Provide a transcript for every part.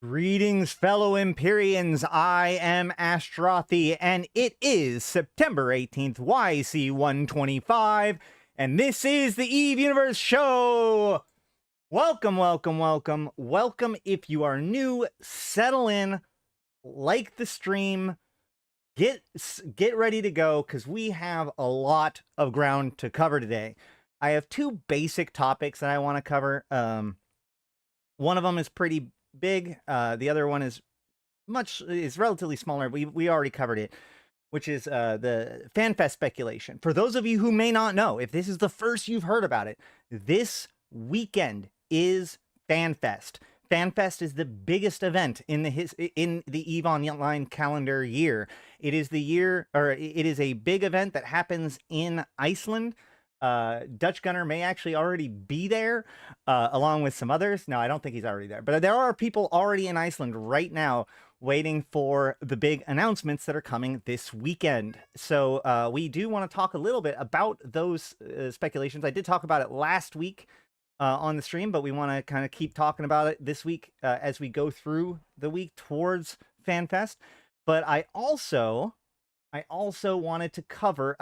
Greetings, fellow Empyreans. I am Ashtrothi, and it is September 18th, YC125, and this is the EVE Universe Show! Welcome, welcome, welcome. Welcome if you are new. Settle in, like the stream, get ready to go, because we have a lot of ground to cover today. I have two basic topics that I want to cover. One of them is pretty big. The other one is relatively smaller. We already covered it, which is the Fanfest speculation. For those of you who may not know, if this is the first you've heard about it, this weekend is Fanfest. Fanfest is the biggest event in the EVE Online calendar year. It is a big event that happens in Iceland. Dutch Gunner may actually already be there, along with some others. No, I don't think he's already there, but there are people already in Iceland right now waiting for the big announcements that are coming this weekend. So we do want to talk a little bit about those speculations. I did talk about it last week on the stream, but we want to kind of keep talking about it this week as we go through the week towards FanFest. But I also wanted to cover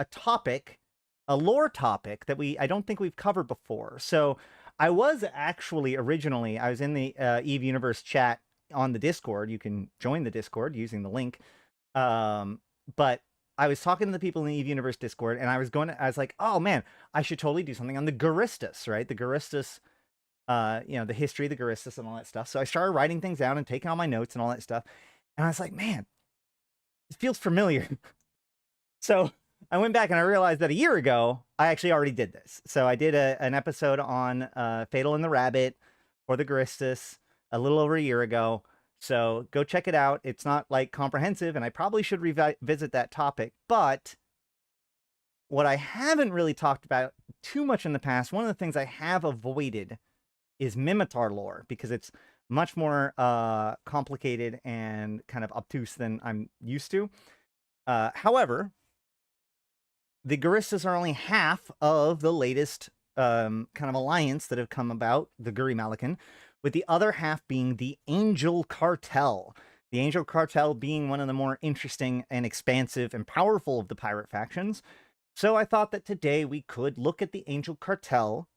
a lore topic that I don't think we've covered before. So I was actually originally, I was in the EVE Universe chat on the Discord. You can join the Discord using the link. But I was talking to the people in the EVE Universe Discord, and I was like, oh man, I should totally do something on the Guristas, right? The Guristas, the history of the Guristas and all that stuff. So I started writing things down and taking all my notes and all that stuff. And I was like, man, it feels familiar. So I went back and I realized that a year ago, I actually already did this. So I did an episode on Fatal and the Rabbit for the Guristas a little over a year ago. So go check it out. It's not like comprehensive, and I probably should revisit that topic. But what I haven't really talked about too much in the past, one of the things I have avoided is Mimitar lore, because it's much more complicated and kind of obtuse than I'm used to. However, the Guristas are only half of the latest kind of alliance that have come about, the Guri Malakan, with the other half being the Angel Cartel. The Angel Cartel being one of the more interesting and expansive and powerful of the pirate factions. So I thought that today we could look at the Angel Cartel,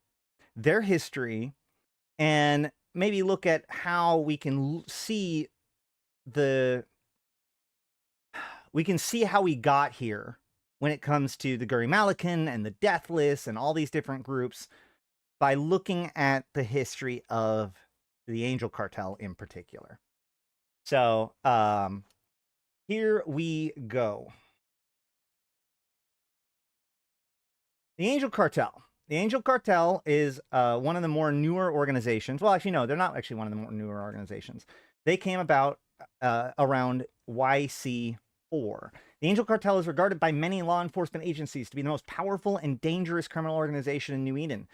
their history, and maybe look at how we can see how we got here when it comes to the Guri Malakan and the Deathless and all these different groups by looking at the history of the Angel Cartel in particular. So, here we go. The Angel Cartel. The Angel Cartel is one of the more newer organizations. Well, actually, no, they're not actually one of the more newer organizations. They came about around YC4. The Angel Cartel is regarded by many law enforcement agencies to be the most powerful and dangerous criminal organization in New Eden.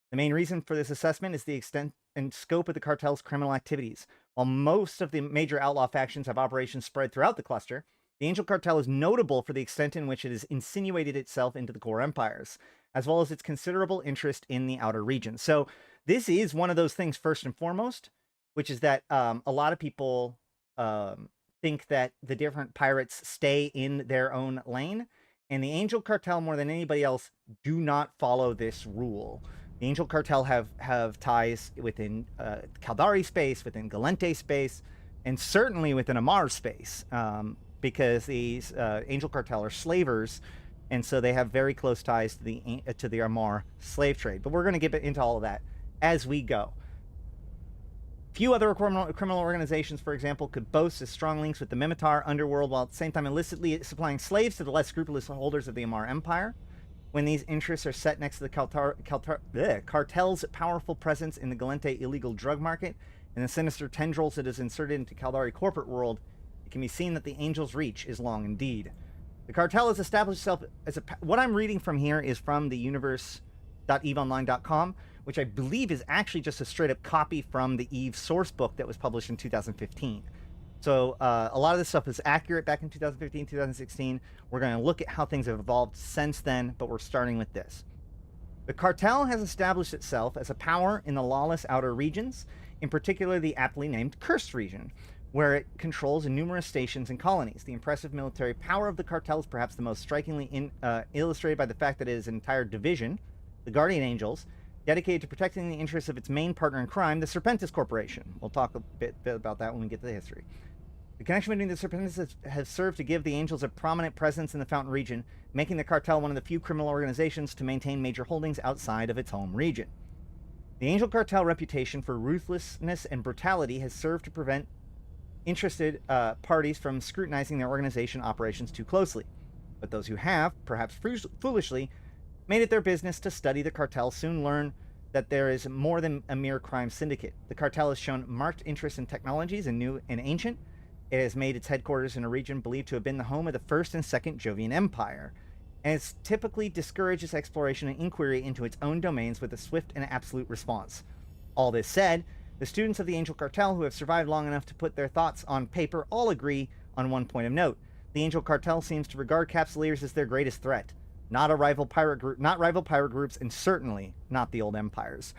The main reason for this assessment is the extent and scope of the cartel's criminal activities. While most of the major outlaw factions have operations spread throughout the cluster, the Angel Cartel is notable for the extent in which it has insinuated itself into the core empires, as well as its considerable interest in the outer regions. So this is one of those things, first and foremost, which is that a lot of people think that the different pirates stay in their own lane, and the Angel Cartel, more than anybody else, do not follow this rule. The Angel Cartel have ties within Caldari space, within Gallente space, and certainly within Amar space, because these Angel Cartel are slavers, and so they have very close ties to the Amar slave trade. But we're going to get into all of that as we go. Few other criminal organizations, for example, could boast as strong links with the Mimitar underworld, while at the same time illicitly supplying slaves to the less scrupulous holders of the Amar Empire. When these interests are set next to the cartel's powerful presence in the Gallente illegal drug market and the sinister tendrils it has inserted into Caldari corporate world, it can be seen that the Angel's reach is long indeed. The cartel has established itself as what I'm reading from here is from the universe.eveonline.com, which I believe is actually just a straight-up copy from the EVE source book that was published in 2015. So a lot of this stuff is accurate back in 2015, 2016. We're going to look at how things have evolved since then, but we're starting with this. The cartel has established itself as a power in the lawless outer regions, in particular the aptly named Cursed region, where it controls numerous stations and colonies. The impressive military power of the cartel is perhaps the most strikingly illustrated by the fact that it is an entire division, the Guardian Angels, dedicated to protecting the interests of its main partner in crime, the Serpentis Corporation. We'll talk a bit about that when we get to the history. The connection between the Serpentis has served to give the Angels a prominent presence in the Fountain region, making the cartel one of the few criminal organizations to maintain major holdings outside of its home region. The Angel Cartel reputation for ruthlessness and brutality has served to prevent interested parties from scrutinizing their organization operations too closely. But those who have, perhaps foolishly, made it their business to study the cartel soon learn that there is more than a mere crime syndicate. The cartel has shown marked interest in technologies and new and ancient. It has made its headquarters in a region believed to have been the home of the First and Second Jovian Empire, and it typically discourages exploration and inquiry into its own domains with a swift and absolute response. All this said, the students of the Angel Cartel who have survived long enough to put their thoughts on paper all agree on one point of note. The Angel Cartel seems to regard Capsuleers as their greatest threat, not rival pirate groups, and certainly not the old empires.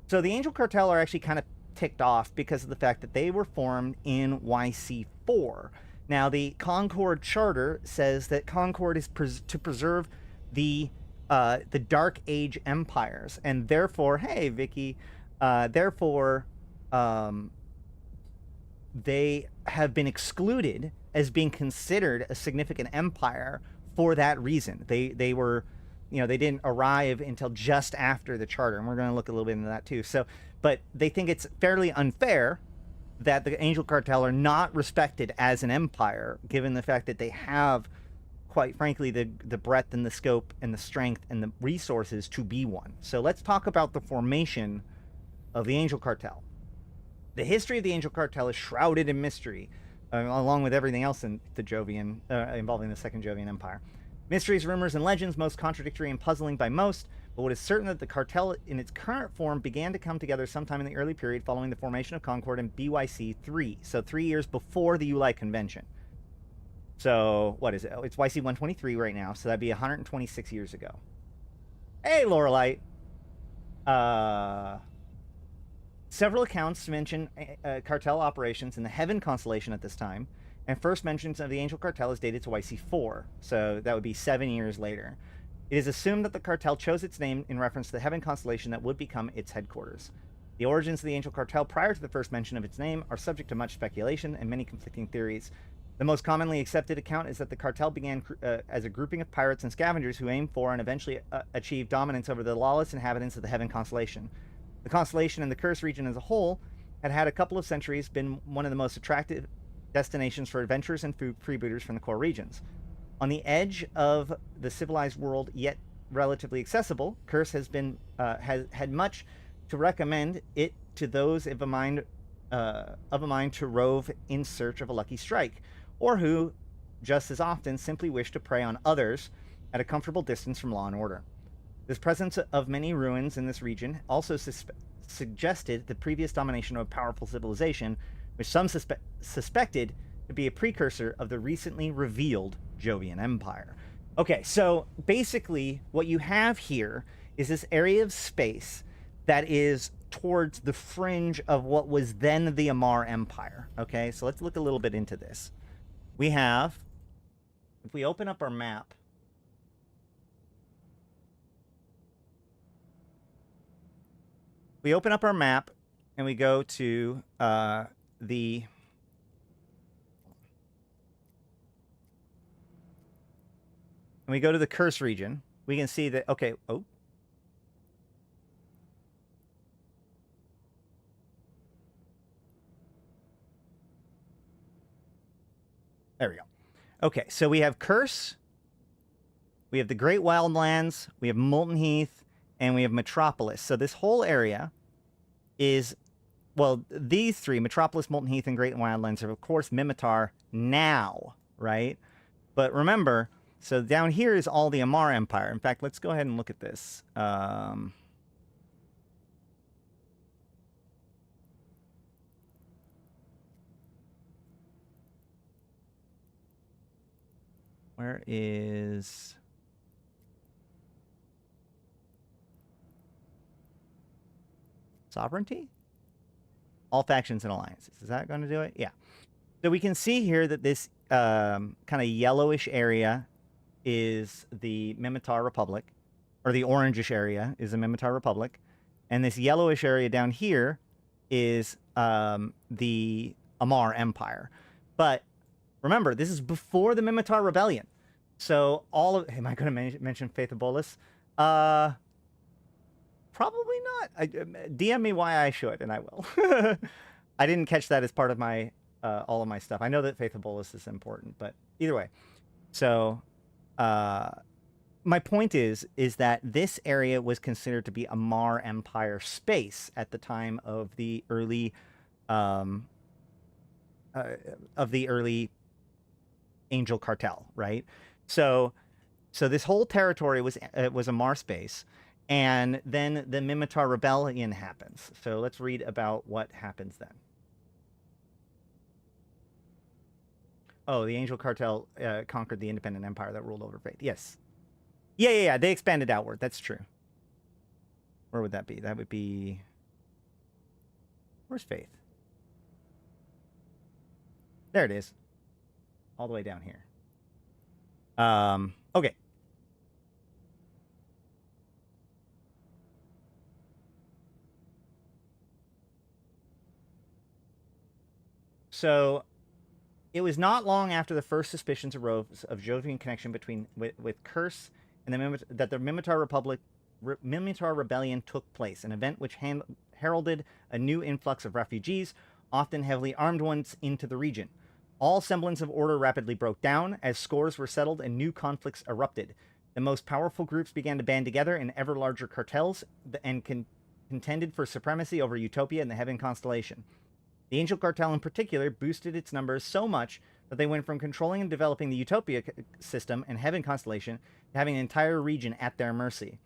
So the Angel Cartel are actually kind of ticked off because of the fact that they were formed in YC4. Now, the Concord Charter says that Concord is to preserve the Dark Age empires, and therefore, hey, Vicky, they have been excluded as being considered a significant empire for that reason. They were, they didn't arrive until just after the charter, and we're going to look a little bit into that too. So, but they think it's fairly unfair that the Angel Cartel are not respected as an empire, given the fact that they have, quite frankly, the breadth and the scope and the strength and the resources to be one. So let's talk about the formation of the Angel Cartel. The history of the Angel Cartel is shrouded in mystery, along with everything else in the Jovian, involving the Second Jovian Empire. Mysteries, rumors, and legends, most contradictory and puzzling by most, but what is certain that the cartel in its current form began to come together sometime in the early period following the formation of Concord in BYC 3, so 3 years before the Ulai Convention. So, what is it? Oh, it's YC125 right now, so that'd be 126 years ago. Hey, Lorelite! Several accounts mention cartel operations in the Heaven constellation at this time, and first mentions of the Angel Cartel is dated to YC4, so that would be 7 years later. It is assumed that the cartel chose its name in reference to the Heaven constellation that would become its headquarters. The origins of the Angel Cartel prior to the first mention of its name are subject to much speculation and many conflicting theories. The most commonly accepted account is that the cartel began as a grouping of pirates and scavengers who aimed for and eventually achieved dominance over the lawless inhabitants of the Heaven constellation. The constellation and the Cursed region as a whole had a couple of centuries been one of the most attractive destinations for adventurers and freebooters from the core regions. On the edge of the civilized world, yet relatively accessible, Curse has had much to recommend it to those of a mind to rove in search of a lucky strike, or who, just as often, simply wish to prey on others at a comfortable distance from law and order. This presence of many ruins in this region also suggested the previous domination of a powerful civilization, which some suspected to be a precursor of the recently revealed Jovian Empire. Okay, so basically what you have here is this area of space that is towards the fringe of what was then the Amar Empire. Okay, so let's look a little bit into this. We have, if we open up our map, and we go to the Curse region, we can see that, okay, oh. There we go. Okay, so we have Curse, we have the Great Wildlands, we have Molten Heath, and we have Metropolis. So this whole area is, well, these three, Metropolis, Molten Heath, and Great Wildlands, are, of course, Minmatar now, right? But remember, so down here is all the Amar Empire. In fact, let's go ahead and look at this. Where is... Sovereignty? All factions and alliances. Is that going to do it? Yeah. So we can see here that this kind of yellowish area is the Minmatar Republic, or the orangish area is the Minmatar Republic, and this yellowish area down here is the Amarr Empire. But remember, this is before the Minmatar Rebellion. So all of... Am I going to mention Faith of Bolus? Probably not. DM me why I should, and I will. I didn't catch that as part of my all of my stuff. I know that Faith of Bolus is important, but either way. So my point is that this area was considered to be Amarr Empire space at the time of the early Angel Cartel, right? So this whole territory was Amarr space, and then the Minmatar Rebellion happens. So let's read about what happens then. Oh, the Angel Cartel conquered the independent empire that ruled over Faith. Yes. Yeah. They expanded outward. That's true. Where would that be? That would be... Where's Faith? There it is. All the way down here. Okay. So... It was not long after the first suspicions arose of Jovian connection with Curse and that the Minmatar Rebellion took place, an event which heralded a new influx of refugees, often heavily armed ones, into the region. All semblance of order rapidly broke down as scores were settled and new conflicts erupted. The most powerful groups began to band together in ever larger cartels and contended for supremacy over Utopia and the Heaven Constellation. The Angel Cartel in particular boosted its numbers so much that they went from controlling and developing the Utopia system and Heaven Constellation to having an entire region at their mercy.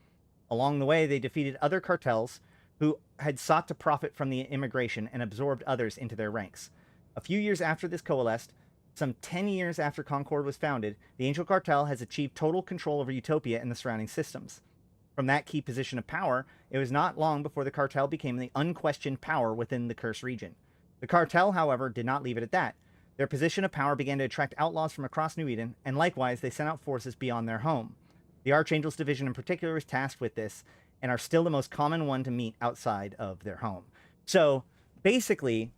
Along the way, they defeated other cartels who had sought to profit from the immigration and absorbed others into their ranks. A few years after this coalesced, some 10 years after Concord was founded, the Angel Cartel has achieved total control over Utopia and the surrounding systems. From that key position of power, it was not long before the cartel became the unquestioned power within the Curse region. The cartel, however, did not leave it at that. Their position of power began to attract outlaws from across New Eden, and likewise, they sent out forces beyond their home. The Archangels Division in particular is tasked with this, and are still the most common one to meet outside of their home. So, basically,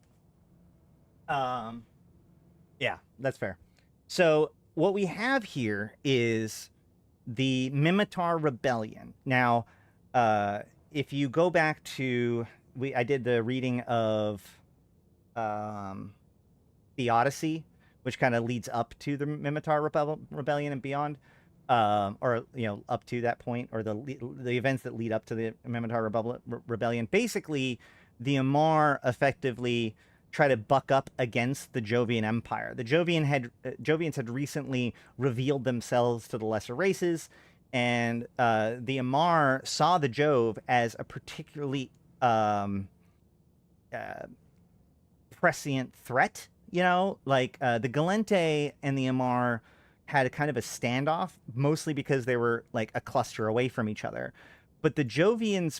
yeah, that's fair. So, what we have here is the Minmatar Rebellion. Now, if you go back to... I did the reading of... the Odyssey, which kind of leads up to the Minmatar Rebellion and beyond, or up to that point, or the events that lead up to the Minmatar Rebellion. Basically, the Amarr effectively try to buck up against the Jovian Empire. The Jovians had recently revealed themselves to the lesser races, and the Amarr saw the Jove as a particularly prescient threat, the Gallente and the Amarr had a kind of a standoff, mostly because they were like a cluster away from each other. But the Jovians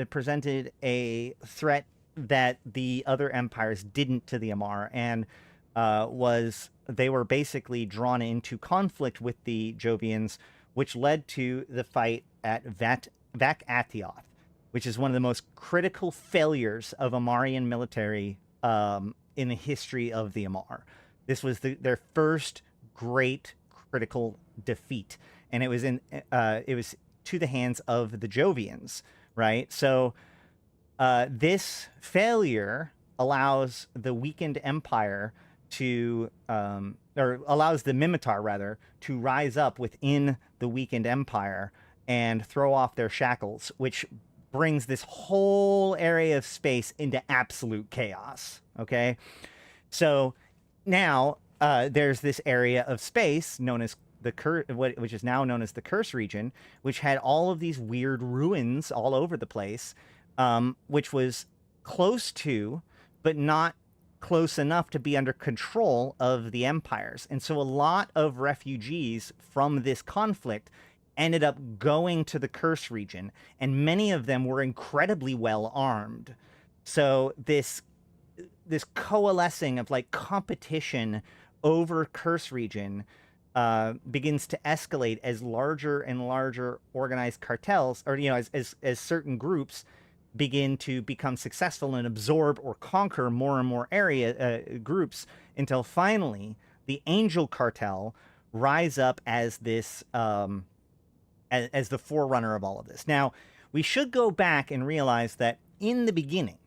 presented a threat that the other empires didn't to the Amarr, and they were basically drawn into conflict with the Jovians, which led to the fight at Vac Atioth, which is one of the most critical failures of Amarrian military in the history of the Amarr. This was their first great critical defeat, and it was to the hands of the Jovians, right? So this failure allows the weakened empire to, or allows the Minmatar rather, to rise up within the weakened empire and throw off their shackles, which brings this whole area of space into absolute chaos. Okay, so now there's this area of space known as which is now known as the Curse region, which had all of these weird ruins all over the place, which was close to, but not close enough to be under control of the empires. And so a lot of refugees from this conflict ended up going to the Curse region, and many of them were incredibly well armed. So this coalescing of like competition over Curse region begins to escalate as larger and larger organized cartels, or as certain groups begin to become successful and absorb or conquer more and more groups, until finally the Angel Cartel rise up as this as the forerunner of all of this. Now, we should go back and realize that in the beginning,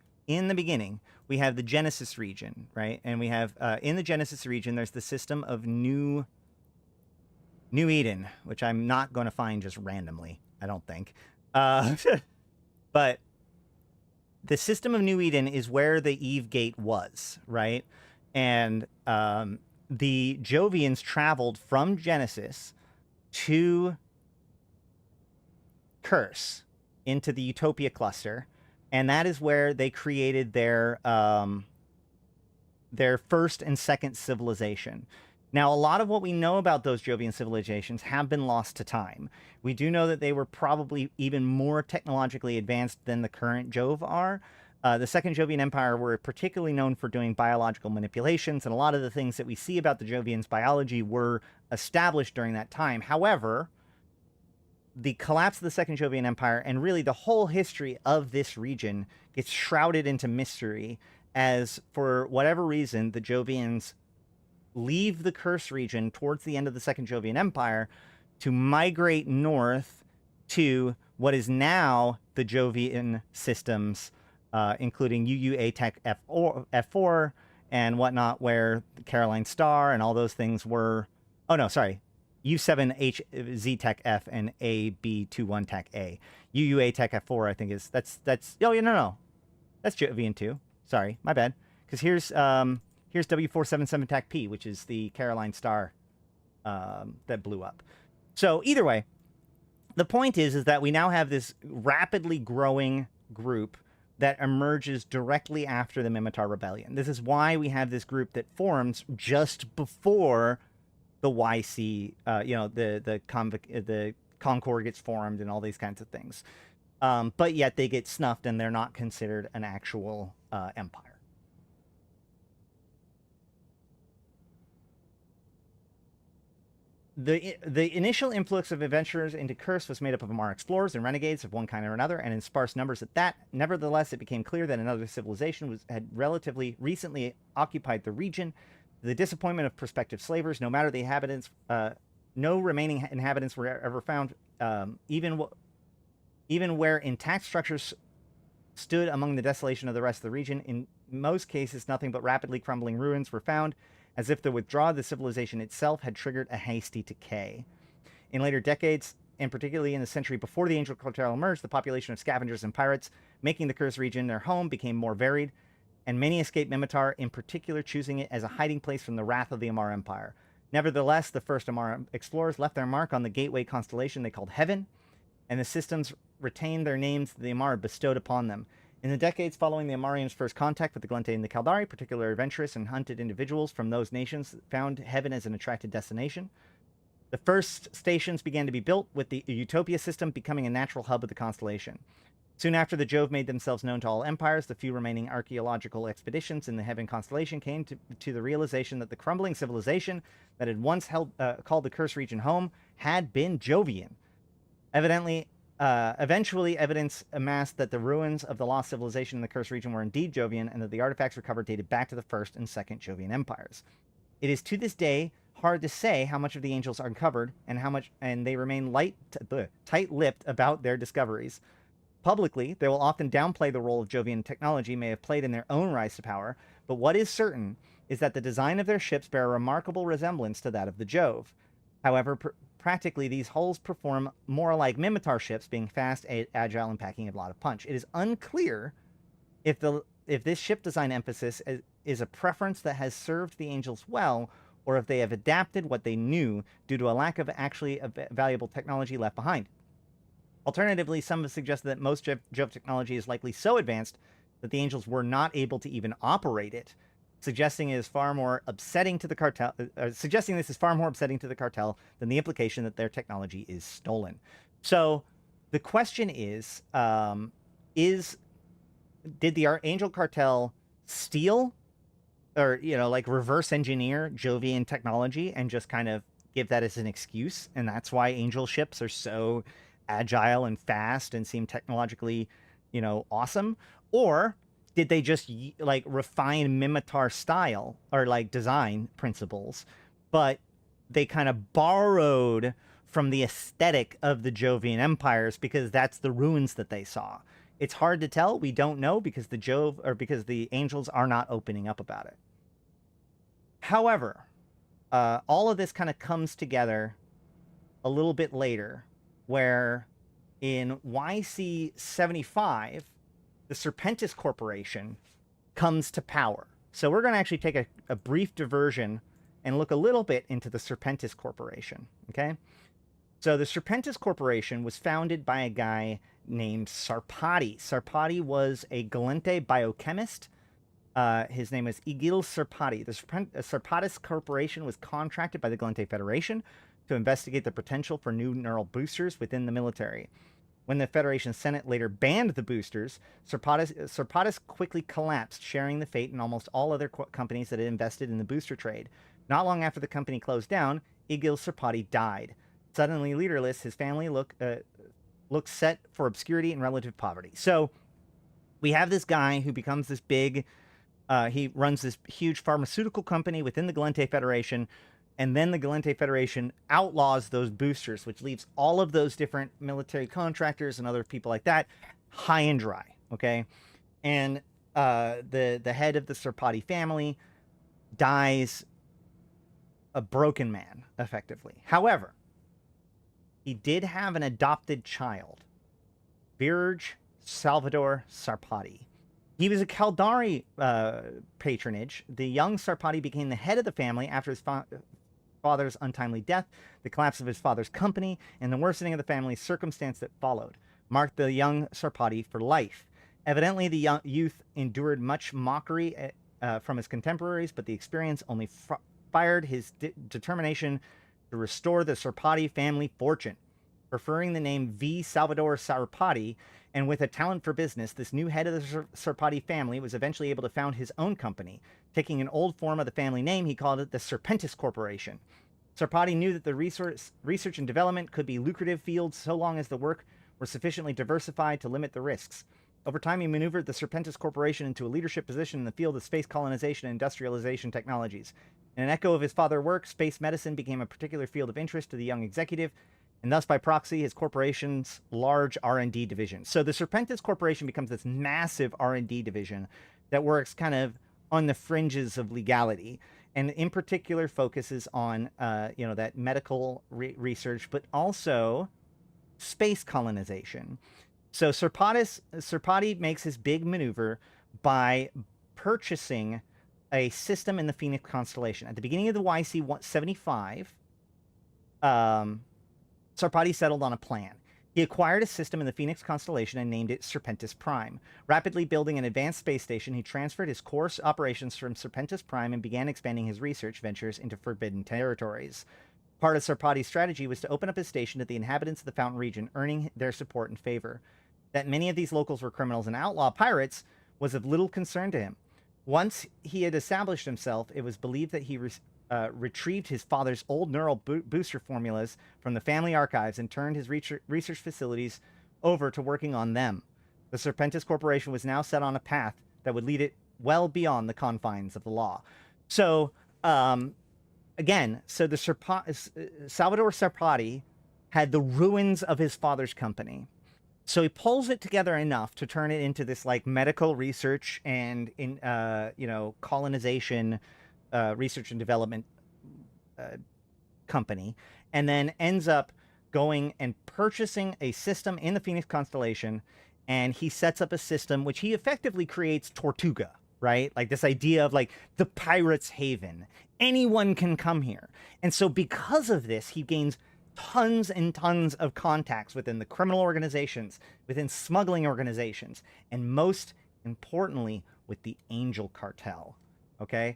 we have the Genesis region, right? And we have in the Genesis region, there's the system of New Eden, which I'm not going to find just randomly, I don't think. But the system of New Eden is where the Eve Gate was, right? And the Jovians traveled from Genesis to Curse into the Utopia cluster, and that is where they created their first and second civilization. Now, a lot of what we know about those Jovian civilizations have been lost to time. We do know that they were probably even more technologically advanced than the current Jove are. The Second Jovian Empire were particularly known for doing biological manipulations, and a lot of the things that we see about the Jovians' biology were established during that time. However, the collapse of the Second Jovian Empire, and really the whole history of this region, gets shrouded into mystery as, for whatever reason, the Jovians leave the Curse region towards the end of the Second Jovian Empire to migrate north to what is now the Jovian systems, including UUA-Tech F4 and whatnot, where the Caroline Star and all those things were... Oh, no, sorry. U7HZ Tech F and AB21 Tech A. UUA Tech F4, I think is... That's... Oh, yeah, no. That's Jovian 2. Sorry, my bad. Because here's W477 Tech P, which is the Caroline Star that blew up. So either way, the point is that we now have this rapidly growing group that emerges directly after the Minmatar Rebellion. This is why we have this group that forms just before the YC, the Concord gets formed and all these kinds of things. But yet they get snuffed and they're not considered an actual empire. The initial influx of adventurers into Curse was made up of Amara explorers and renegades of one kind or another, and in sparse numbers at that. Nevertheless, it became clear that another civilization had relatively recently occupied the region. The disappointment of prospective slavers, no matter the inhabitants, no remaining inhabitants were ever found, even where intact structures stood among the desolation of the rest of the region. In most cases, nothing but rapidly crumbling ruins were found, as if the withdrawal of the civilization itself had triggered a hasty decay. In later decades, and particularly in the century before the Angel Cartel emerged, the population of scavengers and pirates making the Curse region their home became more varied, and many escaped Minmatar, in particular choosing it as a hiding place from the wrath of the Amara Empire. Nevertheless, the first Amara explorers left their mark on the gateway constellation they called Heaven, and the systems retained their names the Amara bestowed upon them. In the decades following the Amarians' first contact with the Gallente and the Caldari, particularly adventurous and hunted individuals from those nations found Heaven as an attractive destination. The first stations began to be built, with the Utopia system becoming a natural hub of the constellation. Soon after the Jove made themselves known to all empires, the few remaining archaeological expeditions in the Heaven constellation came to the realization that the crumbling civilization that had once called the Curse region home had been Jovian. Eventually, evidence amassed that the ruins of the lost civilization in the Curse region were indeed Jovian, and that the artifacts recovered dated back to the First and Second Jovian empires. It is to this day hard to say how much of the Angels are uncovered, and they remain tight-lipped about their discoveries. Publicly, they will often downplay the role of Jovian technology may have played in their own rise to power, but what is certain is that the design of their ships bear a remarkable resemblance to that of the Jove. However, practically, these hulls perform more like Minmatar ships, being fast, agile, and packing a lot of punch. It is unclear if this ship design emphasis is a preference that has served the Angels well, or if they have adapted what they knew due to a lack of actually valuable technology left behind. Alternatively, some have suggested that most Jove technology is likely so advanced that the Angels were not able to even operate it, suggesting this is far more upsetting to the cartel than the implication that their technology is stolen. So the question is did the Angel Cartel steal or, you know, like reverse engineer Jovian technology and just kind of give that as an excuse? And that's why Angel ships are so agile and fast and seem technologically, you know, awesome? Or did they just like refine Mimitar style or like design principles, but they kind of borrowed from the aesthetic of the Jovian empires because that's the ruins that they saw? It's hard to tell. We don't know because the Angels are not opening up about it. However, all of this kind of comes together a little bit later, where in YC75, the Serpentis Corporation comes to power. So we're going to actually take a brief diversion and look a little bit into the Serpentis Corporation, okay? So the Serpentis Corporation was founded by a guy named Sarpati. Sarpati was a Gallente biochemist. His name is Igil Sarpati. The Serpentis Corporation was contracted by the Gallente Federation to investigate the potential for new neural boosters within the military. When the Federation Senate later banned the boosters, Serpentis quickly collapsed, sharing the fate in almost all other companies that had invested in the booster trade. Not long after the company closed down, Igil Sarpati died. Suddenly leaderless, his family looked set for obscurity and relative poverty. So we have this guy who becomes this big, he runs this huge pharmaceutical company within the Gallente Federation, and then the Gallente Federation outlaws those boosters, which leaves all of those different military contractors and other people like that high and dry, okay? And the head of the Sarpati family dies a broken man, effectively. However, he did have an adopted child, Virj Salvador Sarpati. He was a Caldari patronage. The young Sarpati became the head of the family after his father's untimely death. The collapse of his father's company and the worsening of the family's circumstance that followed marked the young Sarpati for life. Evidently, the youth endured much mockery from his contemporaries, but the experience only fired his determination to restore the Sarpati family fortune. Preferring the name V. Salvador Sarpati, and with a talent for business, this new head of the Sarpati family was eventually able to found his own company. Taking an old form of the family name, he called it the Serpentis Corporation. Sarpati knew that the research and development could be lucrative fields so long as the work were sufficiently diversified to limit the risks. Over time, he maneuvered the Serpentis Corporation into a leadership position in the field of space colonization and industrialization technologies. In an echo of his father's work, space medicine became a particular field of interest to the young executive, and thus by proxy, his corporation's large R&D division. So the Serpentis Corporation becomes this massive R&D division that works kind of on the fringes of legality, and in particular focuses on, you know, that medical research, but also space colonization. So Sarpati makes his big maneuver by purchasing a system in the Phoenix constellation. At the beginning of the YC125, Sarpati settled on a plan. He acquired a system in the Phoenix constellation and named it Serpentis Prime. Rapidly building an advanced space station, he transferred his core operations from Serpentis Prime and began expanding his research ventures into forbidden territories. Part of Sarpati's strategy was to open up his station to the inhabitants of the Fountain region, earning their support and favor. That many of these locals were criminals and outlaw pirates was of little concern to him. Once he had established himself, it was believed that he retrieved his father's old neural booster formulas from the family archives and turned his research facilities over to working on them. The Serpentis Corporation was now set on a path that would lead it well beyond the confines of the law. So, again, so the Salvador Sarpati had the ruins of his father's company. So he pulls it together enough to turn it into this like medical research and you know, colonization research and development company, and then ends up going and purchasing a system in the Phoenix constellation, and he sets up a system which he effectively creates Tortuga, right? Like this idea of like the pirate's haven. Anyone can come here. And so because of this, he gains tons and tons of contacts within the criminal organizations, within smuggling organizations, and most importantly, with the Angel Cartel. Okay?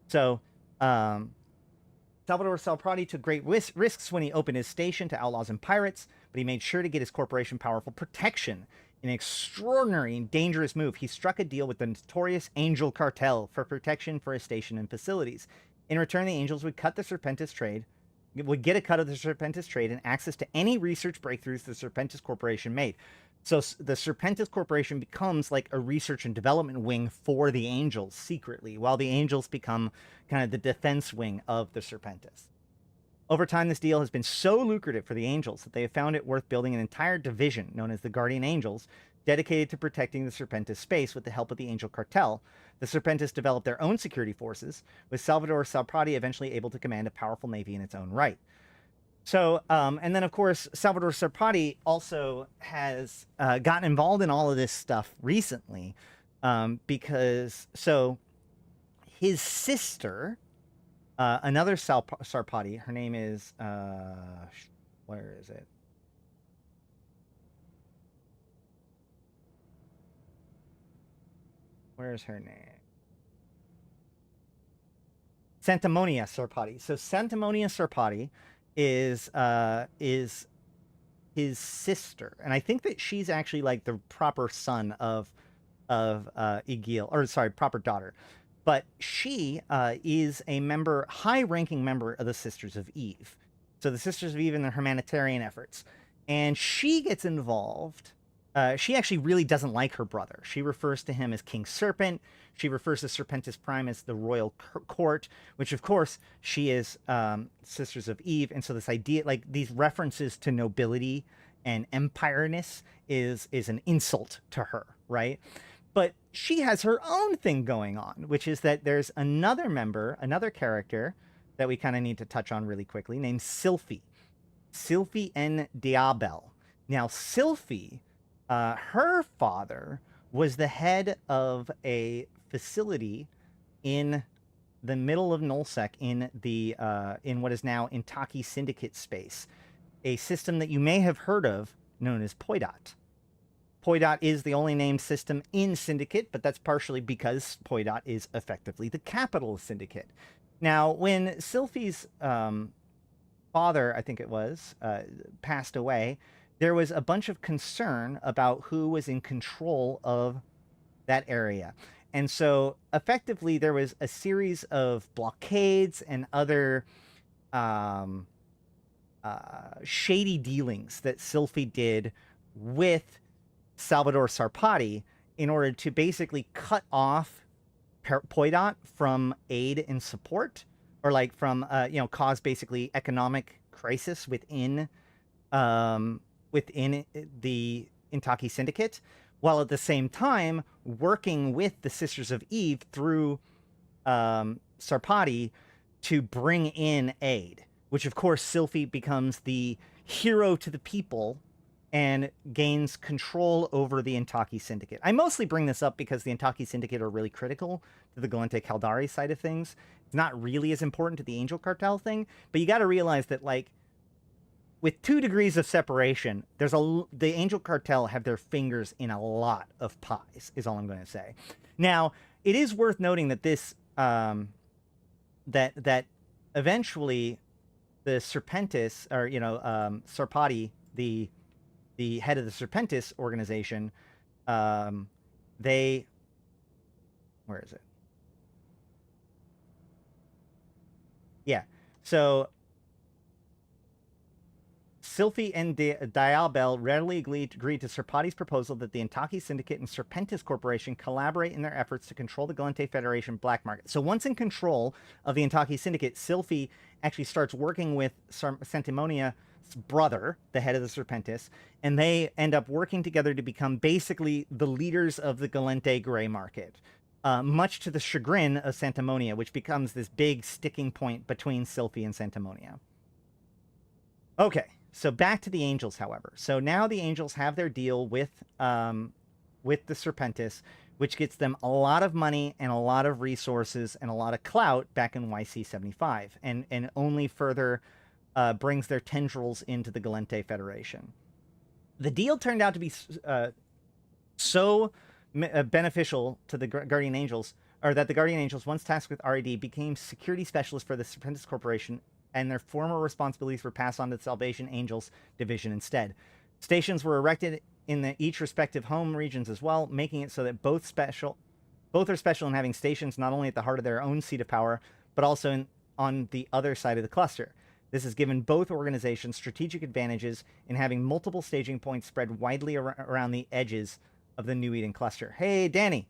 So, Salvador Sarpati took great risks when he opened his station to outlaws and pirates, but he made sure to get his corporation powerful protection. In an extraordinary and dangerous move, he struck a deal with the notorious Angel Cartel for protection for his station and facilities. In return, the Angels would get a cut of the Serpentis trade and access to any research breakthroughs the Serpentis Corporation made. So the Serpentis Corporation becomes like a research and development wing for the Angels secretly, while the Angels become kind of the defense wing of the Serpentis. Over time, this deal has been so lucrative for the Angels that they have found it worth building an entire division known as the Guardian Angels, dedicated to protecting the Serpentis space with the help of the Angel Cartel. The Serpentis developed their own security forces, with Salvador Sarpati eventually able to command a powerful navy in its own right. So, and then, of course, Salvador Sarpati also has gotten involved in all of this stuff recently because, so, his sister... another Sarpati, her name is, where is it? Where is her name? Santamonia Sarpati. So Santamonia Sarpati is his sister, and I think that she's actually like the proper son of Igil, or sorry, proper daughter. But she is a member, high-ranking member of the Sisters of Eve. So the Sisters of Eve in their humanitarian efforts. And she gets involved. She actually really doesn't like her brother. She refers to him as King Serpent. She refers to Serpentis Prime as the royal court, which, of course, she is Sisters of Eve. And so this idea, like these references to nobility and empireness is an insult to her, right? But she has her own thing going on, which is that there's another member, another character that we kind of need to touch on really quickly, named Sylphie. Sylphie N. Diabel. Now, Sylphie, her father was the head of a facility in the middle of Nullsec in what is now Intaki Syndicate space, a system that you may have heard of known as Poidot. Poidot is the only named system in Syndicate, but that's partially because Poidot is effectively the capital of Syndicate. Now, when Sylphie's father, I think it was, passed away, there was a bunch of concern about who was in control of that area. And so, effectively, there was a series of blockades and other shady dealings that Sylphie did with Salvador Sarpati in order to basically cut off Poidot from aid and support, or like from cause basically economic crisis within the Intaki Syndicate, while at the same time working with the Sisters of Eve through Sarpati to bring in aid, which of course Sylphie becomes the hero to the people and gains control over the Intaki Syndicate. I mostly bring this up because the Intaki Syndicate are really critical to the Gallente Caldari side of things. It's not really as important to the Angel Cartel thing, but you got to realize that, like, with 2 degrees of separation, the Angel Cartel have their fingers in a lot of pies, is all I'm going to say. Now, it is worth noting that this, that eventually the Serpentis, or, Sarpati, the head of the Serpentis organization, where is it? Yeah. So Sylphie and Diabel readily agreed to Sarpati's proposal that the Intaki Syndicate and Serpentis Corporation collaborate in their efforts to control the Gallente Federation black market. So once in control of the Intaki Syndicate, Sylphie actually starts working with Santamonia's brother, the head of the Serpentis, and they end up working together to become basically the leaders of the Gallente gray market, much to the chagrin of Santamonia, which becomes this big sticking point between Sylphie and Santamonia. Okay, so back to the Angels, however. So now the Angels have their deal with the Serpentis, which gets them a lot of money and a lot of resources and a lot of clout back in YC125, and only further brings their tendrils into the Gallente Federation. The deal turned out to be so beneficial to the Guardian Angels, or that the Guardian Angels, once tasked with RAD, became security specialists for the Serpentis Corporation, and their former responsibilities were passed on to the Salvation Angels division instead. Stations were erected in the each respective home regions as well, making it so that both are special in having stations not only at the heart of their own seat of power, but also on the other side of the cluster. This has given both organizations strategic advantages in having multiple staging points spread widely around the edges of the New Eden cluster. Hey, Danny.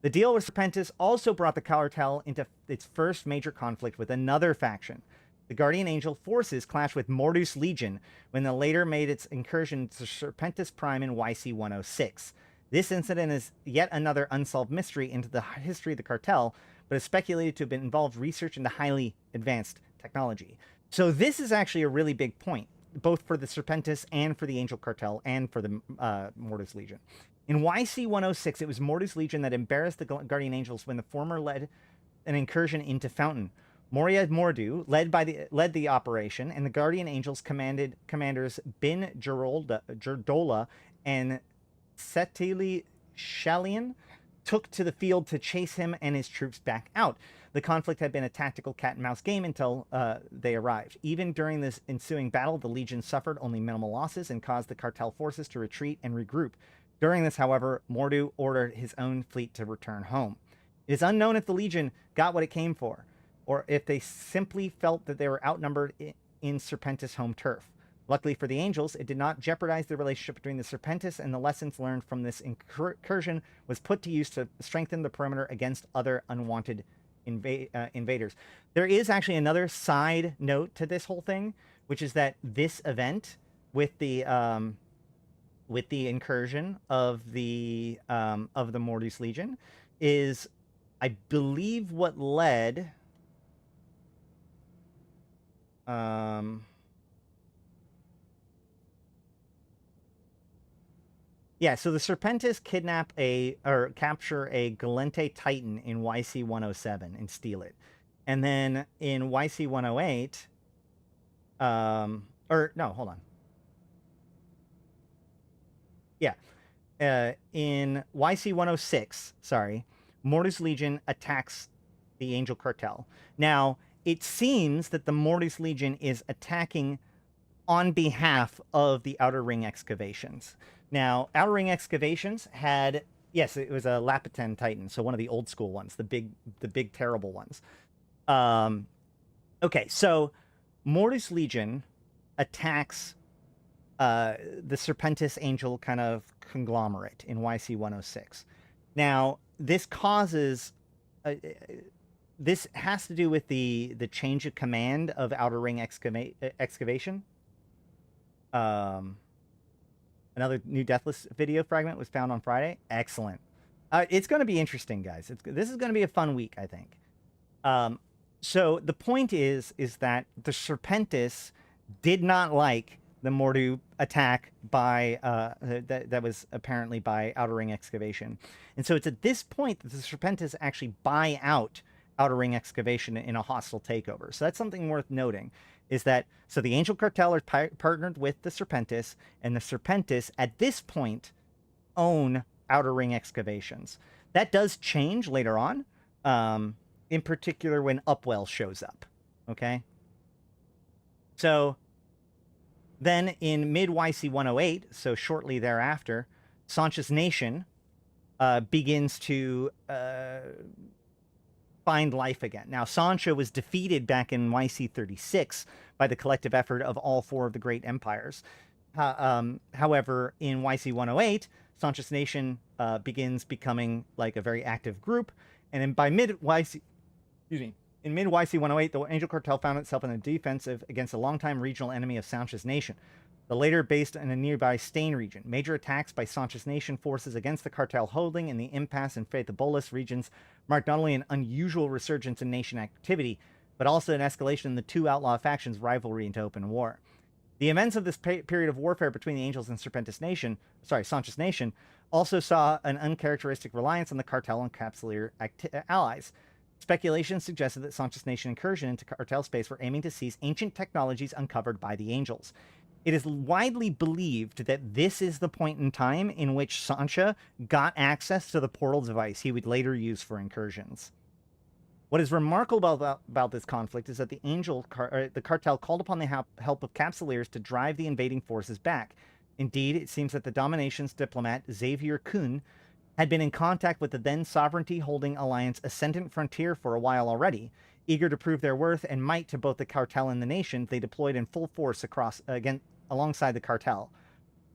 The deal with Serpentis also brought the Cartel into its first major conflict with another faction. The Guardian Angel forces clashed with Mordu's Legion when the latter made its incursion to Serpentis Prime in YC106. This incident is yet another unsolved mystery into the history of the Cartel, but is speculated to have been involved research into highly advanced technology. So this is actually a really big point, both for the Serpentis and for the Angel Cartel and for the Mordu's Legion. In YC106, it was Mordu's Legion that embarrassed the Guardian Angels when the former led an incursion into Fountain. Moria Mordu led the operation, and the Guardian Angels commanders Bin Jerdola and Setili Shalian took to the field to chase him and his troops back out. The conflict had been a tactical cat-and-mouse game until they arrived. Even during this ensuing battle, the Legion suffered only minimal losses and caused the Cartel forces to retreat and regroup. During this, however, Mordu ordered his own fleet to return home. It is unknown if the Legion got what it came for, or if they simply felt that they were outnumbered in Serpentis' home turf. Luckily for the Angels, it did not jeopardize the relationship between the Serpentis, and the lessons learned from this incursion was put to use to strengthen the perimeter against other unwanted invaders. There is actually another side note to this whole thing, which is that this event with the incursion of the Mordu's Legion is, I believe, what led yeah, so the Serpentis capture a Gallente Titan in YC107 and steal it. And then in YC108, hold on. Yeah. In YC106, Mordu's Legion attacks the Angel Cartel. Now, it seems that the Mordu's Legion is attacking on behalf of the Outer Ring excavations. Now, Outer Ring excavations had, yes, it was a Lapitan Titan, so one of the old school ones, the big terrible ones. Okay, so Mordu's Legion attacks the Serpentis Angel kind of conglomerate in YC106. Now, this causes this has to do with the change of command of Outer Ring excavation. Another new Deathless video fragment was found on Friday. Excellent. It's going to be interesting, guys. This is going to be a fun week, I think. So the point is that the Serpentis did not like the Mordu attack by that was apparently by Outer Ring excavation, and so it's at this point that the Serpentis actually buy out Outer Ring excavation in a hostile takeover. So that's something worth noting. Is that so? The Angel Cartel are partnered with the Serpentis, and the Serpentis at this point own Outer Ring excavations. That does change later on, in particular when Upwell shows up. Okay. So then in mid YC108, so shortly thereafter, Sancha's Nation begins to find life again. Now, Sancha was defeated back in YC36 by the collective effort of all four of the great empires. However, in YC108, Sancha's Nation begins becoming like a very active group, and then by mid YC108, the Angel Cartel found itself in a defensive against a longtime regional enemy of Sancha's Nation, the later based in a nearby Stain region. Major attacks by Sancha's Nation forces against the Cartel holding in the Impasse and Fatewinder regions marked not only an unusual resurgence in nation activity, but also an escalation in the two outlaw factions' rivalry into open war. The events of this period of warfare between the Angels and Sancha's Nation, also saw an uncharacteristic reliance on the Cartel and Capsuleer allies. Speculation suggested that Sancha's Nation incursion into Cartel space were aiming to seize ancient technologies uncovered by the Angels. It is widely believed that this is the point in time in which Sancha got access to the portal device he would later use for incursions. What is remarkable about this conflict is that the Cartel called upon the help of Capsuleers to drive the invading forces back. Indeed, it seems that the Domination's diplomat, Xavier Kuhn, had been in contact with the then sovereignty-holding alliance Ascendant Frontier for a while already. Eager to prove their worth and might to both the Cartel and the nation, they deployed in full force alongside the Cartel.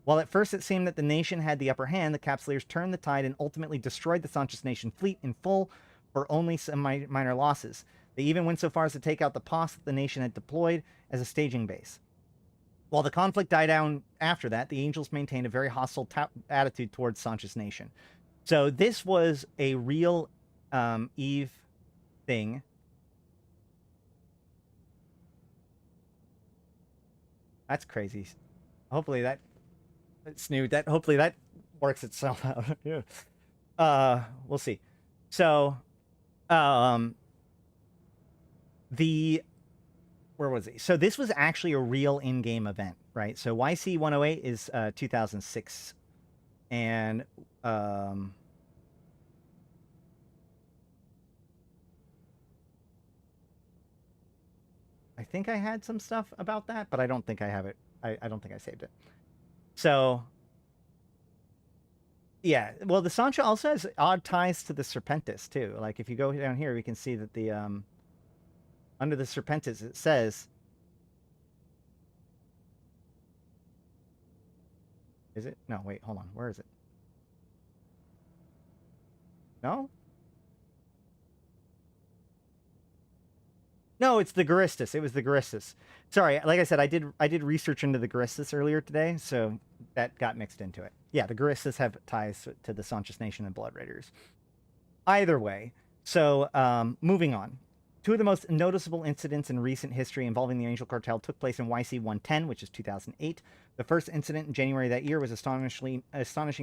While at first it seemed that the nation had the upper hand, the Capsuleers turned the tide and ultimately destroyed the Sanchez Nation fleet in full for only some minor losses. They even went so far as to take out the POS that the nation had deployed as a staging base. While the conflict died down after that, the Angels maintained a very hostile attitude towards Sanchez Nation. So this was a real Eve thing. That's crazy. Hopefully that hopefully that works itself out. Yeah. We'll see. So where was he? So this was actually a real in-game event, right? So YC108 is 2006, and I think I had some stuff about that, but I don't think I have it. I don't think I saved it. So yeah, well, the Sancha also has odd ties to the Serpentis too. Like if you go down here, we can see that the under the Serpentis it says, is it? No, wait, hold on. Where is it? No? No, it's the Garistas. It was the Garistas. Sorry, like I said, I did research into the Garistas earlier today, so that got mixed into it. Yeah, the Garistas have ties to the Sanchez Nation and Blood Raiders. Either way, so moving on. Two of the most noticeable incidents in recent history involving the Angel Cartel took place in YC110, which is 2008. The first incident in January that year was astonishing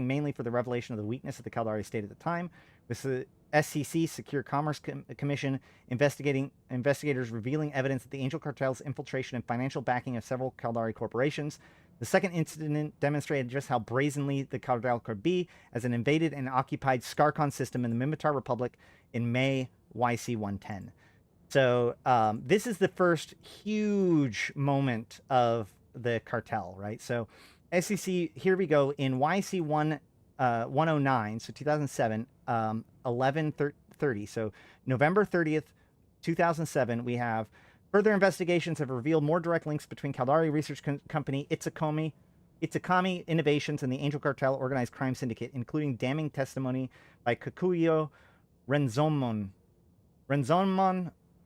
mainly for the revelation of the weakness of the Caldari state at the time, with the SCC, Secure Commerce Commission, investigators revealing evidence of the Angel Cartel's infiltration and financial backing of several Caldari corporations. The second incident demonstrated just how brazenly the Cartel could be, as it invaded and occupied Skarkon system in the Mimitar Republic in May YC110. So this is the first huge moment of the Cartel, right? So SCC, here we go, in YC1 109, so 2007, 11/30. So November 30th, 2007, we have further investigations have revealed more direct links between Caldari research company Itzukami Innovations and the Angel Cartel organized crime syndicate, including damning testimony by Kikuyo Renzomon,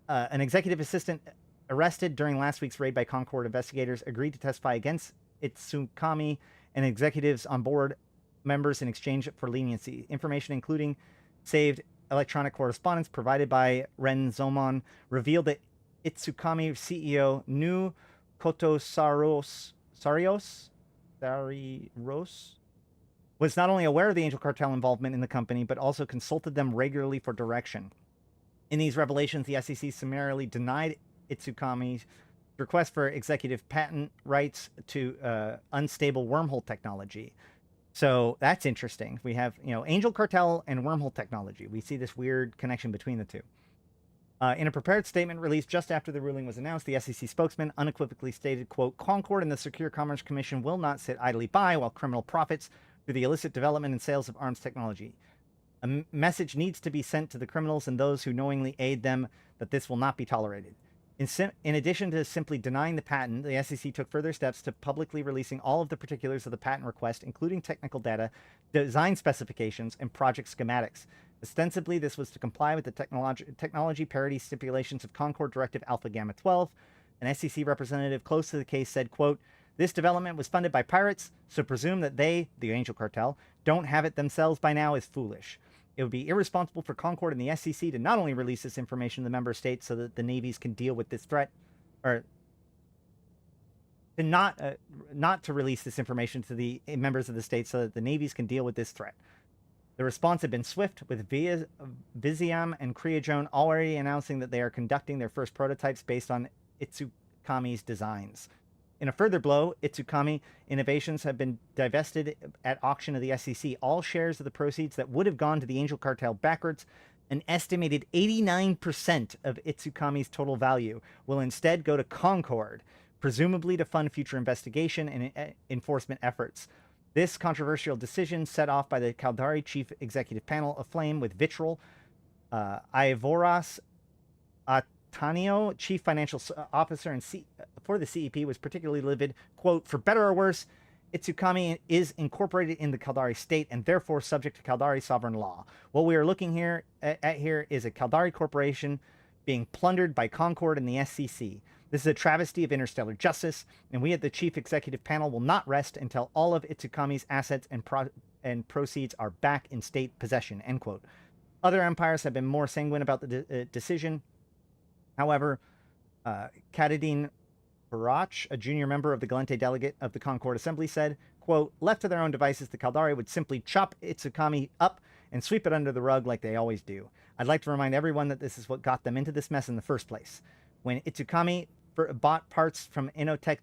an executive assistant arrested during last week's raid by Concord investigators, agreed to testify against Itzukami and executives on board members in exchange for leniency. Information including saved electronic correspondence provided by Renzomon revealed that Itzukami CEO knew Koto Sarios was not only aware of the Angel Cartel involvement in the company, but also consulted them regularly for direction. In these revelations, the SEC summarily denied Itzukami's request for executive patent rights to unstable wormhole technology. So that's interesting. We have, Angel Cartel and wormhole technology. We see this weird connection between the two. In a prepared statement released just after the ruling was announced, the SEC spokesman unequivocally stated, quote, Concord and the Secure Commerce Commission will not sit idly by while criminal profits through the illicit development and sales of arms technology. A message needs to be sent to the criminals and those who knowingly aid them that this will not be tolerated. In addition to simply denying the patent, the SEC took further steps to publicly releasing all of the particulars of the patent request, including technical data, design specifications, and project schematics. Ostensibly, this was to comply with the technology parity stipulations of Concord Directive Alpha Gamma 12. An SEC representative close to the case said, quote, this development was funded by pirates, so presume that they, the Angel Cartel, don't have it themselves by now is foolish. It would be irresponsible for Concord and the SEC to not only release this information to the member states so that the navies can deal with this threat, or to not to release this information to the members of the states so that the navies can deal with this threat. The response had been swift, with Viziam and Creojoan already announcing that they are conducting their first prototypes based on Itzukami's designs. In a further blow, Itzukami Innovations have been divested at auction of the SEC. All shares of the proceeds that would have gone to the Angel Cartel backwards, an estimated 89% of Itzukami's total value, will instead go to Concord, presumably to fund future investigation and enforcement efforts. This controversial decision, set off by the Caldari Chief Executive Panel, aflame with vitriol. Aivoras Atanio, Chief Financial Officer and for the CEP, was particularly livid. Quote, "For better or worse, Itsukami is incorporated in the Caldari state and therefore subject to Caldari sovereign law. What we are looking at here is a Caldari corporation being plundered by Concord and the SCC. This is a travesty of interstellar justice, and we at the Chief Executive Panel will not rest until all of Itsukami's assets and proceeds are back in state possession," end quote. Other empires have been more sanguine about the decision. However, Katadine RoAch, a junior member of the Gallente delegate of the Concord Assembly, said, quote, "Left to their own devices, the Caldari would simply chop Itsukami up and sweep it under the rug like they always do. I'd like to remind everyone that this is what got them into this mess in the first place. When Itsukami bought parts from Inotech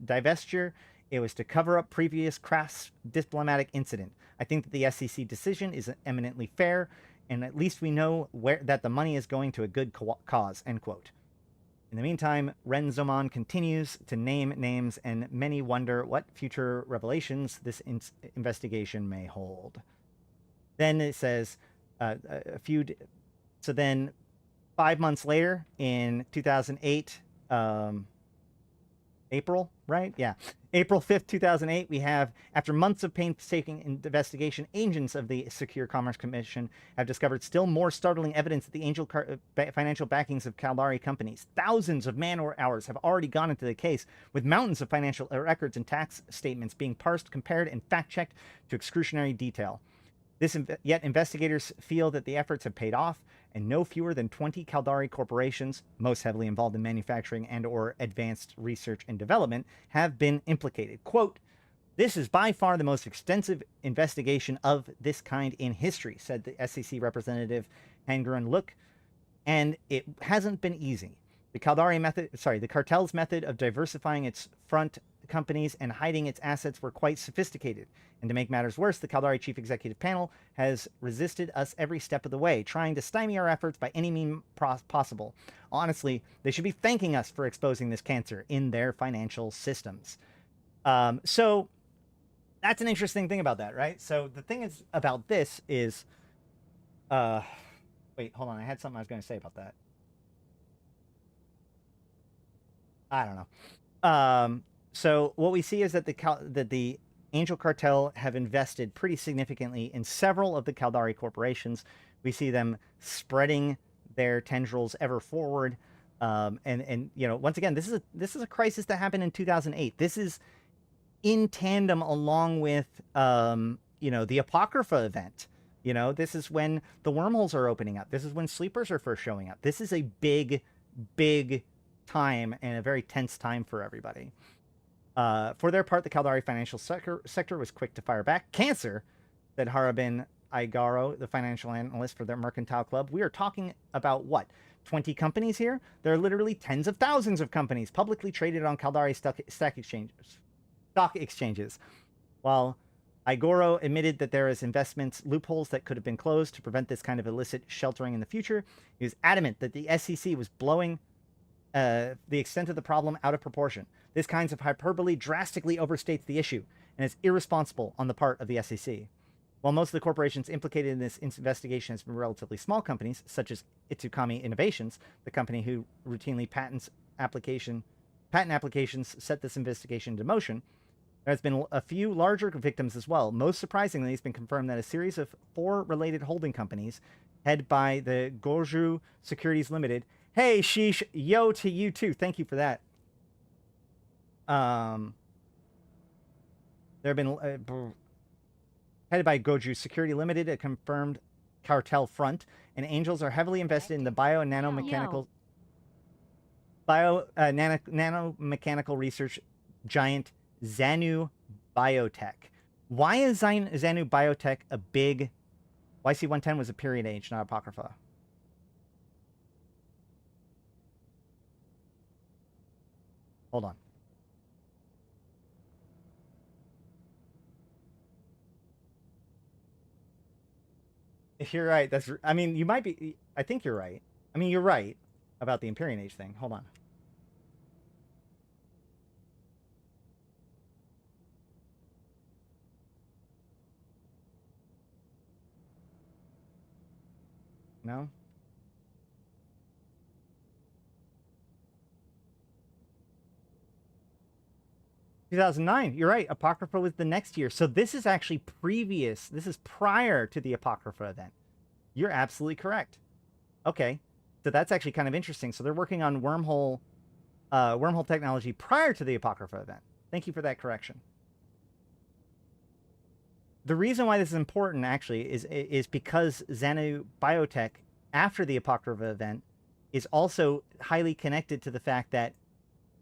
divestiture, it was to cover up previous crass diplomatic incident. I think that the SEC decision is eminently fair, and at least we know that the money is going to a good cause," end quote. In the meantime, Renzoman continues to name names, and many wonder what future revelations this investigation may hold. Then it says so then 5 months later, in 2008, April, right? Yeah. April 5th, 2008, we have, after months of painstaking investigation, agents of the Secure Commerce Commission have discovered still more startling evidence that the angel financial backings of Caldari companies. Thousands of man-hours have already gone into the case, with mountains of financial records and tax statements being parsed, compared, and fact-checked to excruciating detail. Yet investigators feel that the efforts have paid off, and no fewer than 20 Caldari corporations, most heavily involved in manufacturing and or advanced research and development, have been implicated. Quote, "This is by far the most extensive investigation of this kind in history," said the SEC representative Hangrun Look, "and it hasn't been easy. The cartel's method of diversifying its front companies and hiding its assets were quite sophisticated. And to make matters worse, the Caldari Chief Executive Panel has resisted us every step of the way, trying to stymie our efforts by any means possible. Honestly, they should be thanking us for exposing this cancer in their financial systems." So that's an interesting thing about that, right? So the thing is about this is, wait, hold on. I had something I was going to say about that. I don't know. So what we see is that the Angel Cartel have invested pretty significantly in several of the Caldari corporations. We see them spreading their tendrils ever forward. And you know, once again, this is a crisis that happened in 2008. This is in tandem along with you know, the Apocrypha event. You know, this is when the wormholes are opening up. This is when sleepers are first showing up. This is a big time and a very tense time for everybody. For their part, the Caldari financial sector was quick to fire back. "Cancer," said Harabin Aigaro, the financial analyst for their Mercantile Club. "We are talking about, what, 20 companies here? There are literally tens of thousands of companies publicly traded on Caldari stock exchanges. While Aigoro admitted that there is investments loopholes that could have been closed to prevent this kind of illicit sheltering in the future, he was adamant that the SEC was blowing the extent of the problem out of proportion. This kind of hyperbole drastically overstates the issue and is irresponsible on the part of the SEC. While most of the corporations implicated in this investigation has been relatively small companies, such as Itsukami Innovations, the company who routinely patent applications set this investigation into motion, there has been a few larger victims as well. Most surprisingly, it's been confirmed that a series of 4 related holding companies, headed by the Goju Securities Limited. Hey, Sheesh, yo to you too. Thank you for that. There have been headed by Goju Security Limited, a confirmed cartel front, and Angels are heavily invested in the nanomechanical research giant Xanu Biotech. Why is Xanu Biotech a big? YC110 was a period age, not Apocrypha. Hold on. If you're right, I mean, you might be, I think you're right. I mean, you're right about the Empyrean Age thing. Hold on. No? 2009. You're right. Apocrypha was the next year. So this is actually previous. This is prior to the Apocrypha event. You're absolutely correct. Okay. So that's actually kind of interesting. So they're working on wormhole technology prior to the Apocrypha event. Thank you for that correction. The reason why this is important actually is because Xanu Biotech, after the Apocrypha event, is also highly connected to the fact that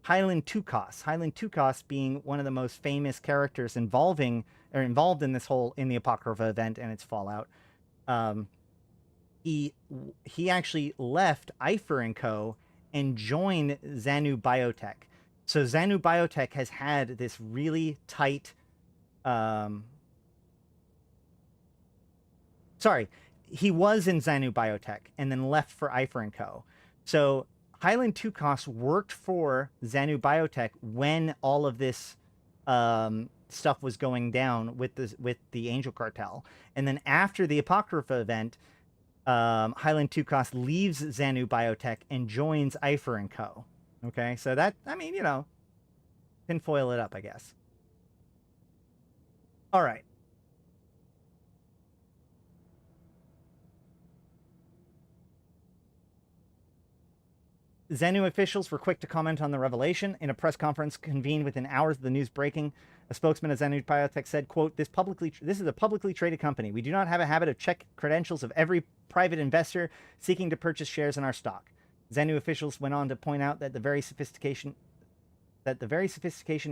Hyland Tukos being one of the most famous characters involved in this whole, in the Apocrypha event and its fallout, he actually left Eifer & Co. and joined Xanu Biotech. So Xanu Biotech has had this really tight, sorry, he was in Xanu Biotech and then left for Eifer & Co. So Hyland Tukos worked for Xanu Biotech when all of this stuff was going down with the Angel Cartel. And then after the Apocrypha event, Hyland Tukos leaves Xanu Biotech and joins Eifer & Co. Okay, so that, I mean, you know, tinfoil it up, I guess. All right. Xanu officials were quick to comment on the revelation. In a press conference convened within hours of the news breaking, a spokesman of Xanu Biotech said, quote, this is a publicly traded company. We do not have a habit of check credentials of every private investor seeking to purchase shares in our stock. Xanu officials went on to point out that the very sophistication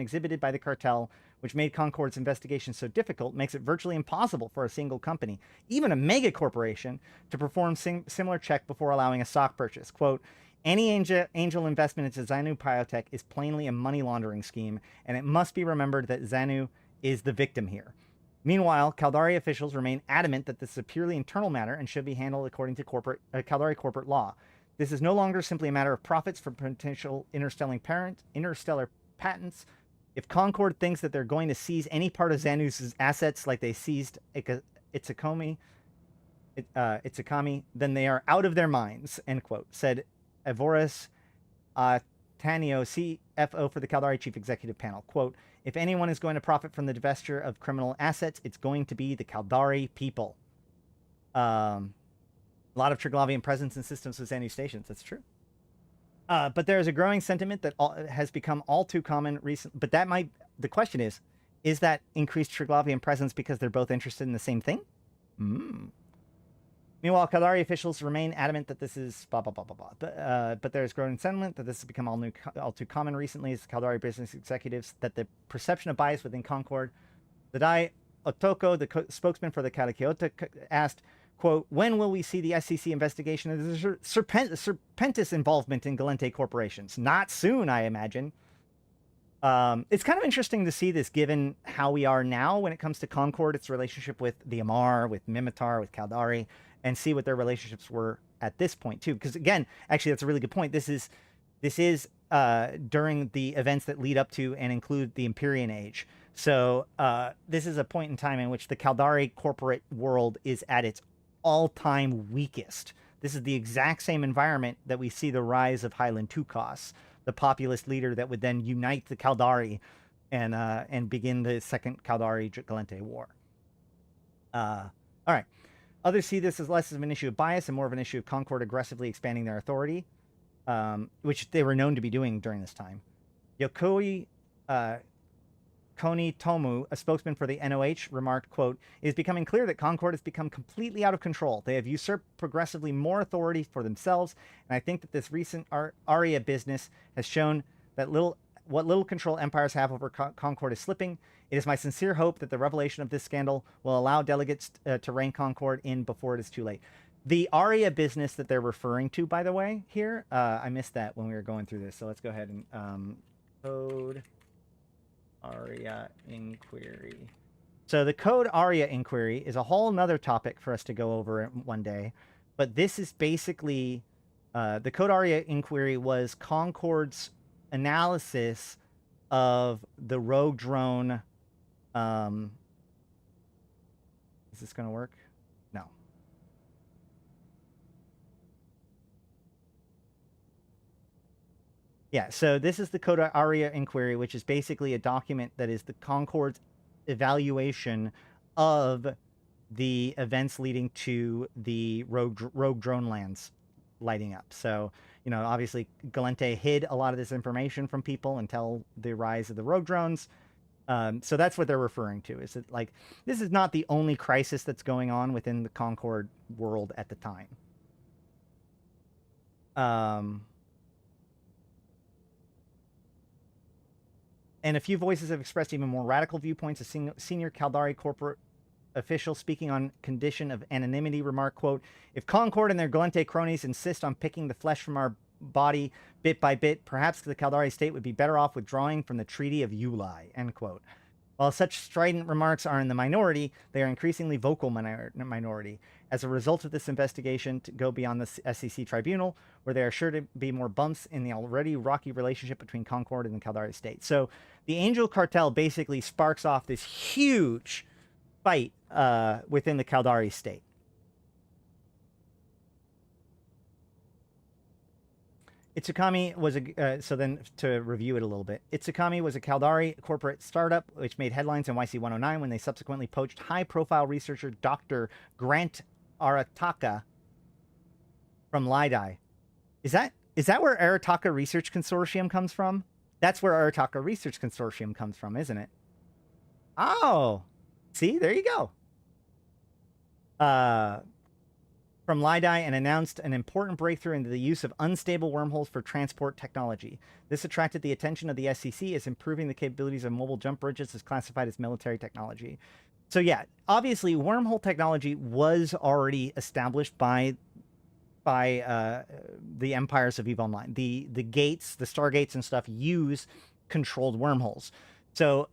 exhibited by the cartel, which made Concord's investigation so difficult, makes it virtually impossible for a single company, even a mega corporation, to perform similar check before allowing a stock purchase. Quote, any angel investment into Xanu Biotech is plainly a money laundering scheme, and it must be remembered that Xanu is the victim here. Meanwhile, Caldari officials remain adamant that this is a purely internal matter and should be handled according to Caldari corporate law. This is no longer simply a matter of profits from potential interstellar patents. If Concord thinks that they're going to seize any part of Xanu's assets like they seized Itsukami, then they are out of their minds, end quote, said Avoris Tanio, CFO for the Caldari Chief Executive Panel. Quote, if anyone is going to profit from the divestiture of criminal assets, it's going to be the Caldari people. A lot of Triglavian presence and systems with Xanu stations. That's true. But there is a growing sentiment that has become all too common recent. But that might, the question is that increased Triglavian presence because they're both interested in the same thing? Meanwhile, Caldari officials remain adamant that this is blah, blah, blah, blah, blah. But there's growing sentiment that this has become all too common recently as Caldari business executives, that the perception of bias within Concord. Zadai Otoko, the spokesman for the Katakiota, asked, quote, when will we see the SEC investigation of the Serpentis involvement in Gallente corporations? Not soon, I imagine. It's kind of interesting to see this given how we are now when it comes to Concord, its relationship with the Amar, with Mimitar, with Caldari, and see what their relationships were at this point too. Because again, actually, that's a really good point. This is during the events that lead up to and include the Empyrean Age. So this is a point in time in which the Caldari corporate world is at its all-time weakest. This is the exact same environment that we see the rise of Hyland Tukos, the populist leader that would then unite the Caldari and begin the second Caldari Gallente War. All right. Others see this as less of an issue of bias and more of an issue of Concord aggressively expanding their authority, which they were known to be doing during this time. Yokoi Koni Tomu, a spokesman for the NOH, remarked, quote, it is becoming clear that Concord has become completely out of control. They have usurped progressively more authority for themselves, and I think that this recent Aria business has shown that what little control empires have over Concord is slipping. It is my sincere hope that the revelation of this scandal will allow delegates to rein Concord in before it is too late. The Aria business that they're referring to, by the way, here, I missed that when we were going through this, so let's go ahead and code Aria inquiry. So the code Aria inquiry is a whole nother topic for us to go over one day, but this is basically the code Aria inquiry was Concord's analysis of the rogue drone. Is this going to work? No. Yeah, so this is the Coda Aria Inquiry, which is basically a document that is the Concord's evaluation of the events leading to the rogue drone lands lighting up. So, you know, obviously Gallente hid a lot of this information from people until the rise of the rogue drones. So that's what they're referring to. Is that, like, this is not the only crisis that's going on within the Concord world at the time. And a few voices have expressed even more radical viewpoints. A senior Caldari corporate official speaking on condition of anonymity remarked, quote, "If Concord and their Gallente cronies insist on picking the flesh from our body bit by bit, perhaps the Caldari state would be better off withdrawing from the Treaty of Ulai," end quote. While such strident remarks are in the minority, they are increasingly vocal minority. As a result of this investigation to go beyond the SEC tribunal, where there are sure to be more bumps in the already rocky relationship between Concord and the Caldari state. So the Angel Cartel basically sparks off this huge fight within the Caldari state. Itsukami was so then to review it a little bit, Itsukami was a Caldari corporate startup which made headlines in YC109 when they subsequently poached high-profile researcher Dr. Grant Arataka from Lidai. Is that where Arataka Research Consortium comes from? That's where Arataka Research Consortium comes from, isn't it? Oh, see, there you go. From Lidai, and announced an important breakthrough into the use of unstable wormholes for transport technology. This attracted the attention of the SEC as improving the capabilities of mobile jump bridges is classified as military technology. So yeah, obviously wormhole technology was already established by the empires of EVE Online. The gates, the Stargates and stuff use controlled wormholes. So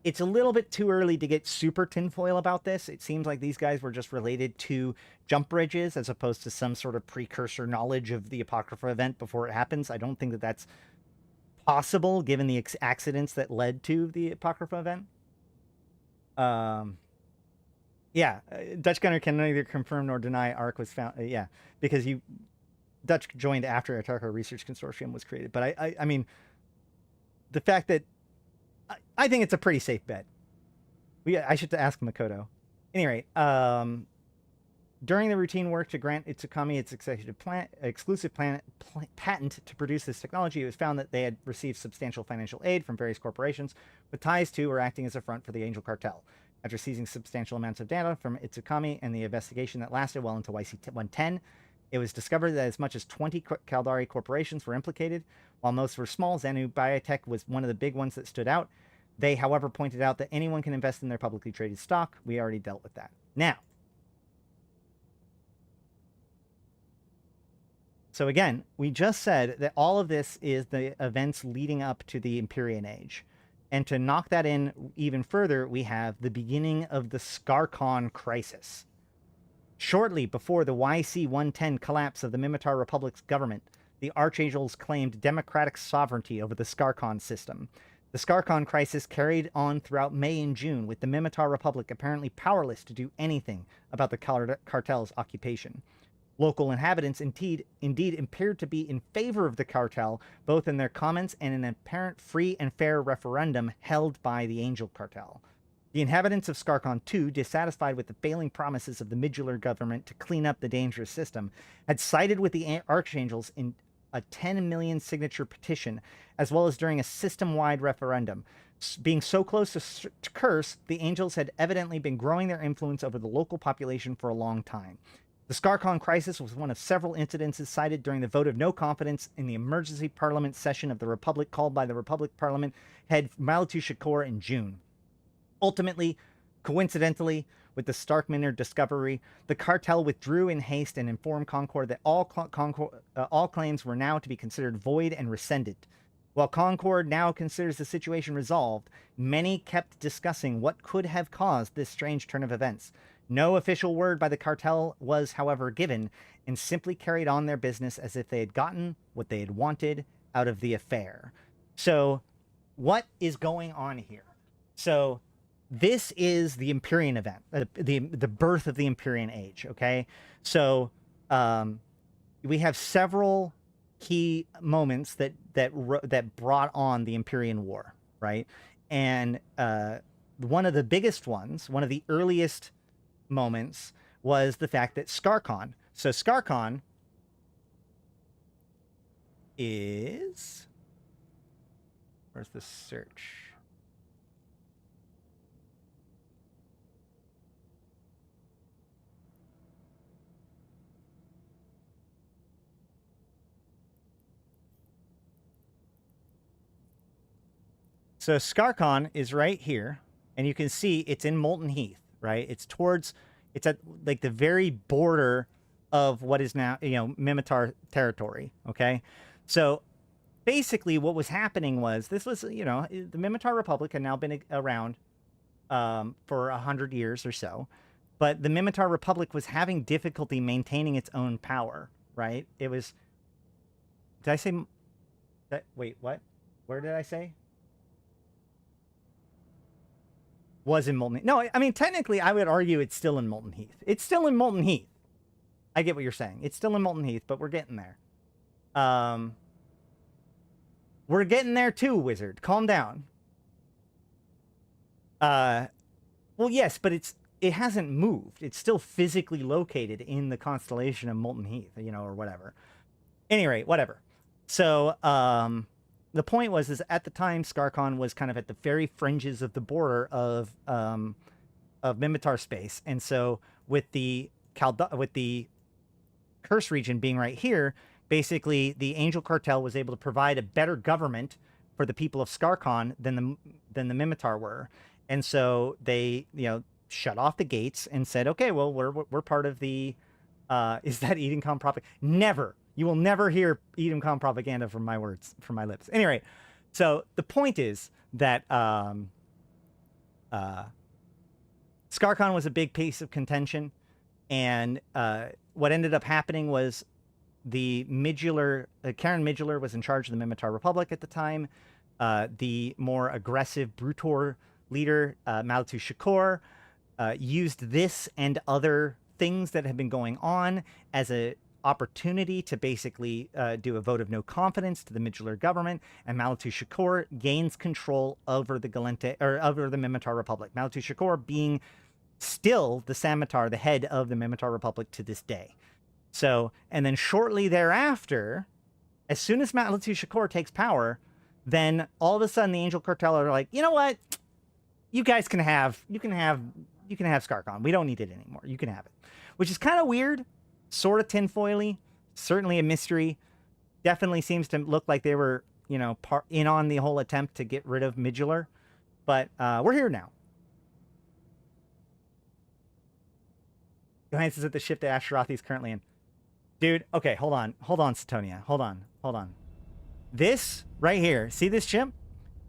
it's a little bit too early to get super tinfoil about this. It seems like these guys were just related to jump bridges as opposed to some sort of precursor knowledge of the Apocrypha event before it happens. I don't think that that's possible given the accidents that led to the Apocrypha event. Yeah, Dutch Gunner can neither confirm nor deny Ark was found. Yeah, because Dutch joined after Atarka Research Consortium was created. But I mean, the fact that I think it's a pretty safe bet. I should ask Makoto. Any rate, during the routine work to grant Itsukami its exclusive patent to produce this technology, it was found that they had received substantial financial aid from various corporations with ties to or acting as a front for the Angel Cartel. After seizing substantial amounts of data from Itsukami and the investigation that lasted well into YC110, it was discovered that as much as 20 Caldari corporations were implicated. While most were small, Xanu Biotech was one of the big ones that stood out. They, however, pointed out that anyone can invest in their publicly traded stock. We already dealt with that. Now, so again, we just said that all of this is the events leading up to the Empyrean Age. And to knock that in even further, we have the beginning of the Skarkon crisis. Shortly before the YC110 collapse of the Mimitar Republic's government, the Archangels claimed democratic sovereignty over the Skarkon system. The Skarkon crisis carried on throughout May and June, with the Mimitar Republic apparently powerless to do anything about the cartel's occupation. Local inhabitants indeed appeared to be in favor of the cartel, both in their comments and in an apparent free and fair referendum held by the Angel Cartel. The inhabitants of Skarkon II, dissatisfied with the failing promises of the Midgelar government to clean up the dangerous system, had sided with the Archangels in a 10 million signature petition, as well as during a system-wide referendum. Being so close to Curse, the Angels had evidently been growing their influence over the local population for a long time. The Skarkon crisis was one of several incidences cited during the vote of no confidence in the emergency parliament session of the Republic called by the Republic Parliament head Malatu Shakur in June. Ultimately, coincidentally, with the Starkminer discovery, the cartel withdrew in haste and informed Concord that all claims were now to be considered void and rescinded. While Concord now considers the situation resolved, many kept discussing what could have caused this strange turn of events. No official word by the cartel was, however, given, and simply carried on their business as if they had gotten what they had wanted out of the affair. So, what is going on here? So, this is the Empyrean event, the birth of the Empyrean Age, okay? So, we have several key moments that brought on the Empyrean War, right? And one of the biggest ones, one of the earliest moments, was the fact that Skarkon. So Skarkon is... Where's the search? So Skarkon is right here, and you can see it's in Molten Heath, right? It's at like the very border of what is now, Minmatar territory, okay? So basically what was happening was, this was, the Minmatar Republic had now been around for 100 years or so, but the Minmatar Republic was having difficulty maintaining its own power, right? It was... Did I say... Wait, what? Where did I say? Was in Molten Heath. No, I mean, technically, I would argue it's still in Molten Heath. It's still in Molten Heath. I get what you're saying. It's still in Molten Heath, but we're getting there. We're getting there too, Wizard. Calm down. Well, yes, but it hasn't moved. It's still physically located in the constellation of Molten Heath, or whatever. Anyway, whatever. So, the point was, is at the time, Skarkon was kind of at the very fringes of the border of Minmatar space, and so with the Curse region being right here, basically the Angel Cartel was able to provide a better government for the people of Skarkon than the Minmatar were, and so they shut off the gates and said, okay, well we're part of the is that Edencom propaganda? Never. You will never hear Edencom propaganda from my lips. Anyway, so the point is that Skarkon was a big piece of contention, and what ended up happening was the Karen Midgular was in charge of the Minmatar Republic at the time. The more aggressive Brutor leader, Malatu Shakor, used this and other things that have been going on as a opportunity to basically do a vote of no confidence to the Midgular government, and Malatu Shakor gains control over the Gallente, or over the Minmatar Republic. Malatu Shakor being still the Sammatar, the head of the Minmatar Republic to this day. So, and then shortly thereafter, as soon as Malatu Shakor takes power, then all of a sudden the Angel Cartel are like, you know what? You guys can have Skarkon. We don't need it anymore. You can have it. Which is kind of weird. Sort of tinfoily, certainly a mystery. Definitely seems to look like they were, in on the whole attempt to get rid of Midgular. But we're here now. Johannes is at the ship that Ashtarothi is currently in. Dude, okay, hold on, Satonia. Hold on. This right here, see this ship?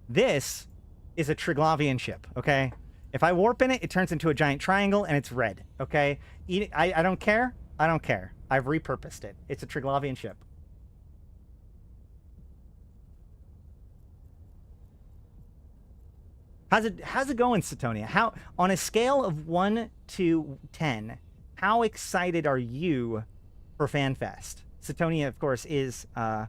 This is a Triglavian ship, okay? If I warp in it, it turns into a giant triangle and it's red, okay? I don't care. I don't care. I've repurposed it. It's a Triglavian ship. How's it going, Satonia? How, on a scale of 1 to 10, how excited are you for Fanfest? Satonia, of course, is a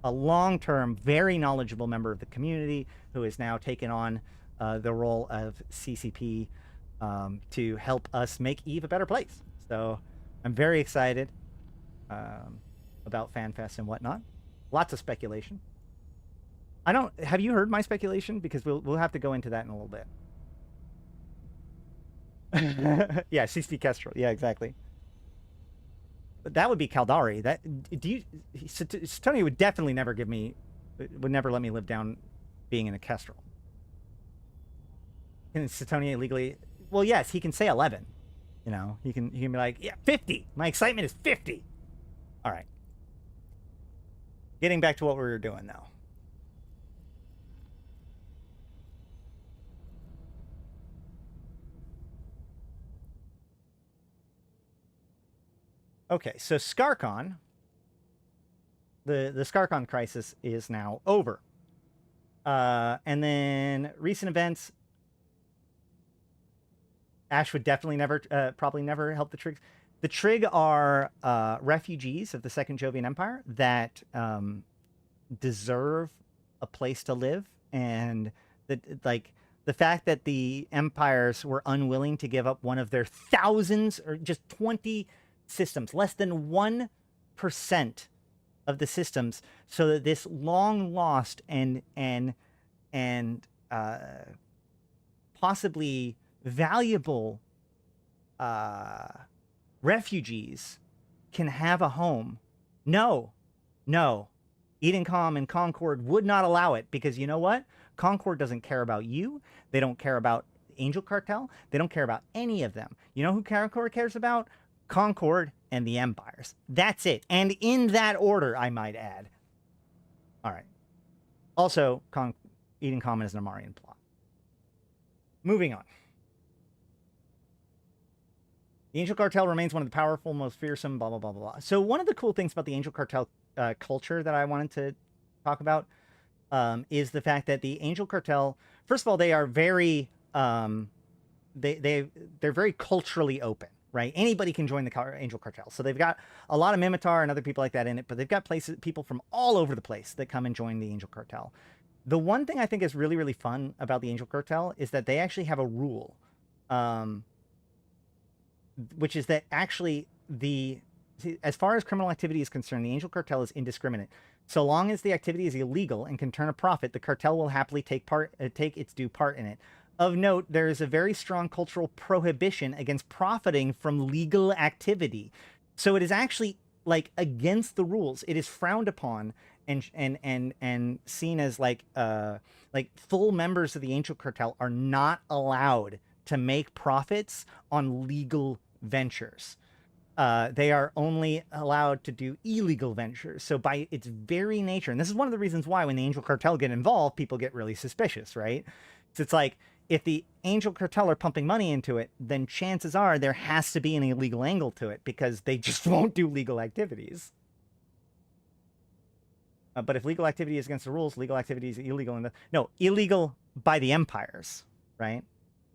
long-term, very knowledgeable member of the community who has now taken on the role of CCP to help us make EVE a better place. So I'm very excited about Fanfest and whatnot. Lots of speculation. Have you heard my speculation? Because we'll have to go into that in a little bit. Yeah, CC Kestrel. Yeah, exactly. But that would be Caldari. Tony would definitely never would never let me live down being in a Kestrel. Can Satonia legally? Well, yes, he can say 11. He can be like, yeah, 50. My excitement is 50. All right. Getting back to what we were doing now. Okay, so Skarkon, the Skarkon crisis is now over. And then recent events, Ash would definitely probably never help the Trigs. The Trig are refugees of the Second Jovian Empire that deserve a place to live, and the fact that the empires were unwilling to give up one of their thousands or just 20 systems, less than 1% of the systems, so that this long lost and possibly valuable refugees can have a home. No, Edencom and Concord would not allow it, because you know what? Concord doesn't care about you. They don't care about Angel Cartel. They don't care about any of them. You know who Concord cares about? Concord and the Empires. That's it. And in that order, I might add. All right. Also, Edencom is an Amarian plot. Moving on. The Angel Cartel remains one of the powerful, most fearsome, blah, blah, blah, blah, blah. So one of the cool things about the Angel Cartel culture that I wanted to talk about is the fact that the Angel Cartel, first of all, they are very, they're very culturally open, right? Anybody can join the Angel Cartel. So they've got a lot of Mimitar and other people like that in it, but they've got people from all over the place that come and join the Angel Cartel. The one thing I think is really, really fun about the Angel Cartel is that they actually have a rule, which is that actually as far as criminal activity is concerned, the Angel Cartel is indiscriminate. So long as the activity is illegal and can turn a profit, the cartel will happily take its due part in it. Of note, there is a very strong cultural prohibition against profiting from legal activity. So it is actually like against the rules. It is frowned upon and seen as like full members of the Angel Cartel are not allowed to make profits on legal ventures. They are only allowed to do illegal ventures. So by its very nature, and this is one of the reasons why when the Angel Cartel get involved, people get really suspicious, right? So it's like, if the Angel Cartel are pumping money into it, then chances are there has to be an illegal angle to it, because they just won't do legal activities. But if legal activity is against the rules, legal activity is illegal illegal by the empires, right?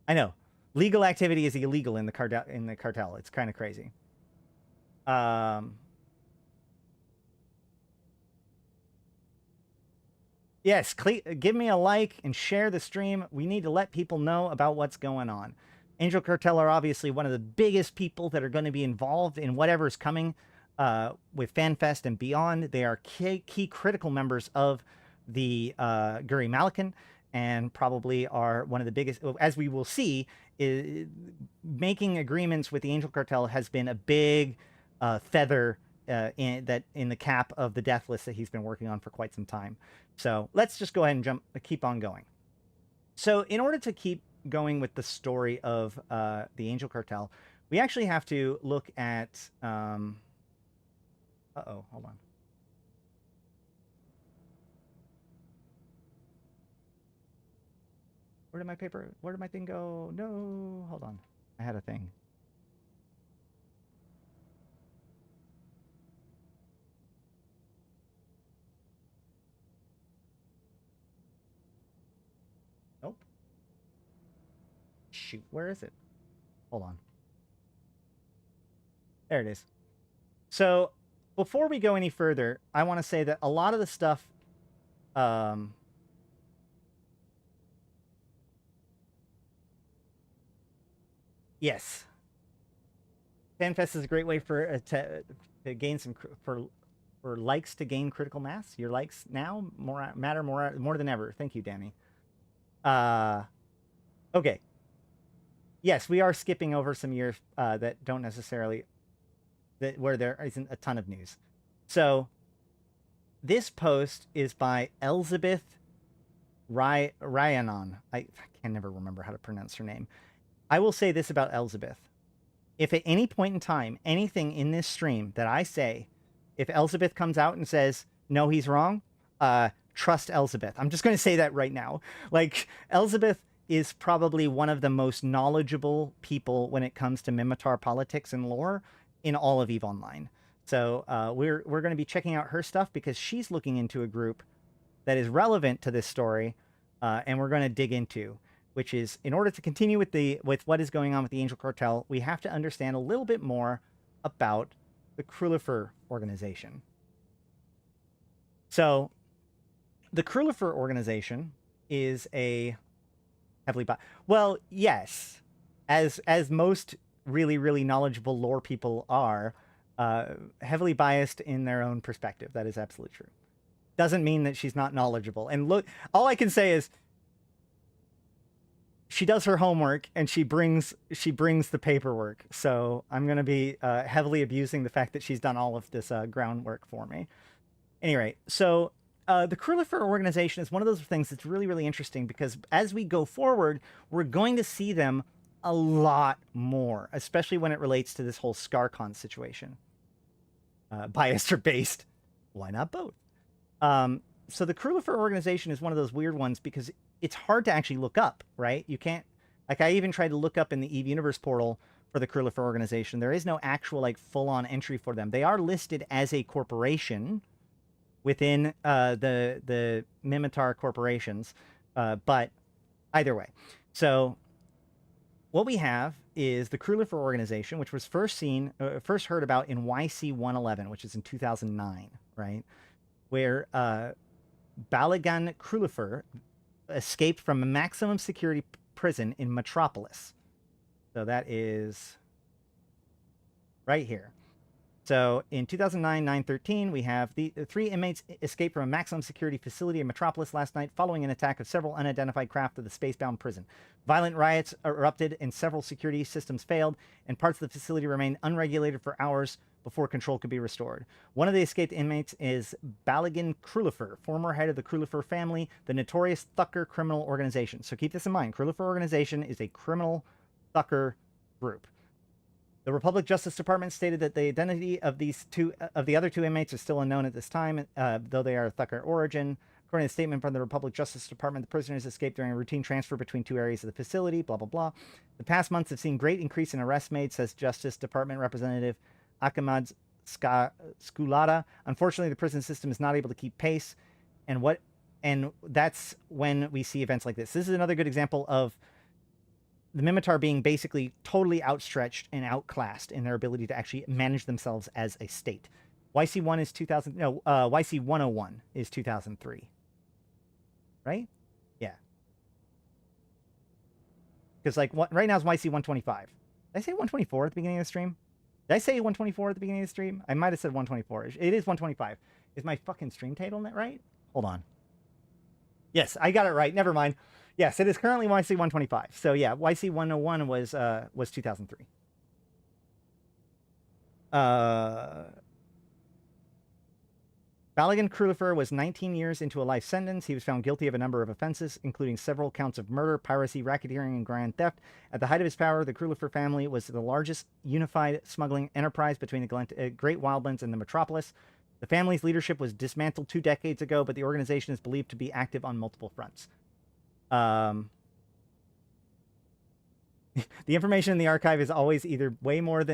I know. Legal activity is illegal in the cartel. It's kind of crazy. Yes, give me a like and share the stream. We need to let people know about what's going on. Angel Cartel are obviously one of the biggest people that are going to be involved in whatever's coming with FanFest and beyond. They are key critical members of the Guri Malakan, and probably are one of the biggest, as we will see, making agreements with the Angel Cartel has been a big feather in the cap of the death list that he's been working on for quite some time. So let's just go ahead and keep on going. So in order to keep going with the story of the Angel Cartel, we actually have to look at hold on. Where did my thing go? No, hold on. I had a thing. Nope. Shoot, where is it? Hold on. There it is. So before we go any further, I want to say that a lot of the stuff yes, FanFest is a great way for to gain some for likes to gain critical mass. Your likes now matter more than ever. Thank you, Danny. Okay. Yes, we are skipping over some years that don't necessarily where there isn't a ton of news. So this post is by Elizabeth Ryanon. I can never remember how to pronounce her name. I will say this about Elizabeth. If at any point in time, anything in this stream that I say, if Elizabeth comes out and says, no, he's wrong, trust Elizabeth. I'm just going to say that right now. Like, Elizabeth is probably one of the most knowledgeable people when it comes to Mimitar politics and lore in all of EVE Online. So we're going to be checking out her stuff because she's looking into a group that is relevant to this story, and we're going to dig into, which is, in order to continue with what is going on with the Angel Cartel, we have to understand a little bit more about the Krullifer organization. So, the Krullifer organization is a heavily well, yes, as most really knowledgeable lore people are, heavily biased in their own perspective. That is absolutely true. Doesn't mean that she's not knowledgeable. And look, all I can say is she does her homework and she brings the paperwork. So I'm going to be heavily abusing the fact that she's done all of this groundwork for me. Anyway, so the Krullifer organization is one of those things that's really interesting, because as we go forward, we're going to see them a lot more, especially when it relates to this whole ScarCon situation. Biased or based, why not both? So the Krullifer organization is one of those weird ones because it's hard to actually look up, right? You can't, like, I even tried to look up in the EVE Universe portal for the Krullifer organization. There is no actual, like, full-on entry for them. They are listed as a corporation within the Minmatar corporations, but either way. So what we have is the Krullifer organization, which was first heard about in YC111, which is in 2009, right? Where Ballego Krullifer escaped from a maximum security prison in Metropolis. So that is right here. So in 2009-9-13, we have the 3 inmates escaped from a maximum security facility in Metropolis last night following an attack of several unidentified craft of the spacebound prison. Violent riots erupted and several security systems failed, and parts of the facility remained unregulated for hours before control could be restored. One of the escaped inmates is Ballego Krullifer, former head of the Krullifer family, the notorious Thucker criminal organization. So keep this in mind. Krullifer organization is a criminal Thucker group. The Republic Justice Department stated that the identity of the other 2 inmates is still unknown at this time, though they are Thucker origin. According to a statement from the Republic Justice Department, the prisoners escaped during a routine transfer between 2 areas of the facility, blah, blah, blah. The past months have seen great increase in arrests made, says Justice Department Representative Akimad Skulada. Unfortunately, the prison system is not able to keep pace, and that's when we see events like this. This is another good example of the Minmatar being basically totally outstretched and outclassed in their ability to actually manage themselves as a state. YC1 is 2000. No, YC101 is 2003. Right? Yeah. Because like right now is YC125. Did I say 124 at the beginning of the stream? Did I say 124 at the beginning of the stream? I might have said 124. It is 125. Is my fucking stream title net right? Hold on. Yes, I got it right. Never mind. Yes, it is currently YC125. So yeah, YC101 was 2003. Ballego Krullifer was 19 years into a life sentence. He was found guilty of a number of offenses, including several counts of murder, piracy, racketeering, and grand theft. At the height of his power, the Krullifer family was the largest unified smuggling enterprise between the Great Wildlands and the Metropolis. The family's leadership was dismantled 2 decades ago, but the organization is believed to be active on multiple fronts. The information in the archive is always either way more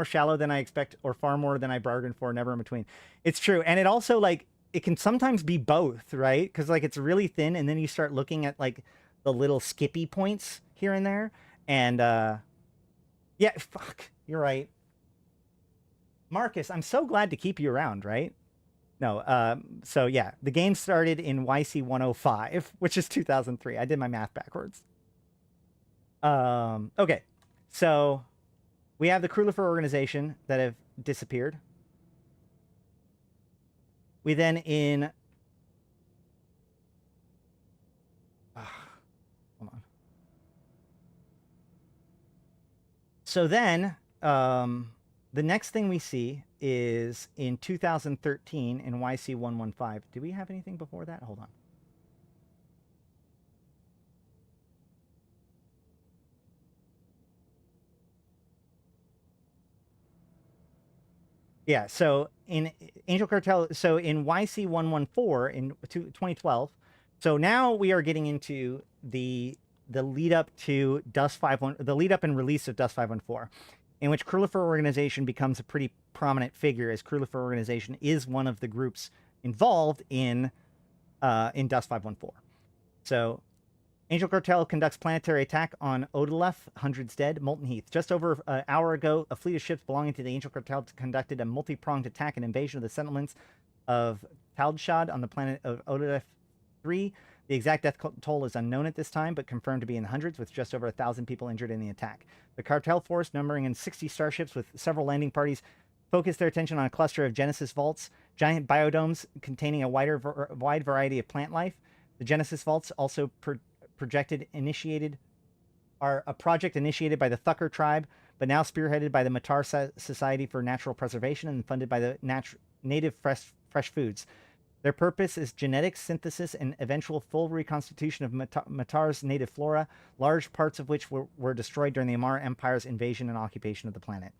shallow than I expect or far more than I bargained for, never in between. It's true. And it also, like, it can sometimes be both, right? Because, like, it's really thin, and then you start looking at, like, the little skippy points here and there. And, yeah, fuck, you're right. Marcus, I'm so glad to keep you around, right? No, so yeah, the game started in YC105, which is 2003. I did my math backwards. Okay, so we have the Krullifer organization that have disappeared. We then hold on. So then, the next thing we see is in 2013 in YC115. Do we have anything before that? Hold on. Yeah, so in Angel Cartel, so in YC114 in 2012, so now we are getting into the lead up to Dust 514, the lead up and release of Dust 514. In which Krullifer organization becomes a pretty prominent figure, as Krullifer organization is one of the groups involved in Dust 514. So Angel Cartel conducts planetary attack on Odalef, hundreds dead, Molten Heath. Just over an hour ago, a fleet of ships belonging to the Angel Cartel conducted a multi-pronged attack and invasion of the settlements of Taldshad on the planet of Odalef 3. The exact death toll is unknown at this time, but confirmed to be in the hundreds, with just over 1,000 people injured in the attack. The Cartel force, numbering in 60 starships with several landing parties, focused their attention on a cluster of Genesis vaults, giant biodomes containing a wide variety of plant life. The Genesis vaults also are a project initiated by the Thucker tribe, but now spearheaded by the Matar Society for Natural Preservation and funded by the Native Fresh Foods. Their purpose is genetic synthesis and eventual full reconstitution of Matar's native flora, large parts of which were destroyed during the Amara Empire's invasion and occupation of the planet.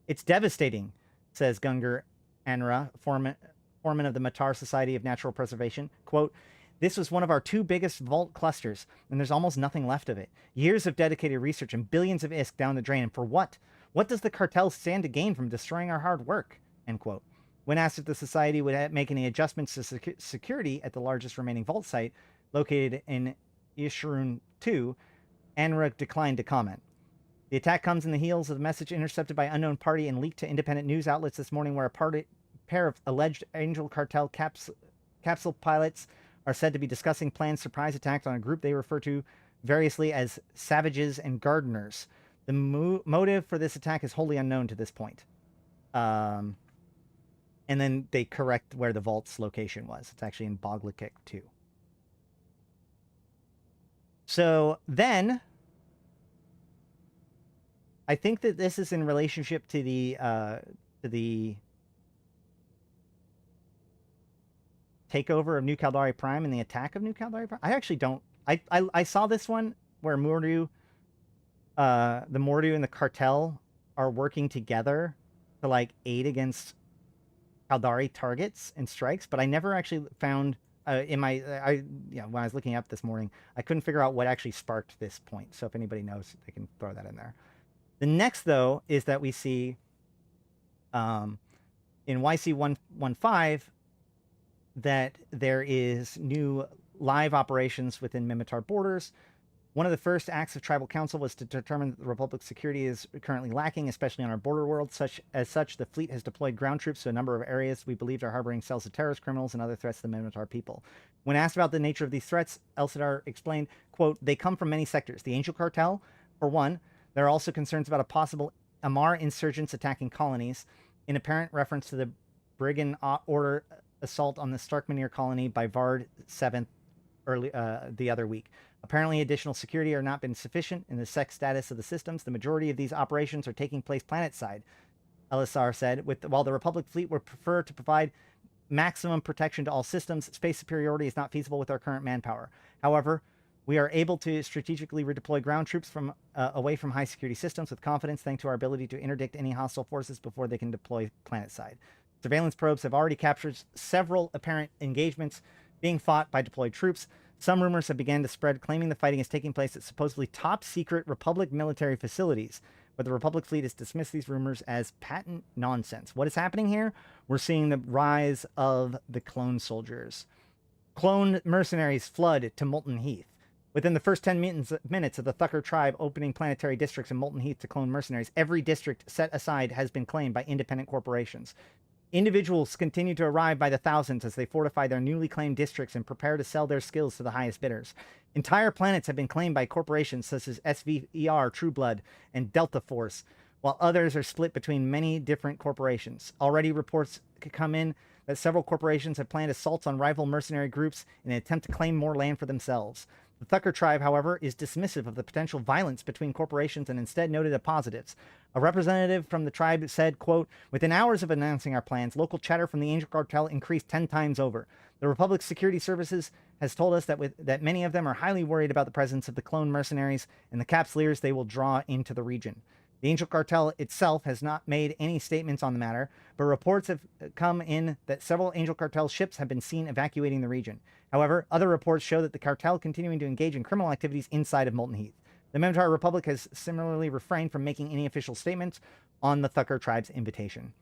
It's devastating, says Gungar Anra, foreman of the Matar Society of Natural Preservation. Quote, "This was one of our 2 biggest vault clusters, and there's almost nothing left of it. Years of dedicated research and billions of ISK down the drain, and for what? What does the cartel stand to gain from destroying our hard work?" End quote. When asked if the society would make any adjustments to security at the largest remaining vault site, located in Yeshurun 2, Anra declined to comment. The attack comes in the heels of the message intercepted by unknown party and leaked to independent news outlets this morning, where a pair of alleged Angel Cartel capsule pilots are said to be discussing planned surprise attacks on a group they refer to variously as Savages and Gardeners. The motive for this attack is wholly unknown to this point. And then they correct where the vault's location was. It's actually in Boglikek 2. So then, I think that this is in relationship to the takeover of New Caldari Prime and the attack of New Caldari Prime. I actually don't. I saw this one where Mordu, the Mordu and the Cartel are working together to like aid against Caldari targets and strikes, but I never actually found when I was looking up this morning, I couldn't figure out what actually sparked this point. So if anybody knows, they can throw that in there. The next, though, is that we see in YC115 that there is new live operations within Mimitar borders. One of the first acts of Tribal Council was to determine that the Republic's security is currently lacking, especially on our border world. As such, the fleet has deployed ground troops to a number of areas we believed are harboring cells of terrorist criminals and other threats to the Mimitar people. When asked about the nature of these threats, Elsidar explained, quote, "They come from many sectors. The Angel Cartel, for one. There are also concerns about a possible Amar insurgents attacking colonies, in apparent reference to the Brigand Order assault on the Starkmanir colony by Vard 7th the other week. Apparently, additional security are not been sufficient in the sex status of the systems. The majority of these operations are taking place planet-side," Elisar said. While the Republic fleet would prefer to provide maximum protection to all systems, space superiority is not feasible with our current manpower. However, we are able to strategically redeploy ground troops from away from high-security systems with confidence, thanks to our ability to interdict any hostile forces before they can deploy planet-side. Surveillance probes have already captured several apparent engagements being fought by deployed troops. Some rumors have begun to spread, claiming the fighting is taking place at supposedly top-secret Republic military facilities, but the Republic fleet has dismissed these rumors as patent nonsense. What is happening here? We're seeing the rise of the clone soldiers. Clone mercenaries flood to Molten Heath. Within the first 10 minutes of the Thucker tribe opening planetary districts in Molten Heath to clone mercenaries, every district set aside has been claimed by independent corporations. Individuals continue to arrive by the thousands as they fortify their newly claimed districts and prepare to sell their skills to the highest bidders. Entire planets have been claimed by corporations such as SVER, True Blood, and Delta Force, while others are split between many different corporations. Already reports come in that several corporations have planned assaults on rival mercenary groups in an attempt to claim more land for themselves. The Thucker tribe, however, is dismissive of the potential violence between corporations and instead noted the positives. A representative from the tribe said, quote, "Within hours of announcing our plans, local chatter from the Angel Cartel increased 10 times over. The Republic's security services has told us that many of them are highly worried about the presence of the clone mercenaries and the capsuleers they will draw into the region. The Angel Cartel itself has not made any statements on the matter, but reports have come in that several Angel Cartel ships have been seen evacuating the region. However, other reports show that the cartel continuing to engage in criminal activities inside of Molten Heath. The Mimitar Republic has similarly refrained from making any official statements on the Thucker tribe's invitation."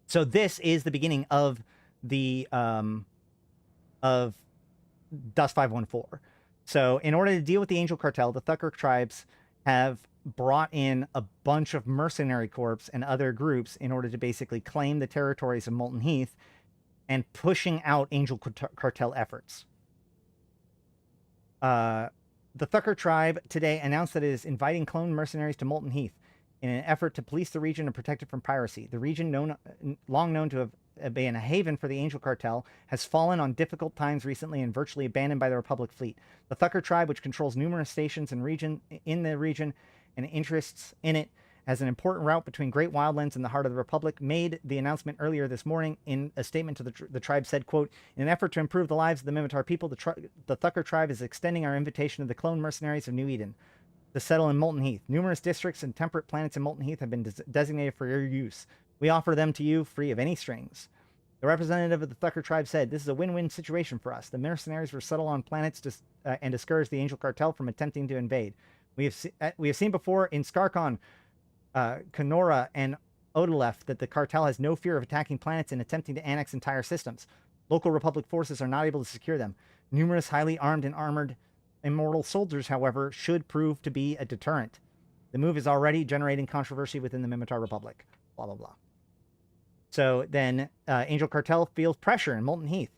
So this is the beginning of the of Dust 514. So in order to deal with the Angel Cartel, the Thucker tribes have brought in a bunch of mercenary corps and other groups in order to basically claim the territories of Molten Heath and pushing out Angel Cartel efforts. The Thucker tribe today announced that it is inviting clone mercenaries to Molten Heath in an effort to police the region and protect it from piracy. The region, long known to have been a haven for the Angel Cartel, has fallen on difficult times recently and virtually abandoned by the Republic fleet. The Thucker tribe, which controls numerous stations in the region and interests in it, has an important route between Great Wildlands and the heart of the Republic, made the announcement earlier this morning. In a statement to the tribe said, quote, "In an effort to improve the lives of the Minmatar people, the Thucker tribe is extending our invitation to the clone mercenaries of New Eden to settle in Molten Heath. Numerous districts and temperate planets in Molten Heath have been designated for your use. We offer them to you free of any strings." The representative of the Thucker tribe said, "This is a win-win situation for us. The mercenaries will settle on planets and discourage the Angel Cartel from attempting to invade. We have seen before in Skarkon, Kenora, and Odalef that the cartel has no fear of attacking planets and attempting to annex entire systems. Local Republic forces are not able to secure them. Numerous highly armed and armored immortal soldiers, however, should prove to be a deterrent. The move is already generating controversy within the Minmatar Republic." Blah, blah, blah. So then Angel Cartel feels pressure in Molten Heath.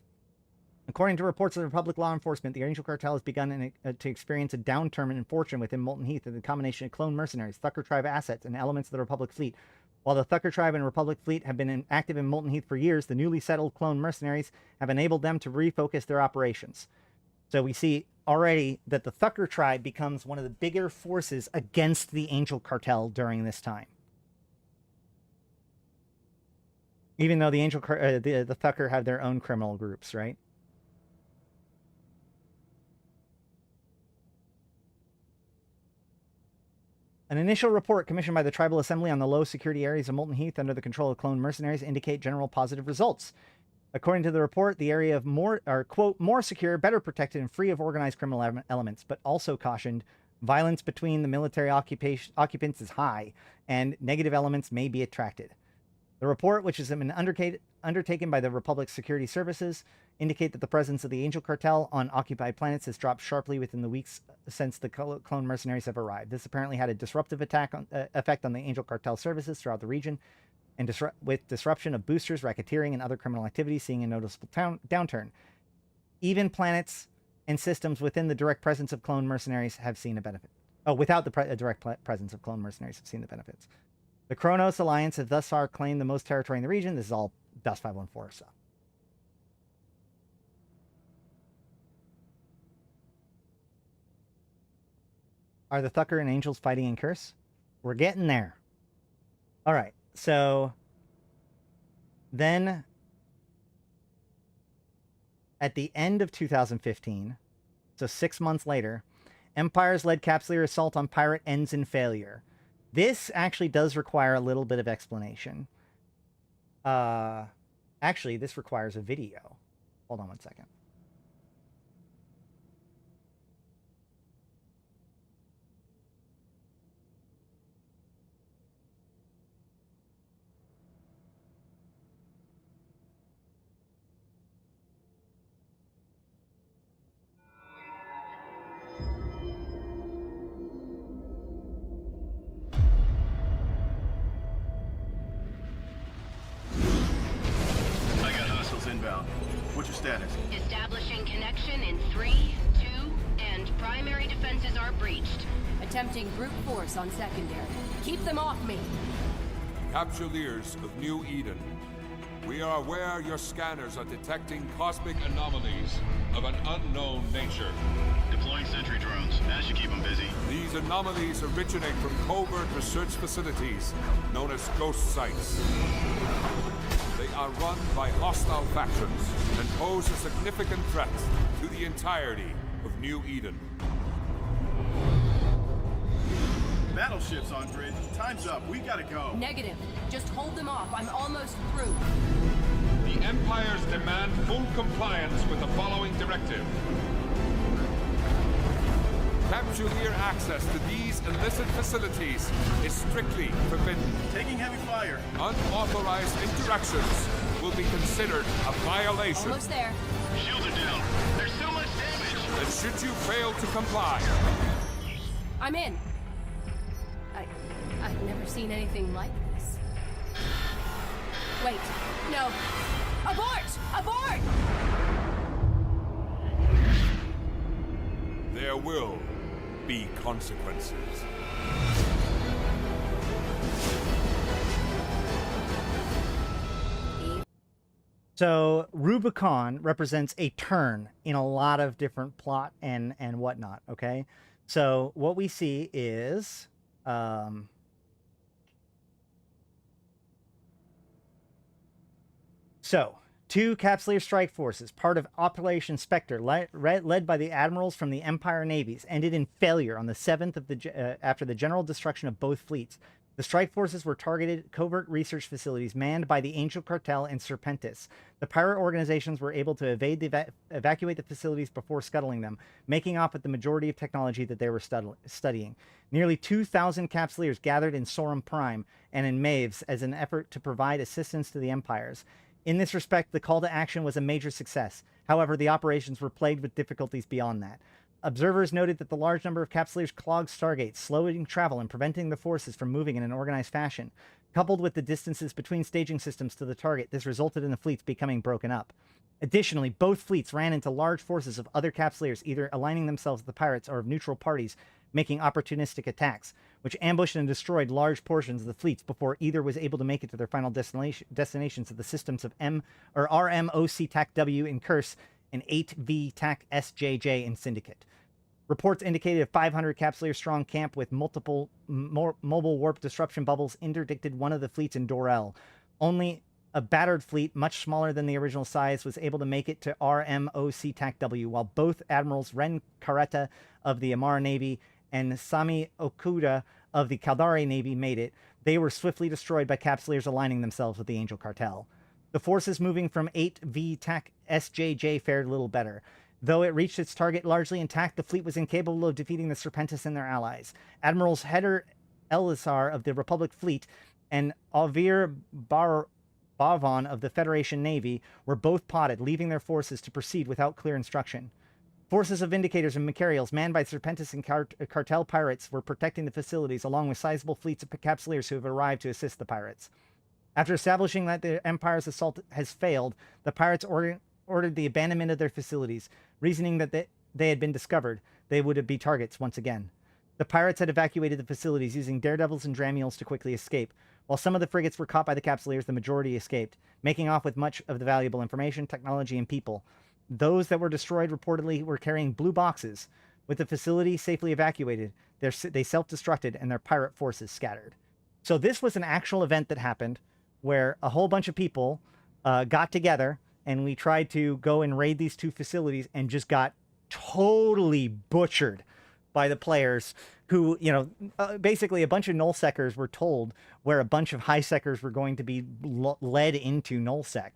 According to reports of the Republic law enforcement, the Angel Cartel has begun to experience a downturn in fortune within Molten Heath as a combination of clone mercenaries, Thucker tribe assets, and elements of the Republic fleet. While the Thucker tribe and Republic fleet have been active in Molten Heath for years, the newly settled clone mercenaries have enabled them to refocus their operations. So we see already that the Thucker tribe becomes one of the bigger forces against the Angel Cartel during this time. Even though the the Thucker have their own criminal groups, right? An initial report commissioned by the Tribal Assembly on the low security areas of Molten Heath under the control of clone mercenaries indicate general positive results. According to the report, the area of quote, more secure, better protected, and free of organized criminal elements, but also cautioned violence between the military occupants is high, and negative elements may be attracted. The report, which has been undertaken by the Republic Security Services, indicate that the presence of the Angel Cartel on occupied planets has dropped sharply within the weeks since the clone mercenaries have arrived. This apparently had a disruptive effect on the Angel Cartel services throughout the region, and with disruption of boosters, racketeering, and other criminal activities, seeing a noticeable downturn. Even planets and systems within the direct presence of clone mercenaries have seen a benefit. Oh, without the direct presence of clone mercenaries have seen the benefits. The Kronos Alliance has thus far claimed the most territory in the region. This is all Dust 514 stuff. Are the Thucker and Angels fighting in Curse? We're getting there. All right, so then at the end of 2015, so 6 months later, Empire's-led capsular assault on Pirate ends in failure. This actually does require a little bit of explanation. Actually, this requires a video. Hold on one second. Inbound. What's your status? Establishing connection in 3, 2, and primary defenses are breached. Attempting brute force on secondary. Keep them off me. Capsuleers of New Eden. We are aware your scanners are detecting cosmic anomalies of an unknown nature. Deploying sentry drones. That should keep them busy. These anomalies originate from covert research facilities known as ghost sites. They are run by hostile factions and pose a significant threat to the entirety of New Eden. Battleships on grid. Time's up. We gotta go. Negative. Just hold them off. I'm almost through. The Empires demand full compliance with the following directive. Capsuleer access to these illicit facilities is strictly forbidden. Taking heavy fire. Unauthorized interactions will be considered a violation. Almost there. Shields are down. There's so much damage. And should you fail to comply... I'm in. I've never seen anything like this. Wait, no. Abort! Abort! There will be consequences. So Rubicon represents a turn in a lot of different plot and whatnot. Okay, so what we see is so two Capsuleer strike forces, part of Operation Spectre, led by the admirals from the Empire navies, ended in failure on the 7th of after the general destruction of both fleets. The strike forces were targeted covert research facilities manned by the Angel Cartel and Serpentis. The pirate organizations were able to evacuate the facilities before scuttling them, making off with the majority of technology that they were studying. Nearly 2,000 Capsuleers gathered in Sorum Prime and in Maves as an effort to provide assistance to the Empires. In this respect, the call to action was a major success. However, the operations were plagued with difficulties beyond that. Observers noted that the large number of Capsuleers clogged stargates, slowing travel and preventing the forces from moving in an organized fashion. Coupled with the distances between staging systems to the target, this resulted in the fleets becoming broken up. Additionally, both fleets ran into large forces of other Capsuleers, either aligning themselves with the pirates or of neutral parties, making opportunistic attacks, which ambushed and destroyed large portions of the fleets before either was able to make it to their final destinations of the systems of RMOC TAC W in Curse and 8V TAC SJJ in Syndicate. Reports indicated a 500 Capsuleer strong camp with multiple mobile warp disruption bubbles interdicted one of the fleets in Dorel. Only a battered fleet, much smaller than the original size, was able to make it to RMOC TAC W, while both admirals Ren Caretta of the Amara Navy and Sami Okuda of the Caldari Navy made it. They were swiftly destroyed by Capsuleers aligning themselves with the Angel Cartel. The forces moving from 8V TAC SJJ fared little better. Though it reached its target largely intact, the fleet was incapable of defeating the Serpentis and their allies. Admirals Heder Elisar of the Republic Fleet and Avir Bavon of the Federation Navy were both potted, leaving their forces to proceed without clear instruction. Forces of Vindicators and Macarials, manned by Serpentis and Cartel pirates, were protecting the facilities, along with sizable fleets of Capsuleers who have arrived to assist the pirates. After establishing that the Empire's assault has failed, the pirates ordered the abandonment of their facilities, reasoning that they had been discovered. They would be targets once again. The pirates had evacuated the facilities using daredevils and dramules to quickly escape. While some of the frigates were caught by the Capsuleers, the majority escaped, making off with much of the valuable information, technology, and people. Those that were destroyed reportedly were carrying blue boxes. With the facility safely evacuated, they self-destructed and their pirate forces scattered. So this was an actual event that happened where a whole bunch of people got together and we tried to go and raid these two facilities and just got totally butchered by the players who, you know, basically a bunch of nullsecers were told where a bunch of highsecers were going to be led into nullsec.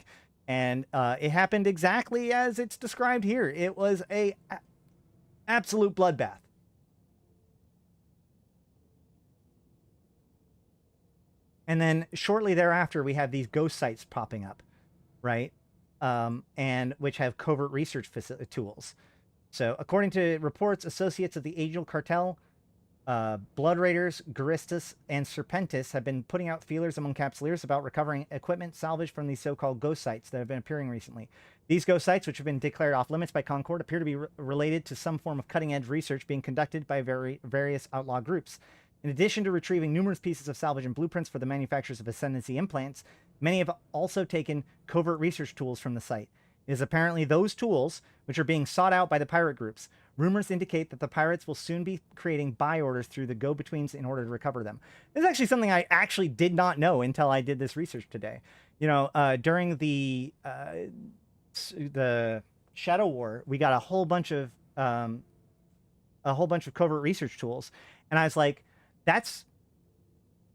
And it happened exactly as it's described here. It was a absolute bloodbath. And then shortly thereafter, we have these ghost sites popping up, right? And which have covert research tools. So according to reports, associates of the Angel Cartel, Blood Raiders, Guristas, and Serpentis have been putting out feelers among Capsuleers about recovering equipment salvaged from these so-called ghost sites that have been appearing recently. These ghost sites, which have been declared off limits by Concord, appear to be related to some form of cutting-edge research being conducted by various outlaw groups. In addition to retrieving numerous pieces of salvage and blueprints for the manufacturers of Ascendancy implants, many have also taken covert research tools from the site. It is apparently those tools which are being sought out by the pirate groups. Rumors indicate that the pirates will soon be creating buy orders through the go-betweens in order to recover them. This is actually something I actually did not know until I did this research today. You know, during the Shadow War, we got a whole bunch of covert research tools, and I was like, that's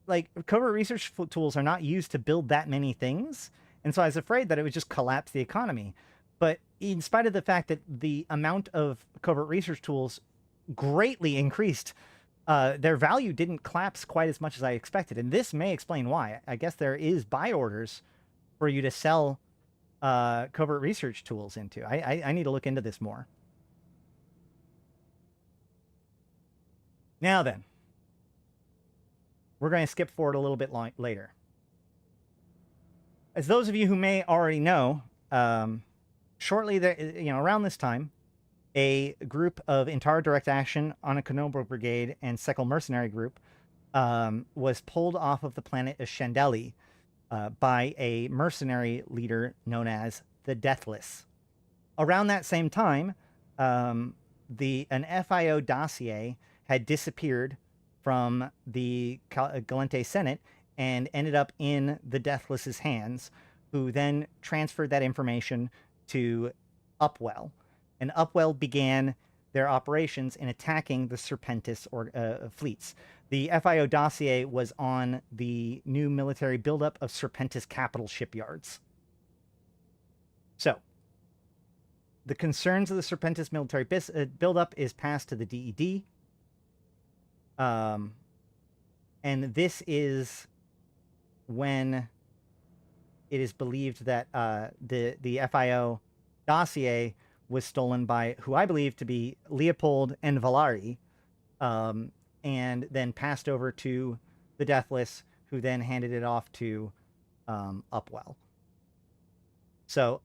like covert research tools are not used to build that many things. And so I was afraid that it would just collapse the economy. But in spite of the fact that the amount of covert research tools greatly increased, their value didn't collapse quite as much as I expected. And this may explain why. I guess there is buy orders for you to sell covert research tools into. I need to look into this more. Now then, we're going to skip forward a little bit later. As those of you who may already know, shortly around this time, a group of Intara Direct Action, Kotoba Brigade, and Sekal Mercenary Group was pulled off of the planet of Shandeli by a mercenary leader known as the Deathless. Around that same time, an FIO dossier had disappeared from the Gallente Senate and ended up in the Deathless's hands, who then transferred that information to Upwell. And Upwell began their operations in attacking the Serpentis fleets. The FIO dossier was on the new military buildup of Serpentis capital shipyards. So, the concerns of the Serpentis military buildup is passed to the DED. And this is when it is believed that the FIO dossier was stolen by who I believe to be Leopold and Valari, and then passed over to the Deathless, who then handed it off to Upwell. So,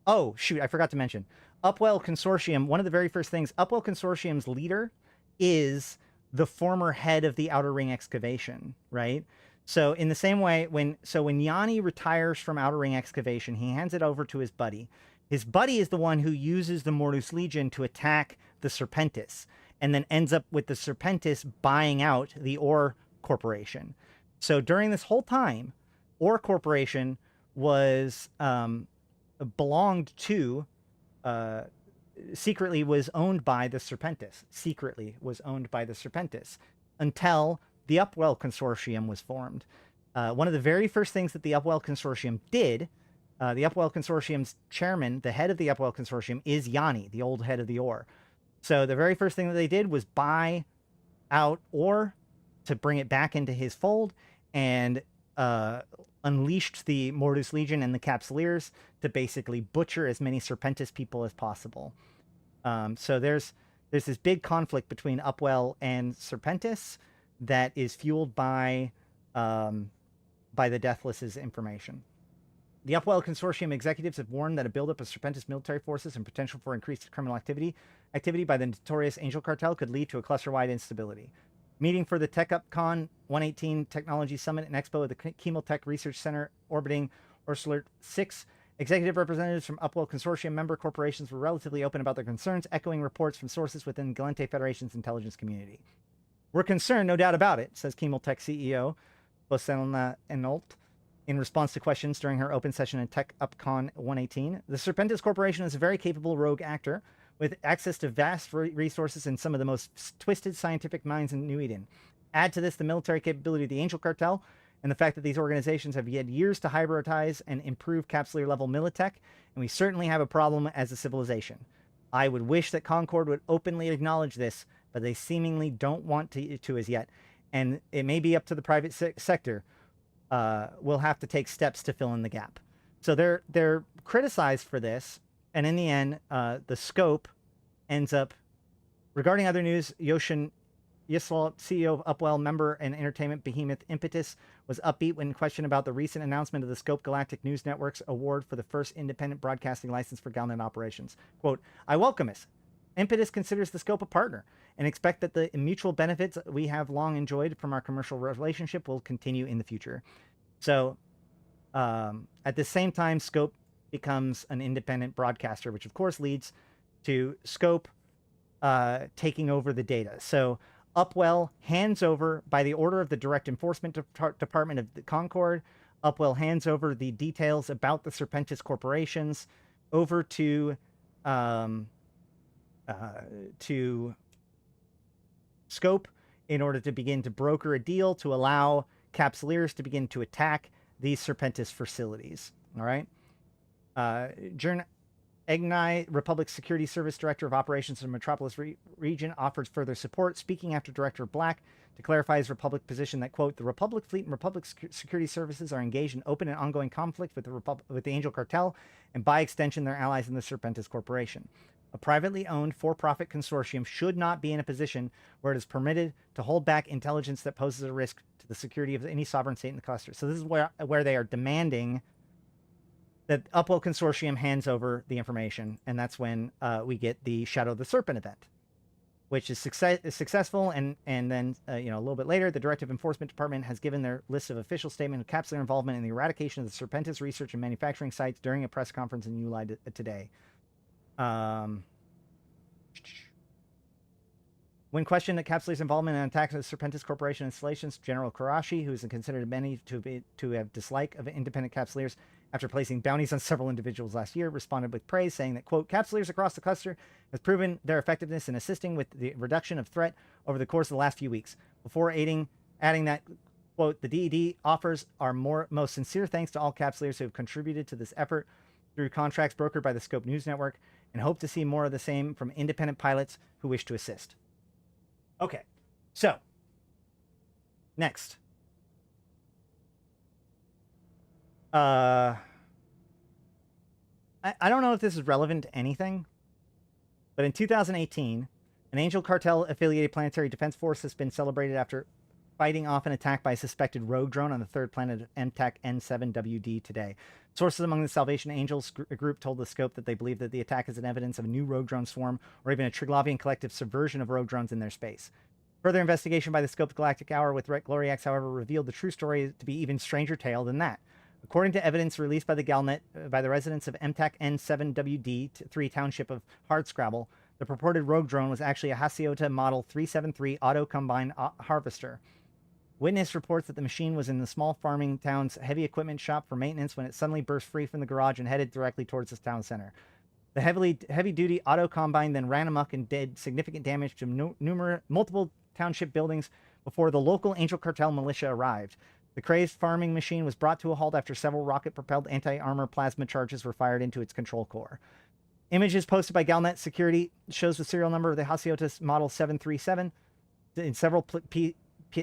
oh, shoot, I forgot to mention. Upwell Consortium, one of the very first things, Upwell Consortium's leader is the former head of the Outer Ring excavation, right? So in the same way, when Yanni retires from Outer Ring excavation, he hands it over to his buddy. His buddy is the one who uses the Mordu's Legion to attack the Serpentis, and then ends up with the Serpentis buying out the Ore Corporation. So during this whole time, Ore Corporation was belonged to, secretly was owned by the Serpentis. Secretly was owned by the Serpentis until the Upwell Consortium was formed. One of the very first things that the Upwell Consortium did, the Upwell Consortium's chairman, the head of the Upwell Consortium, is Yanni, the old head of the Ore. So the very first thing that they did was buy out Ore to bring it back into his fold, and unleashed the Mordu's Legion and the Capsuleers to basically butcher as many Serpentis people as possible. So there's this big conflict between Upwell and Serpentis that is fueled by the Deathless's information. The Upwell Consortium executives have warned that a buildup of Serpentis military forces and potential for increased criminal activity by the notorious Angel Cartel could lead to a cluster-wide instability. Meeting for the TechUpCon 118 Technology Summit and Expo at the Chemotech Research Center orbiting Ursular 6, executive representatives from Upwell Consortium member corporations were relatively open about their concerns, echoing reports from sources within Gallente Federation's intelligence community. We're concerned, no doubt about it, says Chemotech CEO Syliana Vel'ash in response to questions during her open session at TechUpCon 118. The Serpentis Corporation is a very capable rogue actor with access to vast resources and some of the most twisted scientific minds in New Eden. Add to this the military capability of the Angel Cartel and the fact that these organizations have had years to hybridize and improve Capsuleer-level militech, and we certainly have a problem as a civilization. I would wish that Concord would openly acknowledge this, but they seemingly don't want to as yet, and it may be up to the private sector. We'll have to take steps to fill in the gap. So they're criticized for this, and in the end, the scope ends up. Regarding other news, Yoshin Yisrael, CEO of Upwell, member and entertainment behemoth Impetus, was upbeat when questioned about the recent announcement of the Scope Galactic News Network's award for the first independent broadcasting license for Galand operations. Quote, "I welcome this. Impetus considers the Scope a partner and expect that the mutual benefits we have long enjoyed from our commercial relationship will continue in the future." So, at the same time, Scope becomes an independent broadcaster, which of course leads to Scope taking over the data. So Upwell hands over, by the order of the Direct Enforcement Department of the Concord, Upwell hands over the details about the Serpentis corporations over to Scope in order to begin to broker a deal to allow Capsuleers to begin to attack these Serpentis facilities. All right. Jern Egnai, Republic Security Service Director of Operations in the Metropolis region, offered further support, speaking after Director Black to clarify his Republic position that, quote, "The Republic Fleet and Republic Security Services are engaged in open and ongoing conflict with the Angel Cartel and, by extension, their allies in the Serpentis Corporation. A privately owned for-profit consortium should not be in a position where it is permitted to hold back intelligence that poses a risk to the security of any sovereign state in the cluster. So this is where they are demanding that Upwell Consortium hands over the information, and that's when we get the Shadow of the Serpent event, which is successful, and then a little bit later, the Directive Enforcement Department has given their list of official statement of Capsular involvement in the eradication of the Serpentis research and manufacturing sites during a press conference in ULI today. When questioned at Capsular's involvement in attacks of the Serpentis Corporation installations, General Karashi, who is considered many to have dislike of independent Capsuleers after placing bounties on several individuals last year, responded with praise, saying that, quote, Capsuleers across the cluster has proven their effectiveness in assisting with the reduction of threat over the course of the last few weeks. Before adding that, quote, the DED offers our most sincere thanks to all Capsuleers who have contributed to this effort through contracts brokered by the Scope News Network, and hope to see more of the same from independent pilots who wish to assist. Okay, so next. I don't know if this is relevant to anything, but in 2018, an Angel Cartel-affiliated planetary defense force has been celebrated after fighting off an attack by a suspected rogue drone on the third planet of MTAC N7WD today. Sources among the Salvation Angels group told the Scope that they believe that the attack is an evidence of a new rogue drone swarm or even a Triglavian collective subversion of rogue drones in their space. Further investigation by the Scope Galactic Hour with Rhett Gloriax, however, revealed the true story to be even stranger tale than that. According to evidence released by the Galnet by the residents of MTAC N7WD3 township of Hardscrabble, the purported rogue drone was actually a Hasiota Model 373 auto-combine harvester. Witness reports that the machine was in the small farming town's heavy equipment shop for maintenance when it suddenly burst free from the garage and headed directly towards the town center. The heavy-duty auto-combine then ran amok and did significant damage to multiple township buildings before the local Angel Cartel militia arrived. The crazed farming machine was brought to a halt after several rocket-propelled anti-armor plasma charges were fired into its control core. Images posted by Galnet Security shows the serial number of the Hasiota Model 737 in several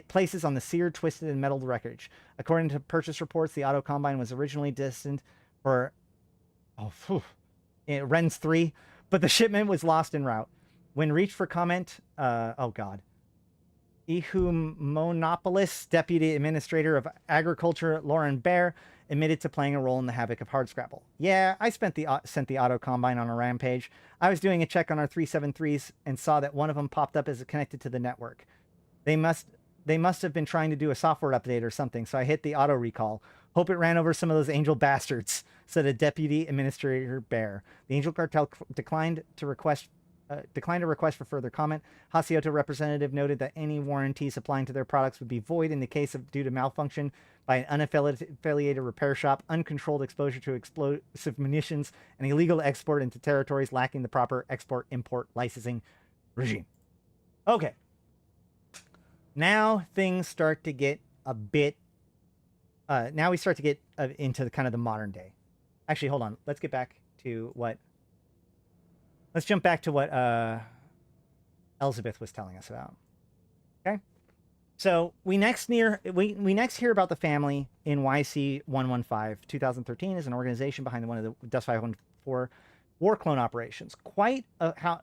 places on the seared, twisted, and metal wreckage. According to purchase reports, the auto combine was originally destined for Ren's 3, but the shipment was lost en route. When reached for comment, Ihumonopoulos, Deputy Administrator of Agriculture Lauren Baer, admitted to playing a role in the havoc of Hardscrabble. Yeah, I sent the auto combine on a rampage. I was doing a check on our 373s and saw that one of them popped up as connected to the network. They must have been trying to do a software update or something, so I hit the auto recall. Hope it ran over some of those Angel bastards, said a Deputy Administrator Baer. The Angel Cartel declined a request for further comment. Hasiota representative noted that any warranties applying to their products would be void in the case of due to malfunction by an unaffiliated repair shop, uncontrolled exposure to explosive munitions, and illegal export into territories lacking the proper export-import licensing regime. Okay. Now things start to get a bit... now we start to get into kind of the modern day. Actually, hold on. Let's get back to what... Let's jump back to what Elizabeth was telling us about. Okay? So we next hear about the family in YC125. 2013 is an organization behind one of the Dust 514 war clone operations. Quite how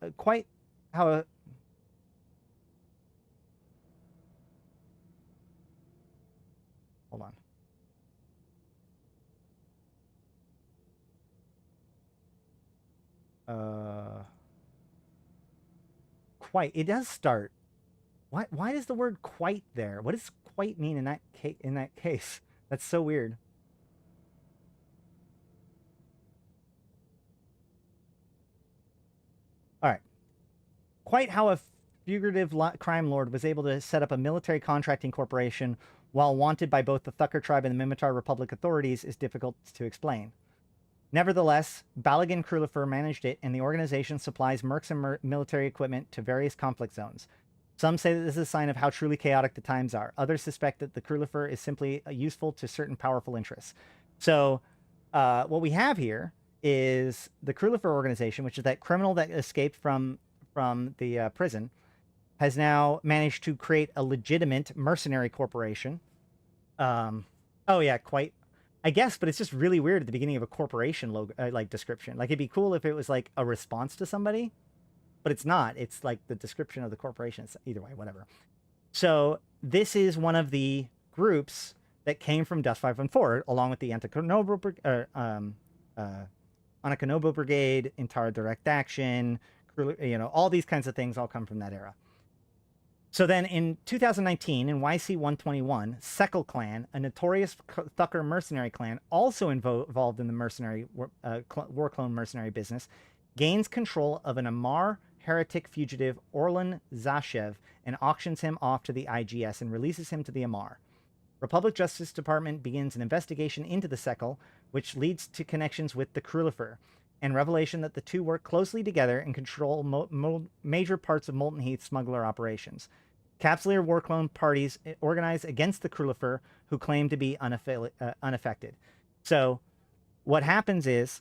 hold on. Quite. It does start. Why does the word quite there? What does quite mean in that case? That's so weird. All right. Quite how a fugitive crime lord was able to set up a military contracting corporation while wanted by both the Thucker tribe and the Mimitar Republic authorities is difficult to explain. Nevertheless, Balagan Krulifer managed it, and the organization supplies mercs and military equipment to various conflict zones. Some say that this is a sign of how truly chaotic the times are. Others suspect that the Krulifer is simply useful to certain powerful interests. So, what we have here is the Krulifer organization, which is that criminal that escaped from the prison, has now managed to create a legitimate mercenary corporation. Oh yeah, quite I guess, but it's just really weird at the beginning of a corporation logo, like description. Like, it'd be cool if it was like a response to somebody, but it's not. It's like the description of the corporation. It's either way, whatever. So this is one of the groups that came from Dust 514, along with the Anakanobo Brigade, Intara Direct Action, all these kinds of things all come from that era. So then in 2019, in YC121, Sekal clan, a notorious Thucker mercenary clan, also involved in the mercenary war clone mercenary business, gains control of an Amar heretic fugitive Orlan Zashev and auctions him off to the IGS and releases him to the Amar. Republic Justice Department begins an investigation into the Sekal, which leads to connections with the Krullifer, and revelation that the two work closely together and control major parts of Molten Heath smuggler operations. Capsuleer war clone parties organize against the Krullifer, who claim to be unaffected. So what happens is,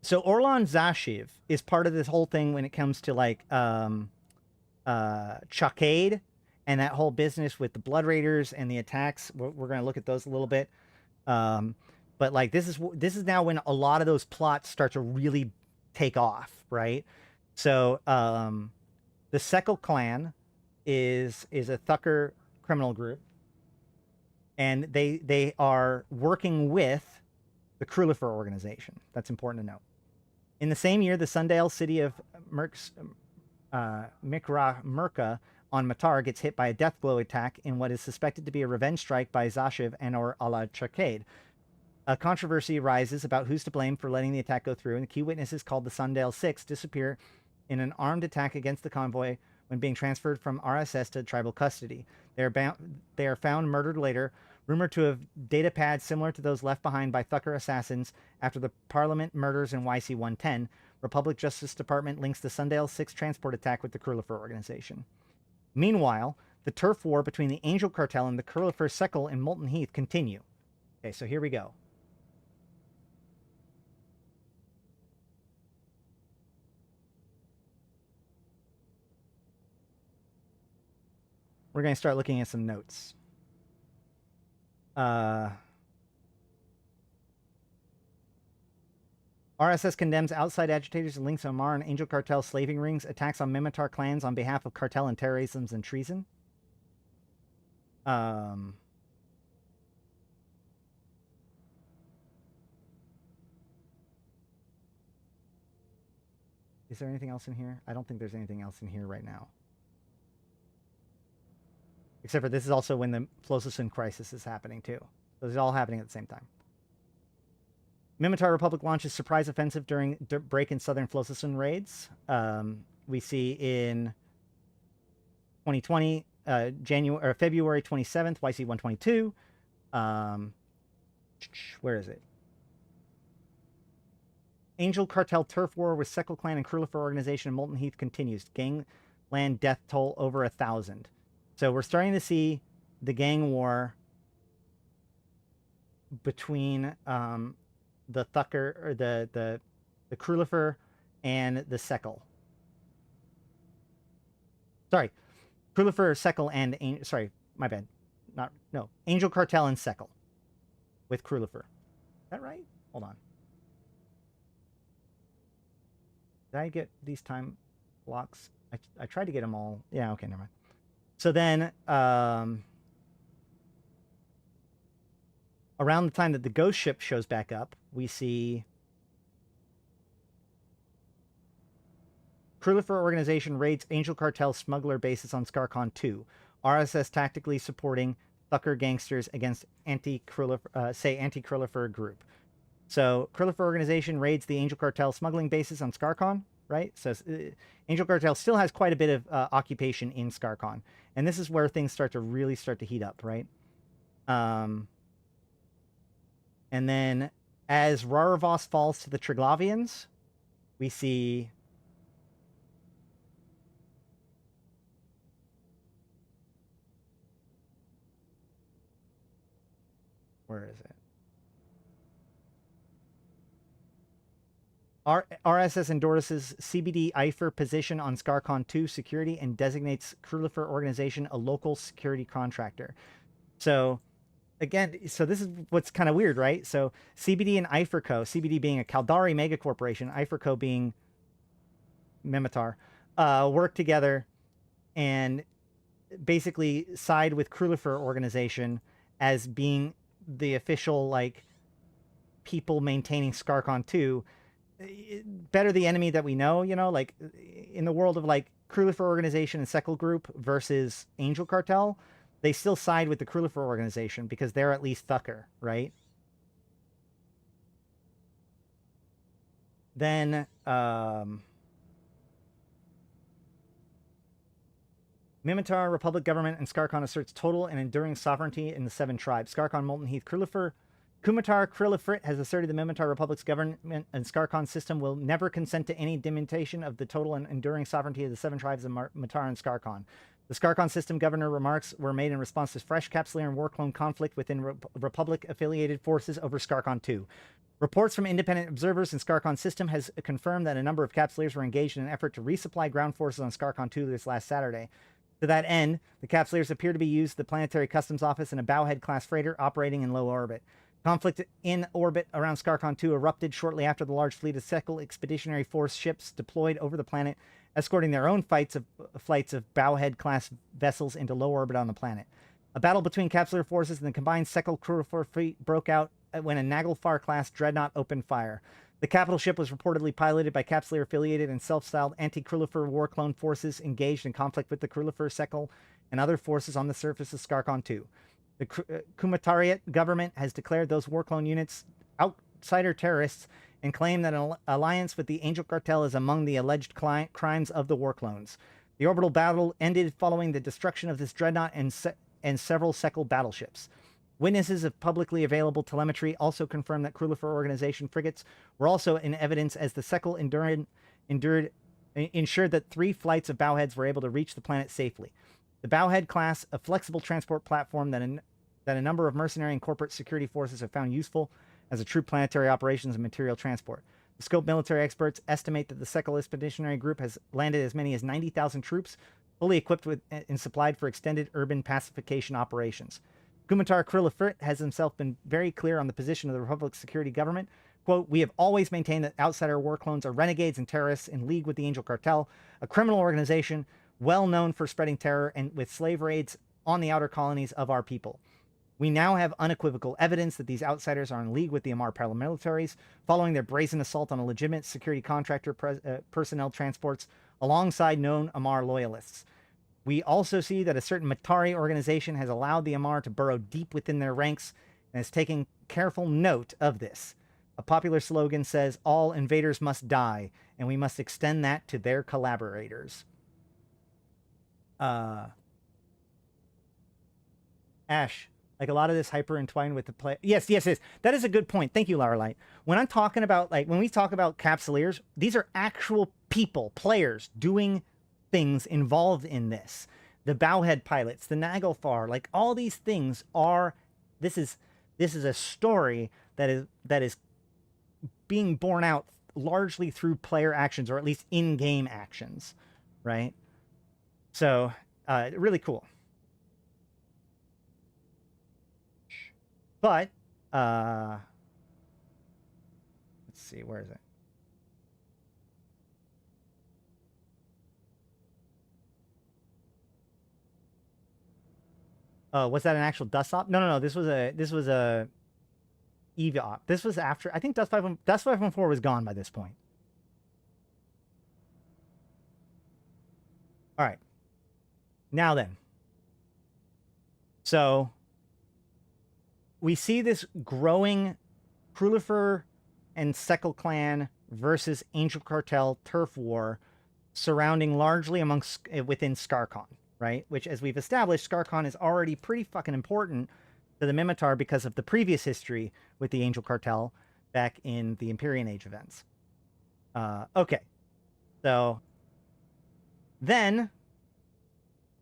so Orlan Zashev is part of this whole thing when it comes to like Chakade and that whole business with the Blood Raiders and the attacks. We're going to look at those a little bit. But like this is now when a lot of those plots start to really take off, right? So the Sekal clan is a Thucker criminal group, and they are working with the Krullifer organization. That's important to note. In the same year, the Sundale city of Merca on Matar gets hit by a death blow attack in what is suspected to be a revenge strike by Zashev and or Ala Chakade. A controversy arises about who's to blame for letting the attack go through, and the key witnesses, called the Sundale Six, disappear in an armed attack against the convoy when being transferred from RSS to tribal custody. They are found murdered later, rumored to have data pads similar to those left behind by Thucker assassins after the Parliament murders in YC110. Republic Justice Department links the Sundale Six transport attack with the Krullifer organization. Meanwhile, the turf war between the Angel Cartel and the Krullifer Sekal in Molten Heath continue. Okay, so here we go. We're going to start looking at some notes. RSS condemns outside agitators and links Omar and Angel Cartel slaving rings, attacks on Mimitar clans on behalf of Cartel and terrorism and treason. Is there anything else in here? I don't think there's anything else in here right now. Except for this is also when the Flossison crisis is happening too. So this is all happening at the same time. Mimitar Republic launches surprise offensive during break in southern Flossison raids. We see in 2020, February 27th, YC122. Where is it? Angel Cartel turf war with Sekal Clan and Krullifer organization in Molten Heath continues. Gangland death toll over 1,000. So we're starting to see the gang war between the Thucker, or the Krullifer and the Sekal. Sorry, Krullifer, Sekal, and sorry, my bad. Angel Cartel and Sekal with Krullifer. Is that right? Hold on. Did I get these time blocks? I tried to get them all. Yeah, okay, never mind. So then, around the time that the ghost ship shows back up, we see Krullifer organization raids Angel Cartel smuggler bases on Skarkon 2. RSS tactically supporting Thucker gangsters against anti-Krullifer group. So Krullifer organization raids the Angel Cartel smuggling bases on Skarkon, right? So Angel Cartel still has quite a bit of occupation in Skarkon. And this is where things start to heat up, right? And then as Raravos falls to the Triglavians, we see where is it? RSS endorses CBD IFER position on Skarkon 2 security and designates Krullifer organization a local security contractor. So again, so this is what's kind of weird, right? So CBD and Ifrico, CBD being a Caldari mega corporation, Ifrico being Mimitar, work together and basically side with Krulifer organization as being the official, like, people maintaining Skarkon 2. Better the enemy that we know, you know, like in the world of like Krulifer organization and Sekal group versus Angel Cartel, they still side with the Krulifer organization because they're at least Thucker, right? Then Mimitar, Republic government, and Skarkon asserts total and enduring sovereignty in the 7 tribes. Skarkon, Molten Heath, Krulifer, Kumatar Krilifrit has asserted the Mimitar Republic's government and Skarkon system will never consent to any diminution of the total and enduring sovereignty of the 7 tribes of Mimitar and Skarkon. The Skarkon system governor remarks were made in response to fresh Capsuleer and Warclone conflict within Republic-affiliated forces over Skarkon 2. Reports from independent observers in Skarkon system has confirmed that a number of Capsuleers were engaged in an effort to resupply ground forces on Skarkon 2 this last Saturday. To that end, the Capsuleers appear to be used the Planetary Customs Office in a Bowhead-class freighter operating in low orbit. Conflict in orbit around Skarkon 2 erupted shortly after the large fleet of Sekal Expeditionary Force ships deployed over the planet, escorting their own flights of Bowhead-class vessels into low orbit on the planet. A battle between Capsuleer forces and the combined Sekal Krulifer fleet broke out when a Naglfar-class dreadnought opened fire. The capital ship was reportedly piloted by Capsuleer-affiliated and self-styled anti-Krulifer war clone forces engaged in conflict with the Krulifer, Sekal, and other forces on the surface of Skarkon 2. The Kumatariat government has declared those war clone units outsider terrorists and claimed that an alliance with the Angel Cartel is among the alleged crimes of the war clones. The orbital battle ended following the destruction of this dreadnought and several Sekal battleships. Witnesses of publicly available telemetry also confirmed that Krulifer organization frigates were also in evidence as the Sekal ensured that 3 flights of Bowheads were able to reach the planet safely. The Bowhead class, a flexible transport platform that a number of mercenary and corporate security forces have found useful as a true planetary operations and material transport. The Scope military experts estimate that the Sekal Expeditionary Group has landed as many as 90,000 troops, fully equipped with and supplied for extended urban pacification operations. Kumatar Krilifrit has himself been very clear on the position of the Republic's security government. Quote, "We have always maintained that outsider war clones are renegades and terrorists in league with the Angel Cartel, a criminal organization well known for spreading terror and with slave raids on the outer colonies of our people. We now have unequivocal evidence that these outsiders are in league with the Amar paramilitaries, following their brazen assault on a legitimate security contractor personnel transports alongside known Amar loyalists. We also see that a certain Matari organization has allowed the Amar to burrow deep within their ranks and is taking careful note of this. A popular slogan says, 'All invaders must die,' and we must extend that to their collaborators." Ash, like a lot of this hyper entwined with the play. Yes. That is a good point. Thank you, Lara Light. When I'm talking about, like, when we talk about Capsuleers, these are actual people, players, doing things involved in this. The Bowhead pilots, the Naglfar, like all these things are. This is a story that is being borne out largely through player actions, or at least in-game actions, right? So, really cool. But, let's see, where is it? Was that an actual dust op? No. This was a EVA op. This was after, I think Dust 514 was gone by this point. All right. Now then. So we see this growing Krulifer and Sekal clan versus Angel Cartel turf war surrounding largely within Skarkon, right? Which, as we've established, Skarkon is already pretty fucking important to the Mimitar because of the previous history with the Angel Cartel back in the Empyrean Age events. Okay. So then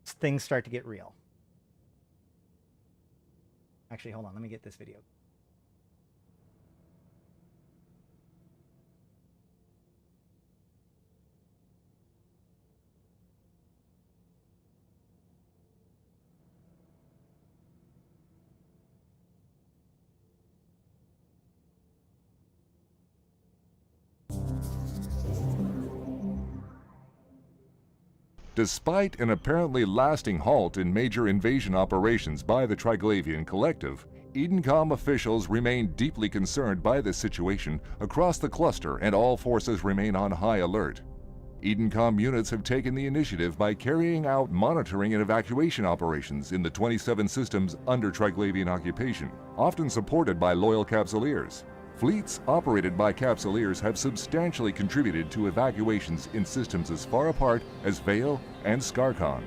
things start to get real. Actually, hold on. Let me get this video. Despite an apparently lasting halt in major invasion operations by the Triglavian Collective, Edencom officials remain deeply concerned by this situation across the cluster, and all forces remain on high alert. Edencom units have taken the initiative by carrying out monitoring and evacuation operations in the 27 systems under Triglavian occupation, often supported by loyal Capsuleers. Fleets operated by Capsuleers have substantially contributed to evacuations in systems as far apart as Vale and Skarkon.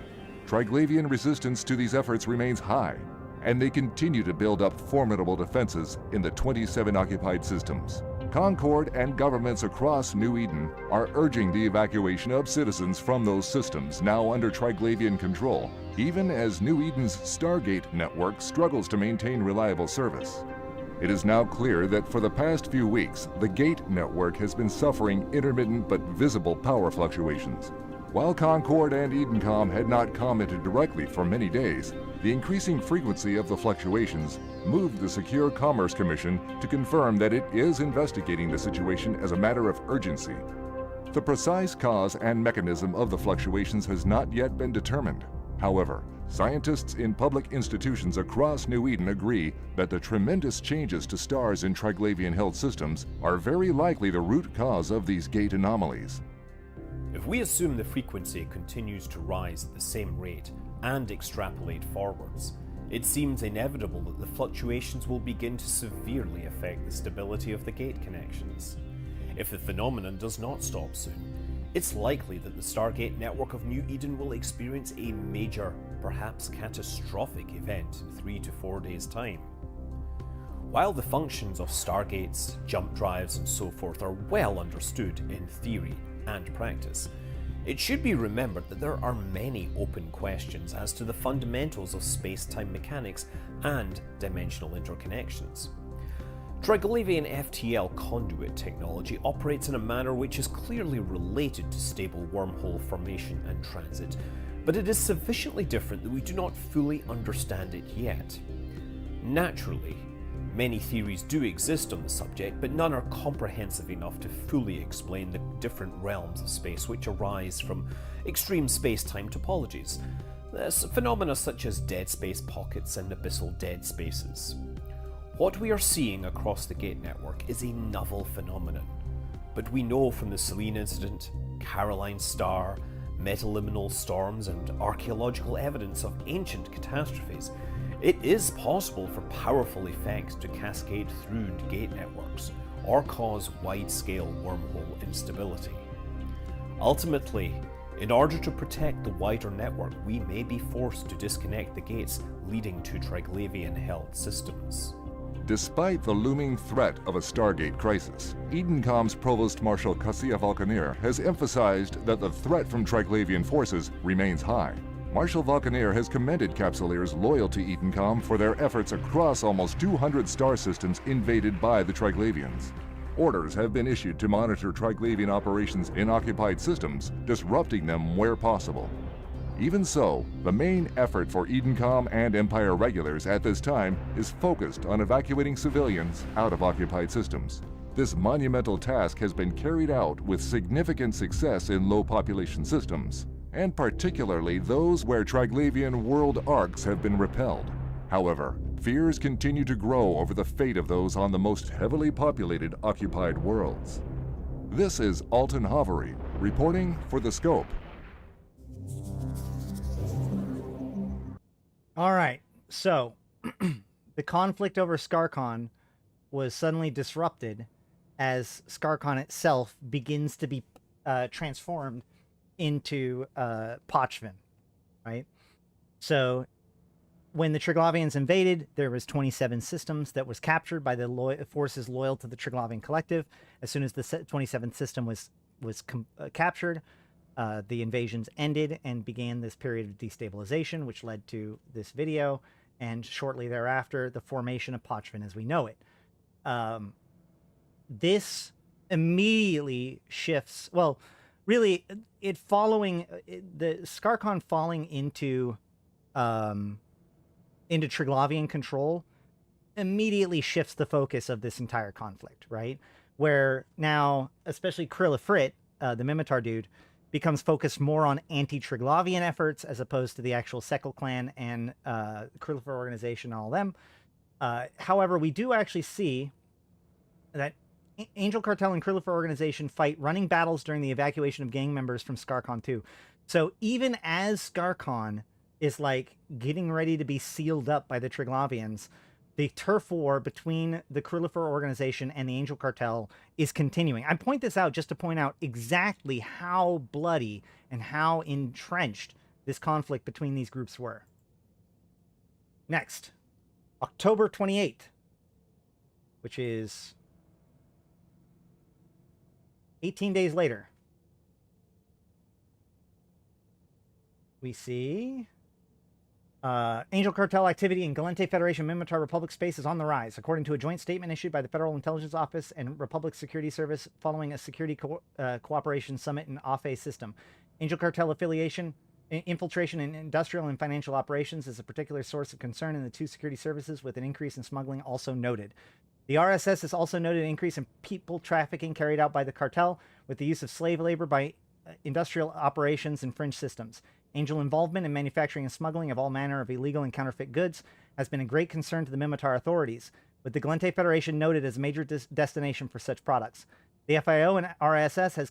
Triglavian resistance to these efforts remains high, and they continue to build up formidable defenses in the 27 occupied systems. Concord and governments across New Eden are urging the evacuation of citizens from those systems now under Triglavian control, even as New Eden's Stargate network struggles to maintain reliable service. It is now clear that for the past few weeks, the Gate network has been suffering intermittent but visible power fluctuations. While Concord and Edencom had not commented directly for many days, the increasing frequency of the fluctuations moved the Secure Commerce Commission to confirm that it is investigating the situation as a matter of urgency. The precise cause and mechanism of the fluctuations has not yet been determined. However, scientists in public institutions across New Eden agree that the tremendous changes to stars in Triglavian-held systems are very likely the root cause of these gate anomalies. If we assume the frequency continues to rise at the same rate and extrapolate forwards, it seems inevitable that the fluctuations will begin to severely affect the stability of the gate connections. If the phenomenon does not stop soon, it's likely that the Stargate network of New Eden will experience a major, perhaps catastrophic event in 3 to 4 days' time. While the functions of Stargates, jump drives and so forth are well understood in theory and practice, it should be remembered that there are many open questions as to the fundamentals of space-time mechanics and dimensional interconnections. Triglavian FTL conduit technology operates in a manner which is clearly related to stable wormhole formation and transit, but it is sufficiently different that we do not fully understand it yet. Naturally, many theories do exist on the subject, but none are comprehensive enough to fully explain the different realms of space which arise from extreme space-time topologies, phenomena such as dead space pockets and abyssal dead spaces. What we are seeing across the Gate network is a novel phenomenon, but we know from the Selene incident, Caroline Star, metaliminal storms and archaeological evidence of ancient catastrophes, it is possible for powerful effects to cascade through Gate networks or cause wide-scale wormhole instability. Ultimately, in order to protect the wider network, we may be forced to disconnect the gates leading to Triglavian-held systems. Despite the looming threat of a Stargate crisis, Edencom's Provost Marshal Cassia Vulcaneer has emphasized that the threat from Triglavian forces remains high. Marshal Vulcaneer has commended Capsuleers loyal to Edencom for their efforts across almost 200 star systems invaded by the Triglavians. Orders have been issued to monitor Triglavian operations in occupied systems, disrupting them where possible. Even so, the main effort for Edencom and Empire regulars at this time is focused on evacuating civilians out of occupied systems. This monumental task has been carried out with significant success in low population systems, and particularly those where Triglavian world arcs have been repelled. However, fears continue to grow over the fate of those on the most heavily populated occupied worlds. This is Alton Hovery, reporting for The Scope. All right, so the conflict over Skarkon was suddenly disrupted as Skarkon itself begins to be transformed into Pochvin, right? So when the Triglavians invaded, there was 27 systems that was captured by the forces loyal to the Triglavian Collective. As soon as the 27th system was captured, the invasions ended and began this period of destabilization, which led to this video, and shortly thereafter, the formation of Pochvin as we know it. This immediately shifts, well, really, the Skarkon falling into Triglavian control immediately shifts the focus of this entire conflict, right? Where now, especially Krillifrit, the Mimitar dude, becomes focused more on anti-Triglavian efforts as opposed to the actual Sekal clan and Krilifer organization and all them. However, we do actually see that Angel Cartel and Krilifer organization fight running battles during the evacuation of gang members from Skarkon 2. So even as Skarkon is like getting ready to be sealed up by the Triglavians, the turf war between the Krilifer organization and the Angel Cartel is continuing. I point this out just to point out exactly how bloody and how entrenched this conflict between these groups were. Next, October 28th, which is 18 days later, we see Angel Cartel activity in Gallente Federation Minmatar Republic space is on the rise, according to a joint statement issued by the Federal Intelligence Office and Republic Security Service following a security cooperation summit in AFE system. Angel Cartel affiliation, infiltration in industrial and financial operations is a particular source of concern in the two security services, with an increase in smuggling also noted. The RSS has also noted an increase in people trafficking carried out by the cartel with the use of slave labor by industrial operations and fringe systems. Angel involvement in manufacturing and smuggling of all manner of illegal and counterfeit goods has been a great concern to the Minmatar authorities, with the Gallente Federation noted as a major destination for such products. The FIO and RSS has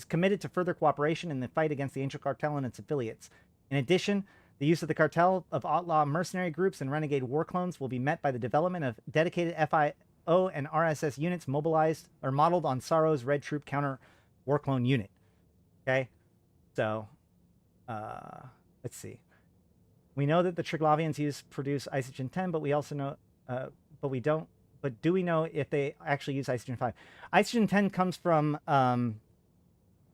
committed to further cooperation in the fight against the Angel Cartel and its affiliates. In addition, the use of the cartel of outlaw mercenary groups and renegade war clones will be met by the development of dedicated FIO and RSS units mobilized or modeled on Saro's Red Troop counter war clone unit. Okay, so let's see. We know that the Triglavians produce Isogen 10, but we also know, but do we know if they actually use Isogen 5? Isogen 10 comes from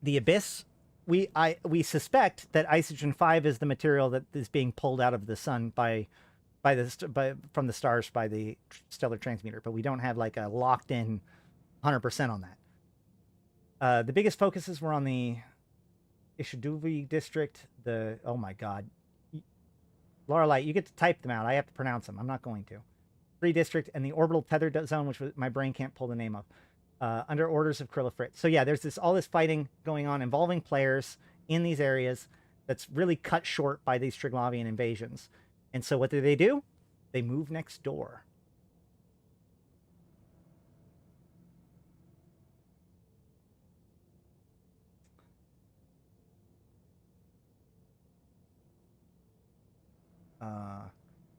the Abyss. We suspect that Isogen 5 is the material that is being pulled out of the sun from the stars by the stellar transmuter, but we don't have like a locked in 100% on that. The biggest focuses were on the Ishiduvi district, oh my god. Laura Light, you get to type them out. I have to pronounce them. I'm not going to. Free district and the orbital tethered zone, which my brain can't pull the name of. Under orders of Krillifrit. So yeah, there's all this fighting going on involving players in these areas that's really cut short by these Triglavian invasions. And so what do? They move next door.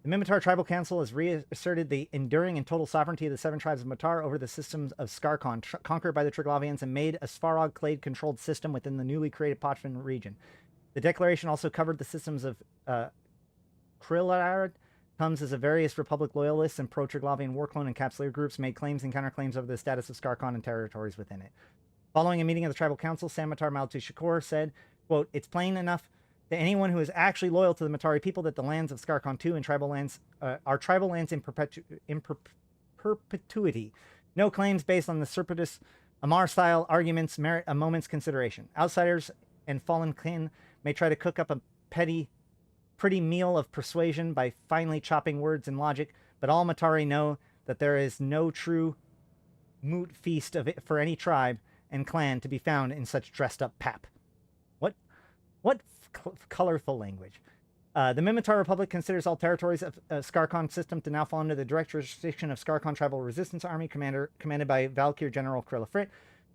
The Minmatar Tribal Council has reasserted the enduring and total sovereignty of the 7 tribes of Matar over the systems of Skarkon, conquered by the Triglavians, and made a Svarog Clade-controlled system within the newly created Pochvan region. The declaration also covered the systems of Krillarad, comes as a various Republic loyalists and pro-Triglavian warclone and capsuleer groups made claims and counterclaims over the status of Skarkon and territories within it. Following a meeting of the Tribal Council, Sanmatar Maltu Shakur said, quote, "It's plain enough to anyone who is actually loyal to the Matari people that the lands of Skarkon 2 and tribal lands are tribal lands in perpetuity. No claims based on the Serpetus Amar-style arguments merit a moment's consideration. Outsiders and fallen kin may try to cook up a pretty meal of persuasion by finely chopping words and logic, but all Matari know that there is no true moot feast for any tribe and clan to be found in such dressed-up pap." What colorful language. The Minmatar Republic considers all territories of Skarkon system to now fall under the direct jurisdiction of Skarkon Tribal Resistance Army, commanded by Valkyr General Krillifrit,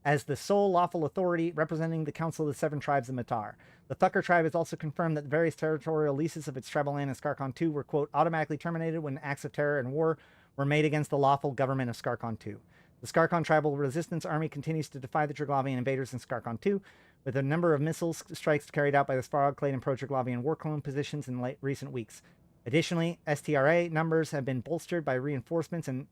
as the sole lawful authority representing the Council of the 7 Tribes of Matar. The Thucker tribe has also confirmed that the various territorial leases of its tribal land in Skarkon 2 were, quote, automatically terminated when acts of terror and war were made against the lawful government of Skarkon 2. The Skarkon Tribal Resistance Army continues to defy the Triglavian invaders in Skarkon 2, with a number of missile strikes carried out by the Svarog Clade and pro-Triglavian war clone positions in recent weeks. Additionally, STRA numbers have been bolstered by reinforcements and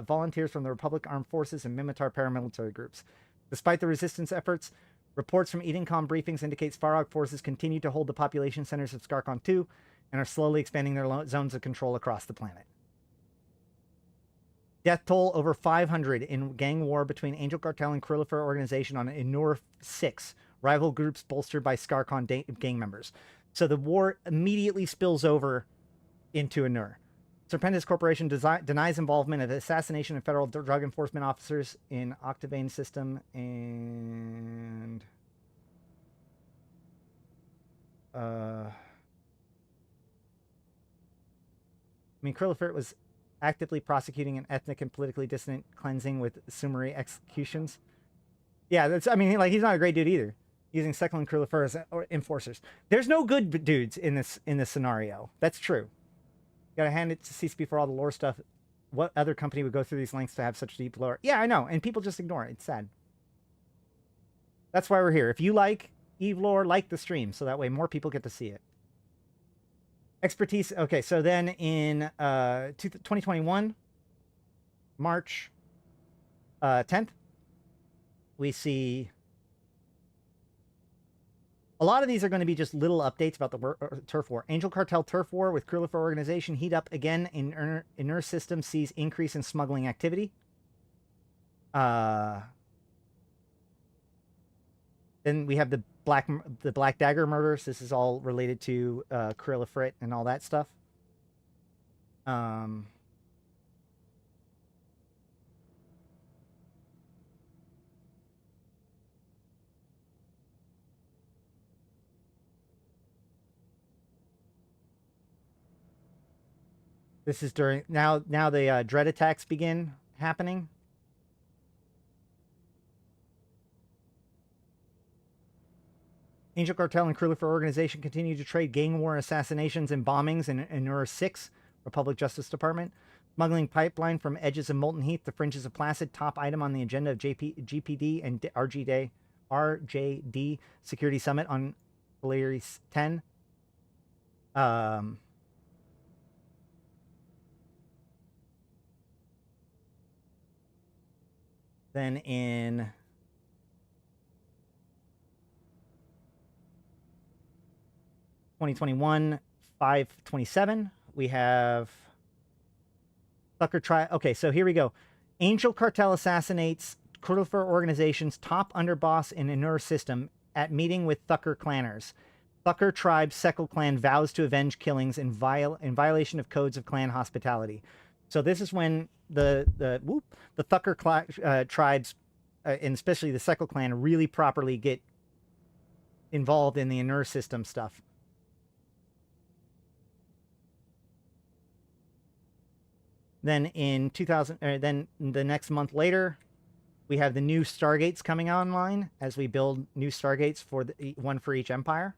volunteers from the Republic Armed Forces and Minmatar paramilitary groups. Despite the resistance efforts, reports from EdenCom briefings indicate Svarog forces continue to hold the population centers of Skarkon 2 and are slowly expanding their zones of control across the planet. Death toll over 500 in gang war between Angel Cartel and Krilifer organization on Inur 6. Rival groups bolstered by Skarkon gang members. So the war immediately spills over into Inur. Serpentis Corporation denies involvement of assassination of federal drug enforcement officers in Octavane system and mean, Krillifert was actively prosecuting an ethnic and politically dissident cleansing with summary executions. Yeah, that's. I mean, like, he's not a great dude either. Using Sekal and Krillifert as enforcers. There's no good dudes in this scenario. That's true. Gotta hand it to CCP for all the lore stuff. What other company would go through these lengths to have such deep lore? Yeah, I know, and people just ignore it. It's sad. That's why we're here. If you like Eve lore, like the stream, so that way more people get to see it. Expertise. Okay, so then in 2021, March 10th, we see a lot of these are going to be just little updates about the turf war. Angel Cartel turf war with Krillifert organization heat up again in inner system, sees increase in smuggling activity. Then we have the Black Dagger murders. This is all related to Krillifert and all that stuff. This is during now the dread attacks begin happening. Angel Cartel and Krillifert organization continue to trade gang war assassinations and bombings in Enura 6, Republic Justice Department. Smuggling pipeline from edges of Molten Heath to fringes of Placid, top item on the agenda of GPD and RJD Security Summit on Polaris 10. Then in 2021, 5/27, we have Thucker try. Okay, so here we go. Angel Cartel assassinates Krillifert organization's top underboss in Enur system at meeting with Thucker clanners. Thucker tribe Sekal clan vows to avenge killings in violation of codes of clan hospitality. So this is when the Thucker tribes, and especially the Sekal clan, really properly get involved in the Enur system stuff. Then in then the next month later, we have the new Stargates coming online as we build new Stargates for one for each empire.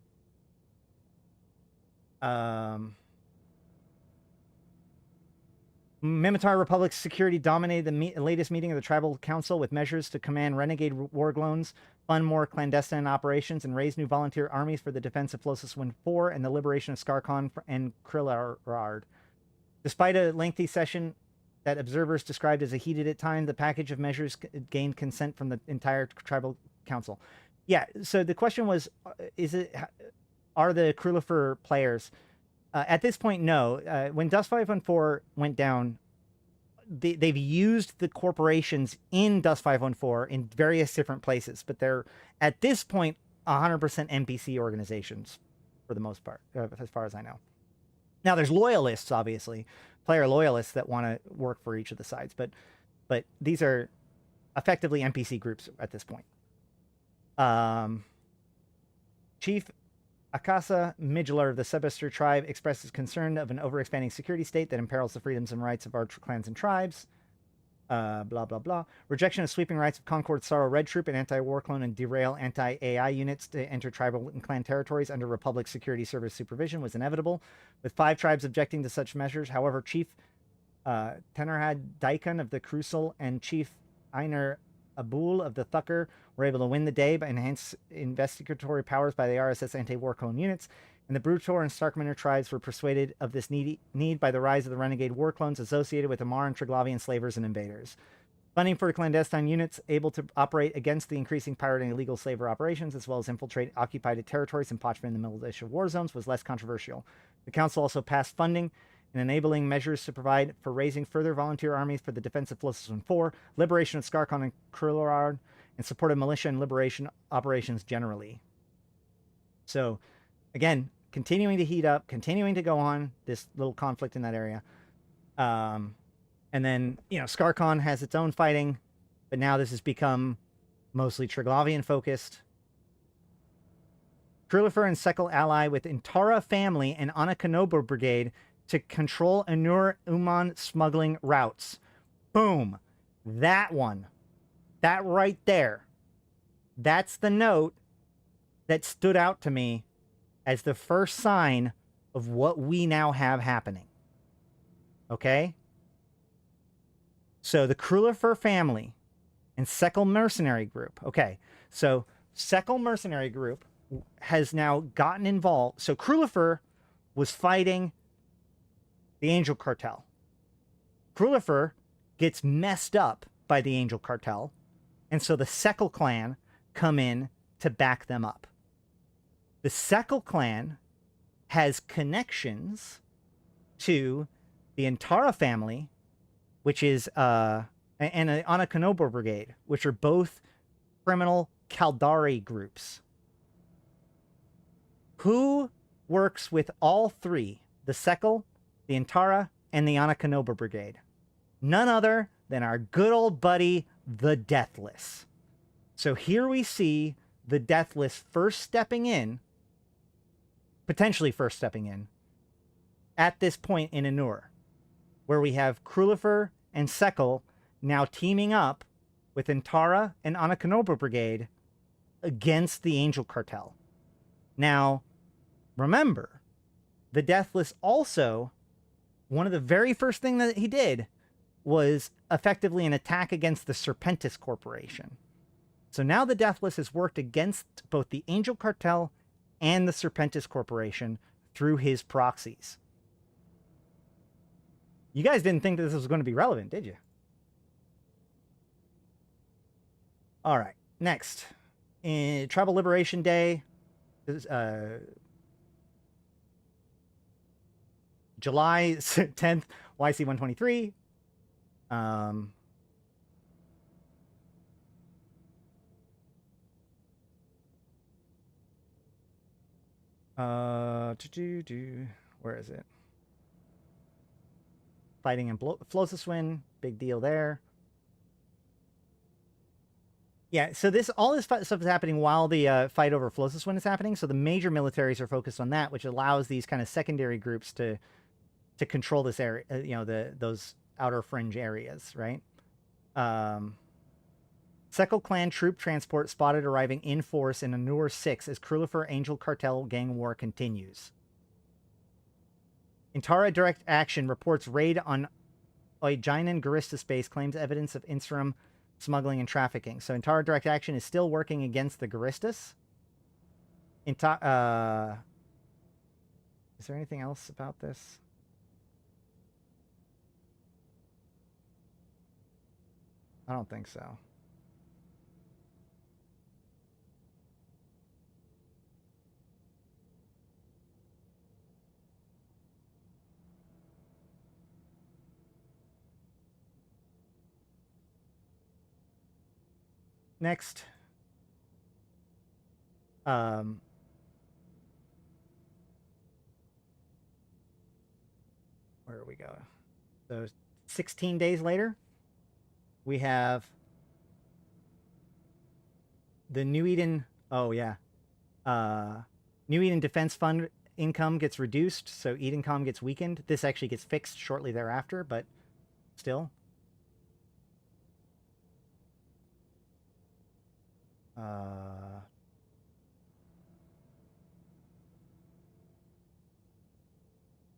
Mimitar Republic's security dominated the latest meeting of the Tribal Council with measures to command renegade warglons, fund more clandestine operations, and raise new volunteer armies for the defense of Flosis 4 and the liberation of Skarkon and Krillarard. Despite a lengthy session that observers described as a heated at times, the package of measures gained consent from the entire Tribal Council. Yeah, so the question was, are the Krillifert players... at this point, no. When Dust 514 went down, they've used the corporations in Dust 514 in various different places, but they're, at this point, 100% NPC organizations, for the most part, as far as I know. Now, there's loyalists, obviously, player loyalists that want to work for each of the sides, but these are effectively NPC groups at this point. Chief Akasa Midgelar of the Sebester tribe expresses concern of an overexpanding security state that imperils the freedoms and rights of our clans and tribes. Blah, blah, blah. Rejection of sweeping rights of Concord Sorrow Red Troop and anti-war clone and derail anti-AI units to enter tribal and clan territories under Republic Security Service supervision was inevitable, with 5 tribes objecting to such measures. However, Chief Tenerhad Daikon of the Crucial and Chief Einar Abul of the Thucker were able to win the day by enhanced investigatory powers by the RSS anti-war clone units, and the Brutor and Starkminer tribes were persuaded of this need by the rise of the renegade war clones associated with Amar and Triglavian slavers and invaders. Funding for clandestine units able to operate against the increasing pirate and illegal slaver operations, as well as infiltrate occupied territories and poachment in the militia war zones, was less controversial. The council also passed funding and enabling measures to provide for raising further volunteer armies for the defense of Flosis 4, liberation of Skarkon and Krillarard, and supported militia and liberation operations generally. So, again, continuing to heat up, continuing to go on, this little conflict in that area. And then, Skarkon has its own fighting, but now this has become mostly Triglavian focused. Krillifert and Sekal ally with Intara family and Anakanobo Brigade to control Anur Uman smuggling routes. Boom. That one. That right there. That's the note that stood out to me as the first sign of what we now have happening. Okay? So the Krulifer family and Sekal Mercenary Group. Okay, so Sekal Mercenary Group has now gotten involved. So Krulifer was fighting the Angel Cartel. Krulifer gets messed up by the Angel Cartel, and so the Sekal clan come in to back them up. The Sekal clan has connections to the Antara family, which is and the Anakanobo Brigade, which are both criminal Caldari groups. Who works with all three, the Sekal, the Antara, and the Anakanobo Brigade? None other than our good old buddy, the Deathless. So here we see the Deathless first stepping in, potentially first stepping in, at this point in Anur, where we have Krulifer and Sekal now teaming up with Antara and Anakanobo Brigade against the Angel Cartel. Now, remember, the Deathless also, one of the very first things that he did was effectively an attack against the Serpentis Corporation. So now the Deathless has worked against both the Angel Cartel and the Serpentis Corporation through his proxies. You guys didn't think that this was going to be relevant, did you? All right, next. In Tribal Liberation Day, July 10th, YC123. Where is it? Fighting in Flossiswin, big deal there. Yeah, so all this stuff is happening while the fight over Flossiswin is happening. So the major militaries are focused on that, which allows these kind of secondary groups to control this area, those outer fringe areas, right? Sekal clan troop transport spotted arriving in force in Anur 6 as Krulifer Angel Cartel gang war continues. Antara Direct Action reports raid on Oijinan Garista space, claims evidence of Insurum smuggling and trafficking. So Antara Direct Action is still working against the Garistas. Is there anything else about this? I don't think so. Next. Where do we go? So 16 days later, we have the New Eden. Oh, yeah. New Eden Defense Fund income gets reduced, so Edencom gets weakened. This actually gets fixed shortly thereafter, but still.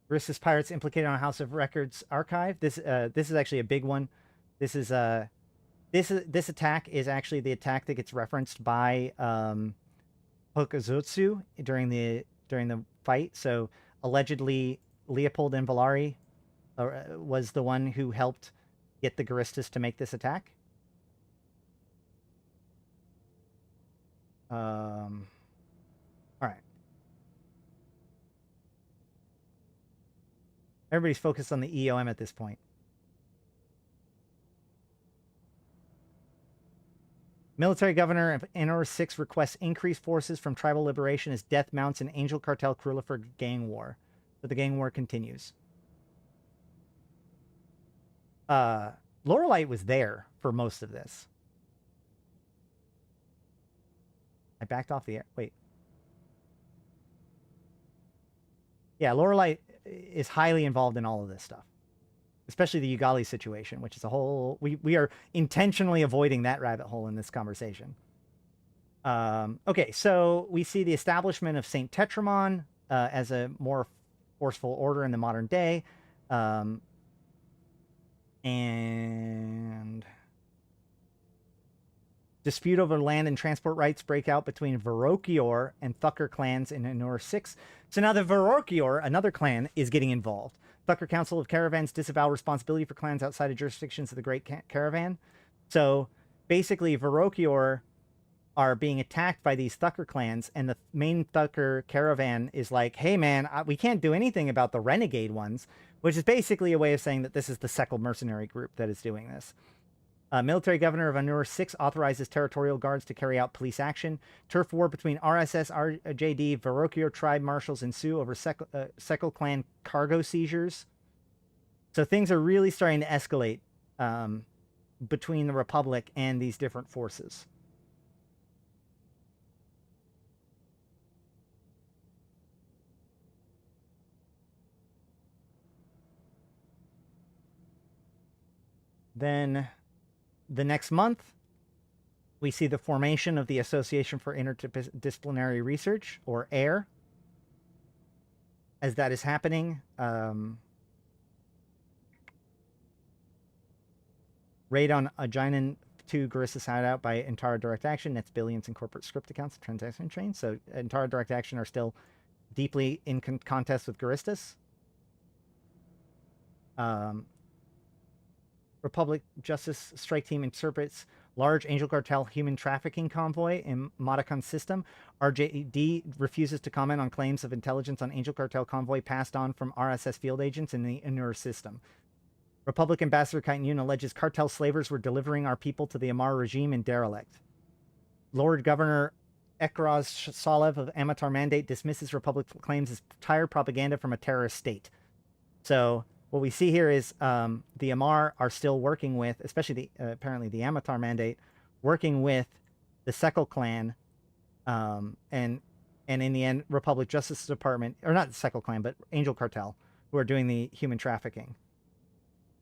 Garistas pirates implicated on House of Records archive. This is actually a big one. This attack is actually the attack that gets referenced by Hokuzutsu during the fight. So allegedly, Leopold and Valari was the one who helped get the Garistas to make this attack. All right. Everybody's focused on the EOM at this point. Military Governor of Anur 6 requests increased forces from Tribal Liberation as death mounts in Angel Cartel Krulifer gang war. But the gang war continues. Lorelite was there for most of this. I backed off the air. Wait. Yeah, Lorelei is highly involved in all of this stuff, especially the Ugali situation, which is a whole... We are intentionally avoiding that rabbit hole in this conversation. Okay, so we see the establishment of Saint Tetramon as a more forceful order in the modern day. And dispute over land and transport rights break out between Verrokior and Thukker clans in Anur 6. So now the Verrokior, another clan, is getting involved. Thukker Council of Caravans disavow responsibility for clans outside of jurisdictions of the Great Caravan. So basically Verrokior are being attacked by these Thukker clans, and the main Thukker caravan is like, hey man, we can't do anything about the renegade ones, which is basically a way of saying that this is the Sekal mercenary group that is doing this. Military governor of Anur 6 authorizes territorial guards to carry out police action. Turf war between RSS, RJD, Verrokior tribe marshals ensue over Sekal clan cargo seizures. So things are really starting to escalate between the Republic and these different forces. Then the next month, we see the formation of the Association for Interdisciplinary Research, or AIR. As that is happening, raid on Ajinan 2 Guristas hideout by Antara Direct Action, nets billions in corporate script accounts, transaction chains. So Antara Direct Action are still deeply in contest with Guristas. Republic Justice Strike Team interprets large Angel Cartel human trafficking convoy in Matakan system. RJD refuses to comment on claims of intelligence on Angel Cartel convoy passed on from RSS field agents in the Anur system. Republic Ambassador Kaitun alleges cartel slavers were delivering our people to the Amar regime in derelict. Lord Governor Ekraz Salev of Amatar Mandate dismisses Republic claims as tired propaganda from a terrorist state. So what we see here is the Amar are still working with, especially apparently the Amatar Mandate, working with the Sekal clan, and in the end, Republic Justice Department, or not the Sekal clan, but Angel Cartel, who are doing the human trafficking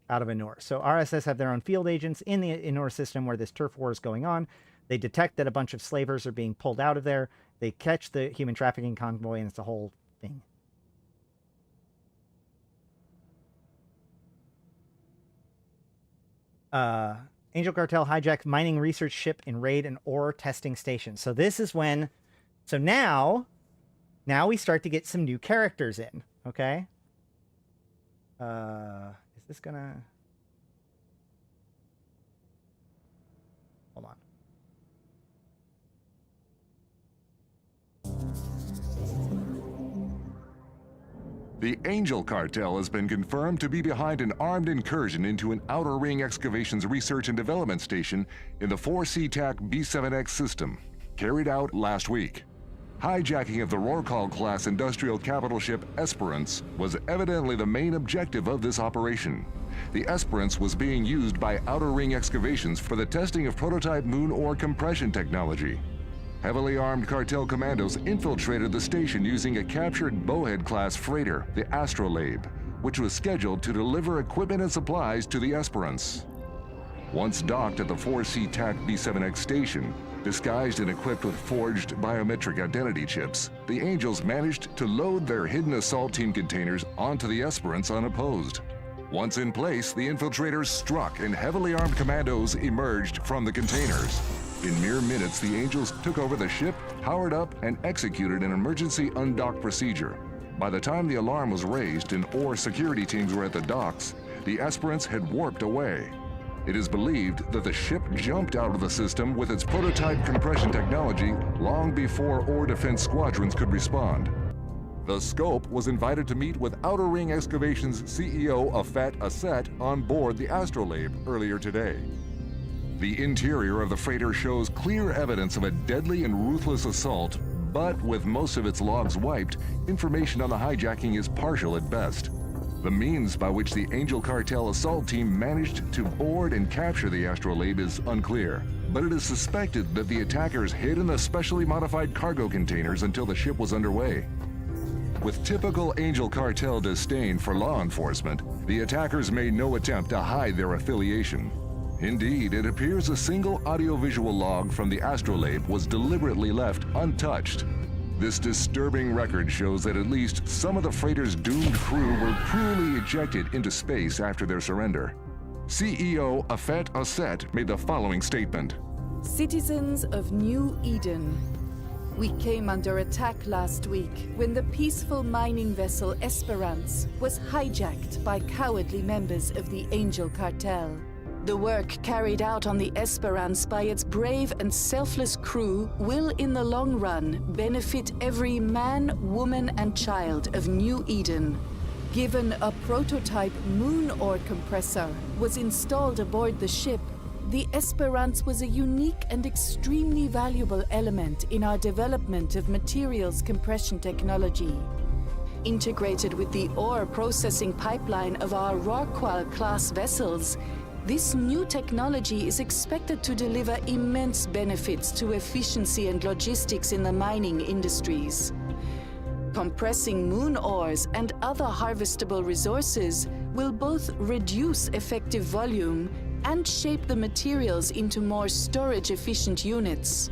out of Anur. So RSS have their own field agents in the Anur system where this turf war is going on. They detect that a bunch of slavers are being pulled out of there. They catch the human trafficking convoy, and it's a whole thing. Angel Cartel hijacks mining research ship and raid an ore testing station. So this is when, so now we start to get some new characters in, okay? Is this gonna, hold on. The Angel Cartel has been confirmed to be behind an armed incursion into an Outer Ring Excavations research and development station in the 4C-TAC B7X system, carried out last week. Hijacking of the Rorqual-class industrial capital ship Esperance was evidently the main objective of this operation. The Esperance was being used by Outer Ring Excavations for the testing of prototype moon ore compression technology. Heavily armed cartel commandos infiltrated the station using a captured Bowhead-class freighter, the Astrolabe, which was scheduled to deliver equipment and supplies to the Esperance. Once docked at the 4C-TAC B7X station, disguised and equipped with forged biometric identity chips, the Angels managed to load their hidden assault team containers onto the Esperance unopposed. Once in place, the infiltrators struck and heavily armed commandos emerged from the containers. In mere minutes, the Angels took over the ship, powered up, and executed an emergency undock procedure. By the time the alarm was raised and ore security teams were at the docks, the Esperance had warped away. It is believed that the ship jumped out of the system with its prototype compression technology long before ore defense squadrons could respond. The Scope was invited to meet with Outer Ring Excavations CEO Afat Asset on board the Astrolabe earlier today. The interior of the freighter shows clear evidence of a deadly and ruthless assault, but with most of its logs wiped, information on the hijacking is partial at best. The means by which the Angel Cartel assault team managed to board and capture the Astrolabe is unclear, but it is suspected that the attackers hid in the specially modified cargo containers until the ship was underway. With typical Angel Cartel disdain for law enforcement, the attackers made no attempt to hide their affiliation. Indeed, it appears a single audiovisual log from the astrolabe was deliberately left untouched. This disturbing record shows that at least some of the freighter's doomed crew were cruelly ejected into space after their surrender. CEO Afet Osset made the following statement. Citizens of New Eden, we came under attack last week when the peaceful mining vessel Esperance was hijacked by cowardly members of the Angel Cartel. The work carried out on the Esperance by its brave and selfless crew will in the long run benefit every man, woman and child of New Eden. Given a prototype moon ore compressor was installed aboard the ship, the Esperance was a unique and extremely valuable element in our development of materials compression technology. Integrated with the ore processing pipeline of our Rorqual-class vessels, this new technology is expected to deliver immense benefits to efficiency and logistics in the mining industries. Compressing moon ores and other harvestable resources will both reduce effective volume and shape the materials into more storage-efficient units.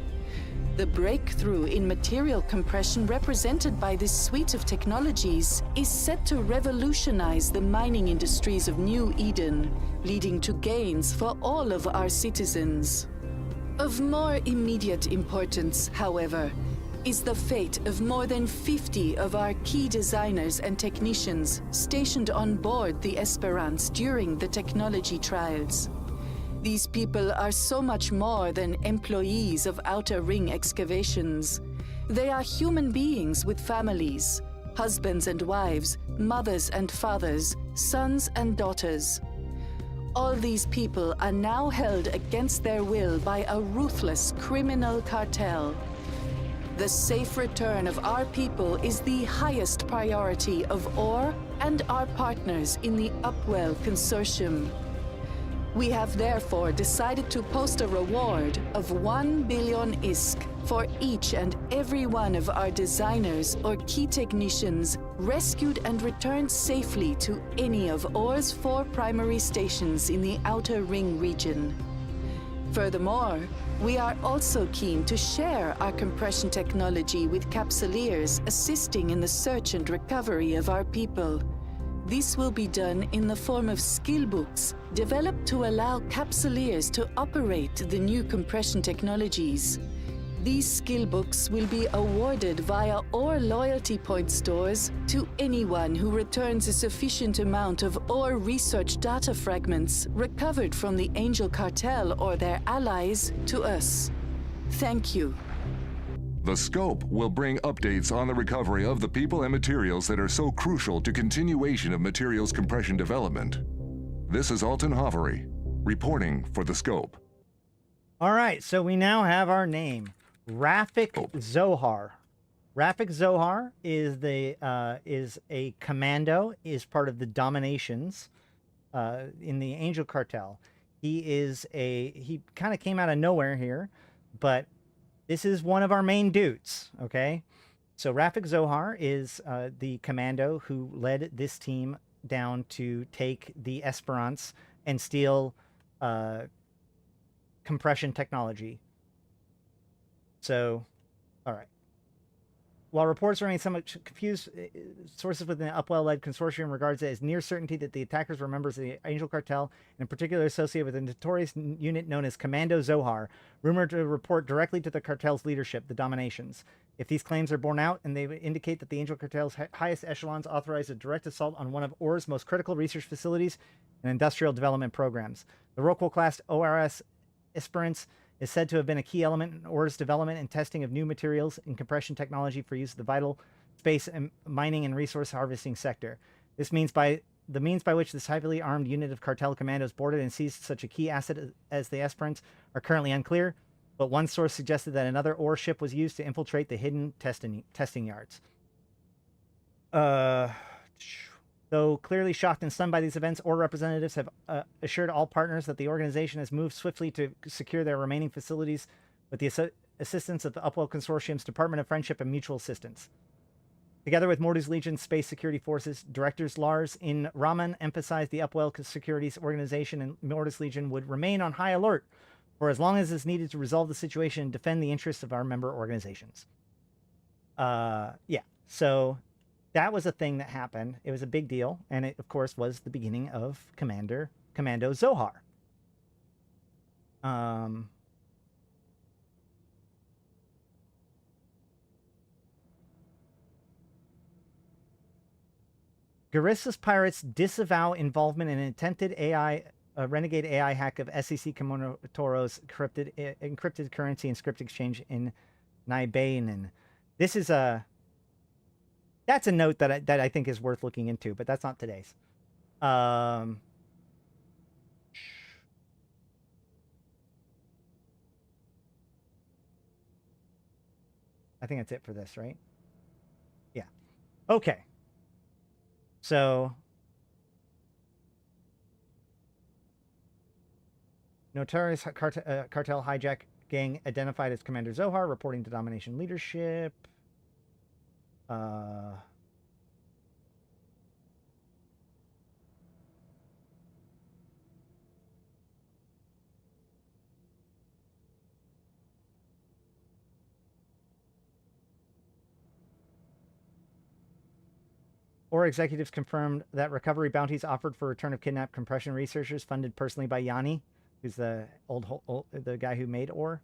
The breakthrough in material compression represented by this suite of technologies is set to revolutionize the mining industries of New Eden, leading to gains for all of our citizens. Of more immediate importance, however, is the fate of more than 50 of our key designers and technicians stationed on board the Esperance during the technology trials. These people are so much more than employees of Outer Ring excavations. They are human beings with families, husbands and wives, mothers and fathers, sons and daughters. All these people are now held against their will by a ruthless criminal cartel. The safe return of our people is the highest priority of OR and our partners in the Upwell Consortium. We have therefore decided to post a reward of 1 billion ISK for each and every one of our designers or key technicians rescued and returned safely to any of OR's 4 primary stations in the Outer Ring region. Furthermore, we are also keen to share our compression technology with capsuleers assisting in the search and recovery of our people. This will be done in the form of skill books developed to allow capsuleers to operate the new compression technologies. These skill books will be awarded via OR loyalty point stores to anyone who returns a sufficient amount of OR research data fragments recovered from the Angel Cartel or their allies to us. Thank you. The scope will bring updates on the recovery of the people and materials that are so crucial to continuation of materials compression development. This is Alton Hovery, reporting for the scope. All right, so we now have our name, Rafik Zohar. Rafik Zohar is a commando, is part of the Dominations in the Angel Cartel. He kind of came out of nowhere here, but this is one of our main dudes, okay? So Rafik Zohar is the commando who led this team down to take the Esperance and steal compression technology. So, all right. While reports remain somewhat confused, sources within the Upwell-led consortium regards it as near certainty that the attackers were members of the Angel Cartel, and in particular associated with a notorious unit known as Commando Zohar, rumored to report directly to the cartel's leadership, the Dominations. If these claims are borne out, and they indicate that the Angel Cartel's highest echelons authorized a direct assault on one of OR's most critical research facilities and industrial development programs. The Rorqual-class ORS Esperance is said to have been a key element in OR's development and testing of new materials and compression technology for use in the vital space and mining and resource harvesting sector. The means by which this heavily armed unit of cartel commandos boarded and seized such a key asset as the Esperance are currently unclear, but one source suggested that another OR ship was used to infiltrate the hidden testing yards. Though clearly shocked and stunned by these events, OR representatives have assured all partners that the organization has moved swiftly to secure their remaining facilities with the assistance of the Upwell Consortium's Department of Friendship and Mutual Assistance. Together with Mordu's Legion Space Security Forces, Directors Lars in Raman emphasized the Upwell Securities Organization and Mordu's Legion would remain on high alert for as long as is needed to resolve the situation and defend the interests of our member organizations. Yeah, so that was a thing that happened. It was a big deal, and it, of course, was the beginning of Commando Zohar. Garissa's pirates disavow involvement in an attempted renegade AI hack of SEC Komotoro's encrypted currency and script exchange in Naibainen. This is that's a note that I think is worth looking into, but that's not today's. I think that's it for this, right? Yeah. Okay. So, notorious cartel hijack gang identified as Commander Zohar, reporting to domination leadership. Or executives confirmed that recovery bounties offered for return of kidnapped compression researchers funded personally by Yanni, who's the the guy who made Or.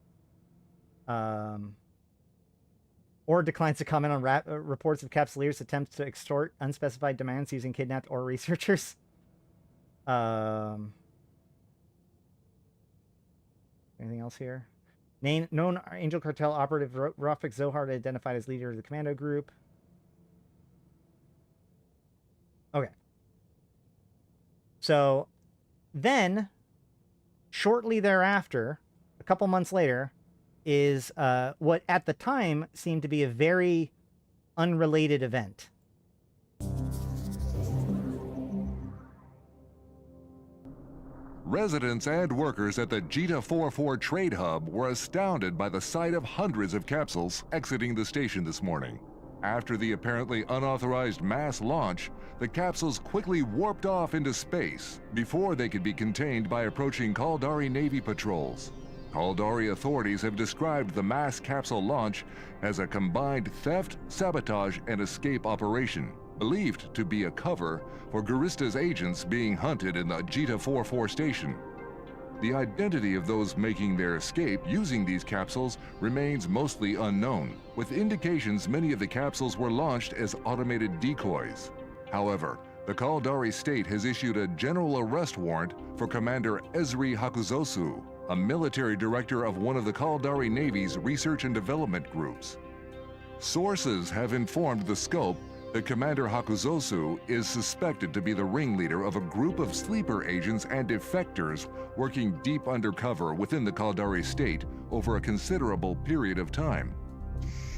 Or declines to comment on reports of Capsuleer's attempts to extort unspecified demands using kidnapped Or researchers. Anything else here? Known Angel Cartel operative Rafik Zohar identified as leader of the commando group. Okay. So then, shortly thereafter, a couple months later, is what at the time seemed to be a very unrelated event. Residents and workers at the Jita 44 Trade Hub were astounded by the sight of hundreds of capsules exiting the station this morning. After the apparently unauthorized mass launch, the capsules quickly warped off into space before they could be contained by approaching Caldari Navy patrols. Caldari authorities have described the mass capsule launch as a combined theft, sabotage, and escape operation, believed to be a cover for Garista's agents being hunted in the Jita 44 station. The identity of those making their escape using these capsules remains mostly unknown, with indications many of the capsules were launched as automated decoys. However, the Caldari state has issued a general arrest warrant for Commander Ezri Hakuzosu, a military director of one of the Caldari Navy's research and development groups. Sources have informed the scope that Commander Hakuzosu is suspected to be the ringleader of a group of sleeper agents and defectors working deep undercover within the Caldari state over a considerable period of time.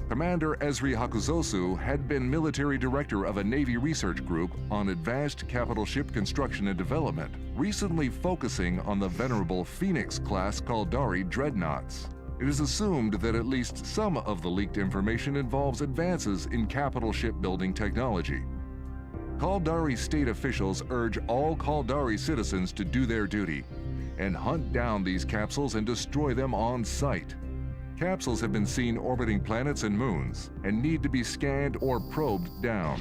Commander Ezri Hakuzosu had been military director of a Navy research group on advanced capital ship construction and development, recently focusing on the venerable Phoenix-class Caldari dreadnoughts. It is assumed that at least some of the leaked information involves advances in capital shipbuilding technology. Caldari state officials urge all Caldari citizens to do their duty and hunt down these capsules and destroy them on sight. Capsules have been seen orbiting planets and moons and need to be scanned or probed down.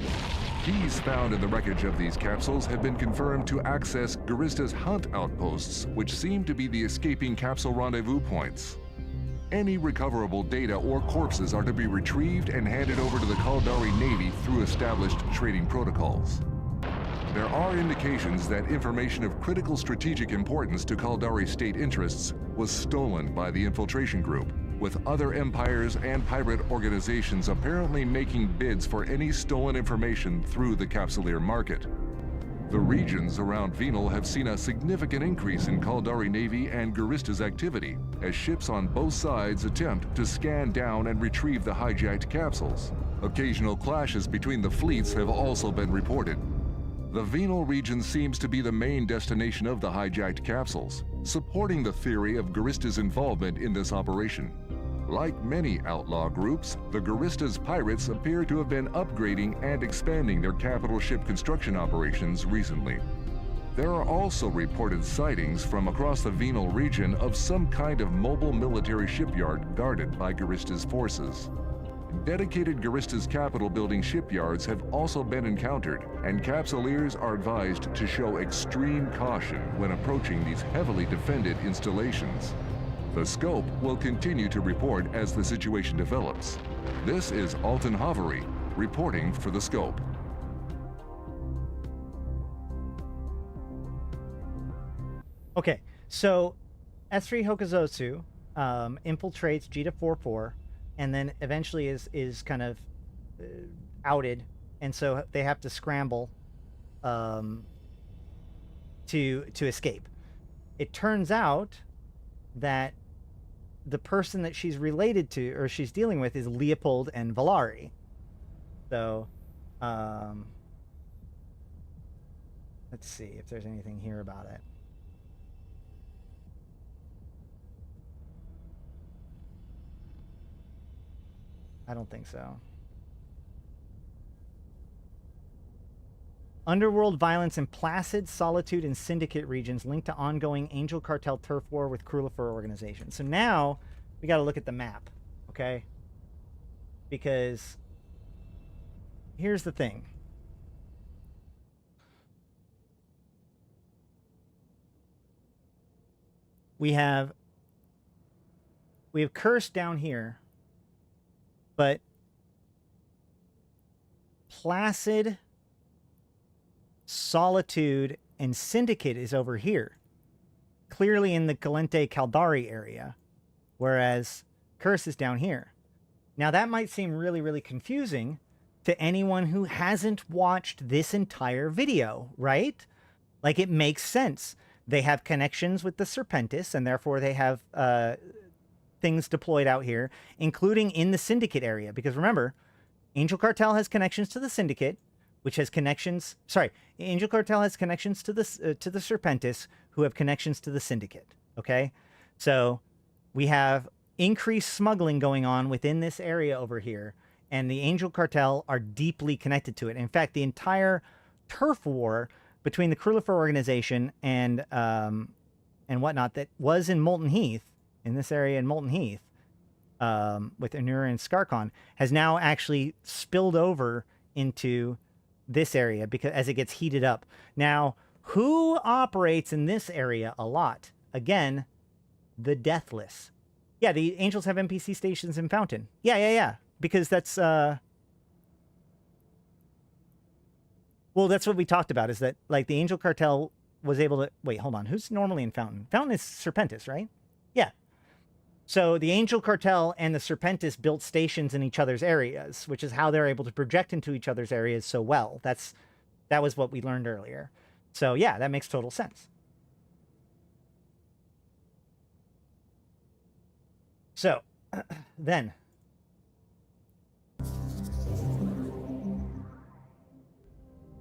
Keys found in the wreckage of these capsules have been confirmed to access Garista's hunt outposts, which seem to be the escaping capsule rendezvous points. Any recoverable data or corpses are to be retrieved and handed over to the Caldari Navy through established trading protocols. There are indications that information of critical strategic importance to Caldari state interests was stolen by the infiltration group, with other empires and pirate organizations apparently making bids for any stolen information through the Capsuleer market. The regions around Venal have seen a significant increase in Caldari Navy and Garista's activity, as ships on both sides attempt to scan down and retrieve the hijacked capsules. Occasional clashes between the fleets have also been reported. The Venal region seems to be the main destination of the hijacked capsules, supporting the theory of Garista's involvement in this operation. Like many outlaw groups, the Garista's pirates appear to have been upgrading and expanding their capital ship construction operations recently. There are also reported sightings from across the venal region of some kind of mobile military shipyard guarded by Garista's forces. Dedicated Garista's capital building shipyards have also been encountered, and Capsuleers are advised to show extreme caution when approaching these heavily defended installations. The Scope will continue to report as the situation develops. This is Alton Havery, reporting for the Scope. Okay, so S3 Hokuzosu infiltrates Jita-44 and then eventually is kind of outed, and so they have to scramble to escape. It turns out that the person that she's related to, or she's dealing with, is Leopold and Valari. So, let's see if there's anything here about it. I don't think so. Underworld violence in Placid, Solitude, and Syndicate regions linked to ongoing Angel Cartel turf war with Krullifer organization. So now we got to look at the map, okay? Because here's the thing. We have Curse down here, but Placid, Solitude, and Syndicate is over here, clearly in the Gallente Caldari area, whereas Curse is down here. Now that might seem really, really confusing to anyone who hasn't watched this entire video, right? Like, it makes sense. They have connections with the Serpentis, and therefore they have things deployed out here, including in the Syndicate area. Because remember, Angel Cartel has connections to the Syndicate, which has connections... Sorry, Angel Cartel has connections to the Serpentis, who have connections to the Syndicate, okay? So we have increased smuggling going on within this area over here, and the Angel Cartel are deeply connected to it. In fact, the entire turf war between the Krullifer organization and whatnot that was in Molten Heath, in this area in Molten Heath, with Anura and Skarkon, has now actually spilled over into this area because as it gets heated up. Now, who operates in this area a lot? Again, the Deathless. Yeah, the Angels have NPC stations in Fountain. Yeah. Because that's... Well, that's what we talked about, is that, like, the Angel Cartel was able to... Wait, hold on. Who's normally in Fountain? Fountain is Serpentis, right? Yeah. So the Angel Cartel and the Serpentis built stations in each other's areas, which is how they're able to project into each other's areas so well. That was what we learned earlier. So, yeah, that makes total sense. So, then...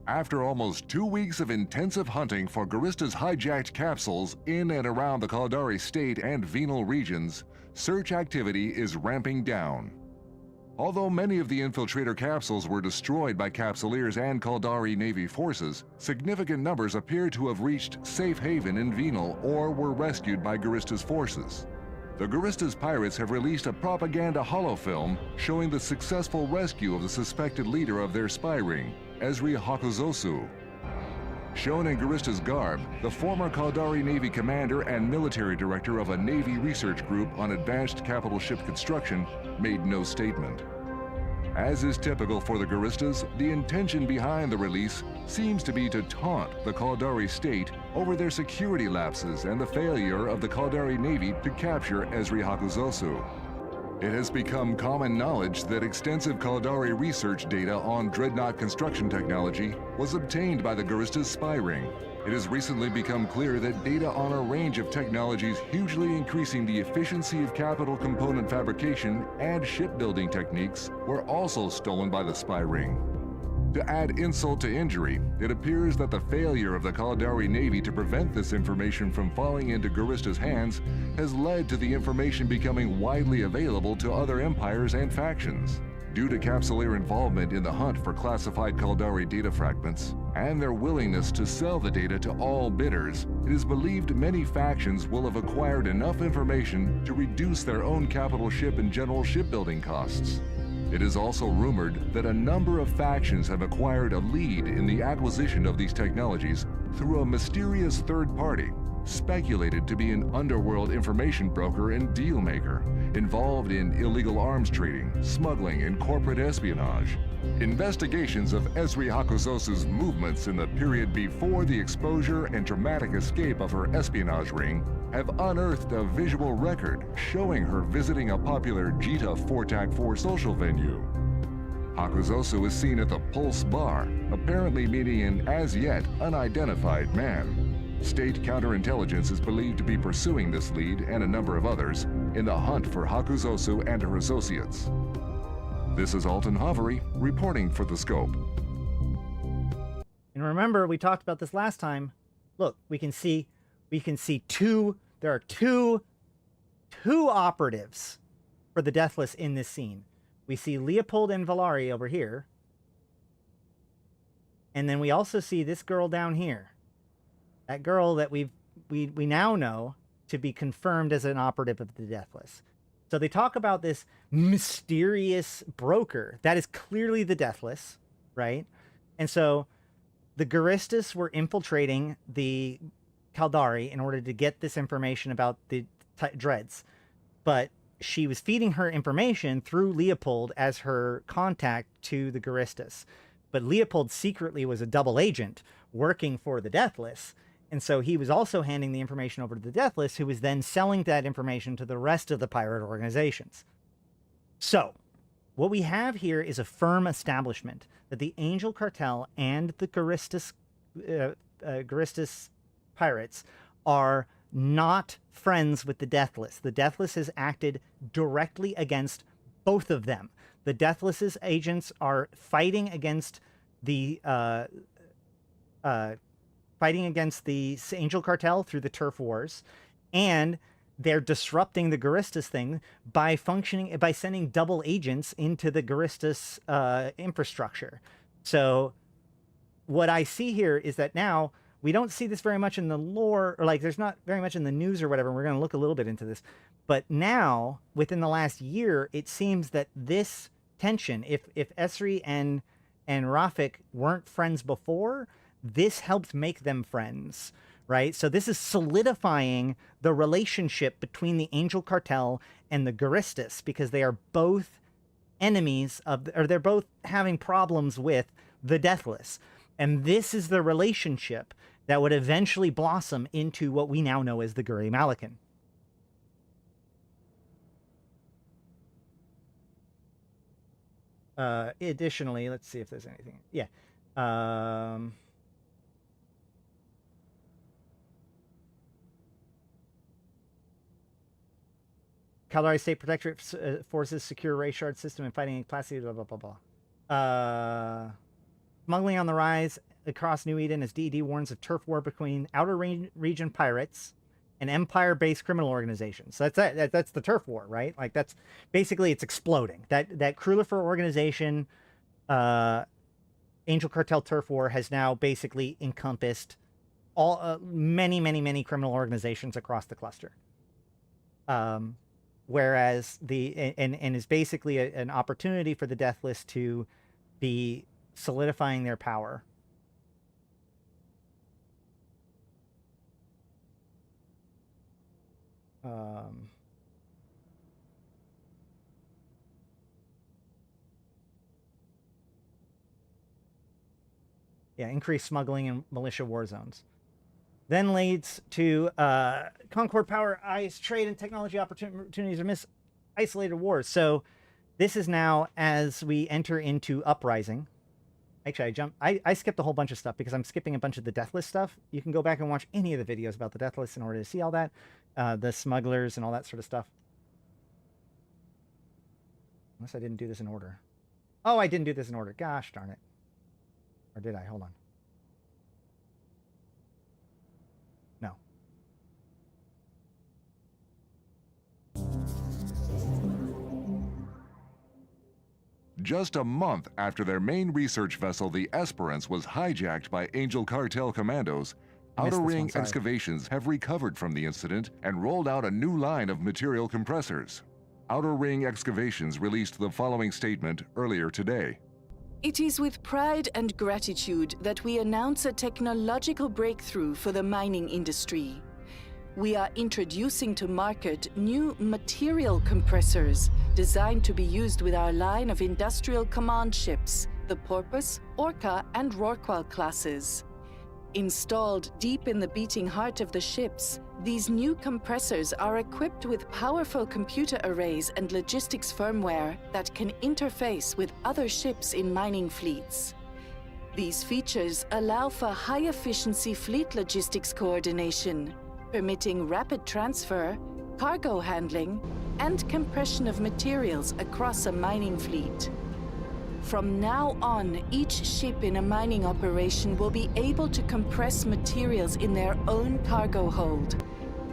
After almost 2 weeks of intensive hunting for Garista's hijacked capsules in and around the Caldari State and Venal regions, search activity is ramping down. Although many of the infiltrator capsules were destroyed by Capsuleers and Caldari Navy forces, significant numbers appear to have reached safe haven in Venal or were rescued by Garista's forces. The Garista's pirates have released a propaganda holofilm showing the successful rescue of the suspected leader of their spy ring, Ezri Hakuzosu. Shown in Garista's garb, the former Caldari Navy commander and military director of a Navy research group on advanced capital ship construction made no statement. As is typical for the Garistas, the intention behind the release seems to be to taunt the Caldari state over their security lapses and the failure of the Caldari Navy to capture Ezri Hakuzosu. It has become common knowledge that extensive Caldari research data on dreadnought construction technology was obtained by the Garista's spy ring. It has recently become clear that data on a range of technologies hugely increasing the efficiency of capital component fabrication and shipbuilding techniques were also stolen by the spy ring. To add insult to injury, it appears that the failure of the Caldari Navy to prevent this information from falling into Garista's hands has led to the information becoming widely available to other empires and factions. Due to Capsuleer involvement in the hunt for classified Caldari data fragments, and their willingness to sell the data to all bidders, it is believed many factions will have acquired enough information to reduce their own capital ship and general shipbuilding costs. It is also rumored that a number of factions have acquired a lead in the acquisition of these technologies through a mysterious third party, speculated to be an underworld information broker and deal maker, involved in illegal arms trading, smuggling, and corporate espionage. Investigations of Esri Hakuzosu's movements in the period before the exposure and dramatic escape of her espionage ring have unearthed a visual record showing her visiting a popular Jita 4TAC4 social venue. Hakuzosu is seen at the Pulse Bar, apparently meeting an as-yet unidentified man. State counterintelligence is believed to be pursuing this lead and a number of others in the hunt for Hakuzosu and her associates. This is Alton Hovery reporting for The Scope. And remember, we talked about this last time. Look, we can see there are two operatives for the Deathless in this scene. We see Leopold and Valari over here. And then we also see this girl down here. That girl that we now know to be confirmed as an operative of the Deathless. So they talk about this mysterious broker that is clearly the Deathless, right? And so the Garistas were infiltrating the Caldari in order to get this information about the Dreads. But she was feeding her information through Leopold as her contact to the Garistas. But Leopold secretly was a double agent working for the Deathless. And so he was also handing the information over to the Deathless, who was then selling that information to the rest of the pirate organizations. So, what we have here is a firm establishment that the Angel Cartel and the Garistas pirates are not friends with the Deathless. The Deathless has acted directly against both of them. The Deathless's agents are fighting against the Angel Cartel through the turf wars, and they're disrupting the Garistas thing by sending double agents into the Garistas infrastructure. So what I see here is that now we don't see this very much in the lore, or like there's not very much in the news or whatever. We're going to look a little bit into this. But now, within the last year, it seems that this tension, if Esri and Rafik weren't friends before, this helped make them friends, right? So this is solidifying the relationship between the Angel Cartel and the Garistas, because they are both enemies of, or they're both having problems with the Deathless. And this is the relationship that would eventually blossom into what we now know as the Guri Malakan. Additionally, let's see if there's anything. Yeah. Caldari State Protectorate Forces secure Ray Shard system and fighting classy, blah, blah, blah, blah. Smuggling on the rise across New Eden as DED warns of turf war between outer region pirates and empire-based criminal organizations. So that's the turf war, right? Like that's basically, it's exploding. That Krullifer organization, Angel Cartel turf war has now basically encompassed all many criminal organizations across the cluster. Whereas and is basically an opportunity for the Deathless to be solidifying their power. Yeah, increased smuggling in militia war zones. Then leads to Concord Power Eyes trade and technology opportunities amidst isolated wars. So this is now as we enter into Uprising. Actually, I skipped a whole bunch of stuff because I'm skipping a bunch of the Deathless stuff. You can go back and watch any of the videos about the Deathless in order to see all that. The smugglers and all that sort of stuff. Unless I didn't do this in order. Oh, I didn't do this in order. Gosh darn it. Or did I? Hold on. No. Just a month after their main research vessel, the Esperance, was hijacked by Angel Cartel commandos, Outer Ring Excavations have recovered from the incident and rolled out a new line of material compressors. Outer Ring Excavations released the following statement earlier today. It is with pride and gratitude that we announce a technological breakthrough for the mining industry. We are introducing to market new material compressors designed to be used with our line of industrial command ships, the Porpoise, Orca, and Rorqual classes. Installed deep in the beating heart of the ships, these new compressors are equipped with powerful computer arrays and logistics firmware that can interface with other ships in mining fleets. These features allow for high-efficiency fleet logistics coordination, permitting rapid transfer, cargo handling, and compression of materials across a mining fleet. From now on, each ship in a mining operation will be able to compress materials in their own cargo hold,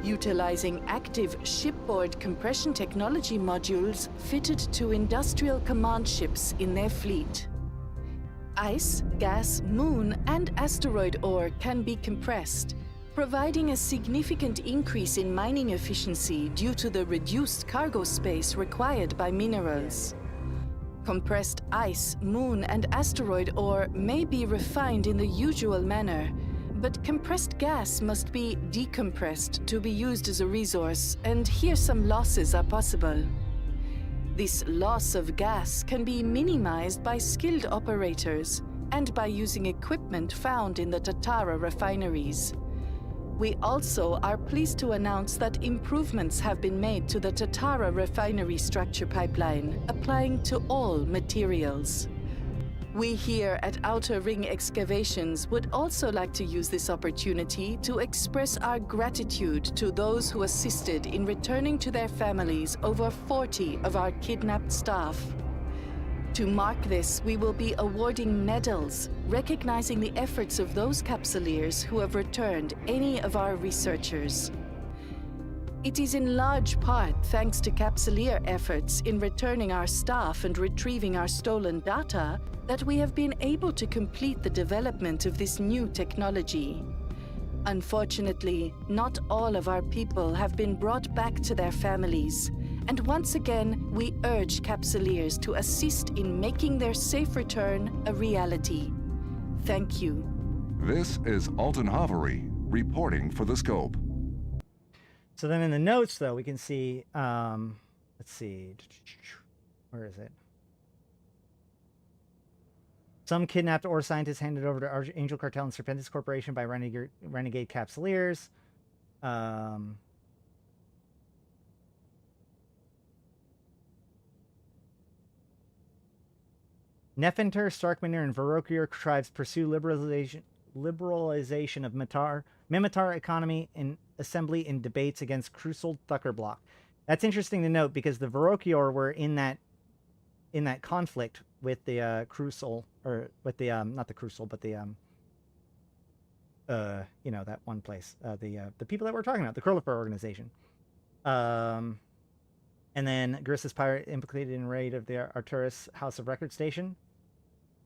utilizing active shipboard compression technology modules fitted to industrial command ships in their fleet. Ice, gas, moon, and asteroid ore can be compressed, providing a significant increase in mining efficiency due to the reduced cargo space required by minerals. Compressed ice, moon, and asteroid ore may be refined in the usual manner, but compressed gas must be decompressed to be used as a resource, and here some losses are possible. This loss of gas can be minimized by skilled operators and by using equipment found in the Tatara refineries. We also are pleased to announce that improvements have been made to the Tatara refinery structure pipeline, applying to all materials. We here at Outer Ring Excavations would also like to use this opportunity to express our gratitude to those who assisted in returning to their families over 40 of our kidnapped staff. To mark this, we will be awarding medals, recognizing the efforts of those Capsuleers who have returned any of our researchers. It is in large part thanks to Capsuleer efforts in returning our staff and retrieving our stolen data that we have been able to complete the development of this new technology. Unfortunately, not all of our people have been brought back to their families, and once again, we urge Capsuleers to assist in making their safe return a reality. Thank you. This is Alton Havery reporting for the Scope. So then in the notes, though, we can see, let's see, where is it? Some kidnapped ore scientists handed over to Angel Cartel and Serpentis Corporation by renegade Capsuleers. Nefinter, Starkminer, and Verokir tribes pursue liberalization of Mimitar economy in assembly in debates against Crucial Thuckerblock. That's interesting to note because the Verokir were in that conflict with the Crucial, or with the not the Crucial, but the you know, that one place, the people that we're talking about, the Curlifer organization. And then Gris's pirate implicated in raid of the Arturus House of Record Station.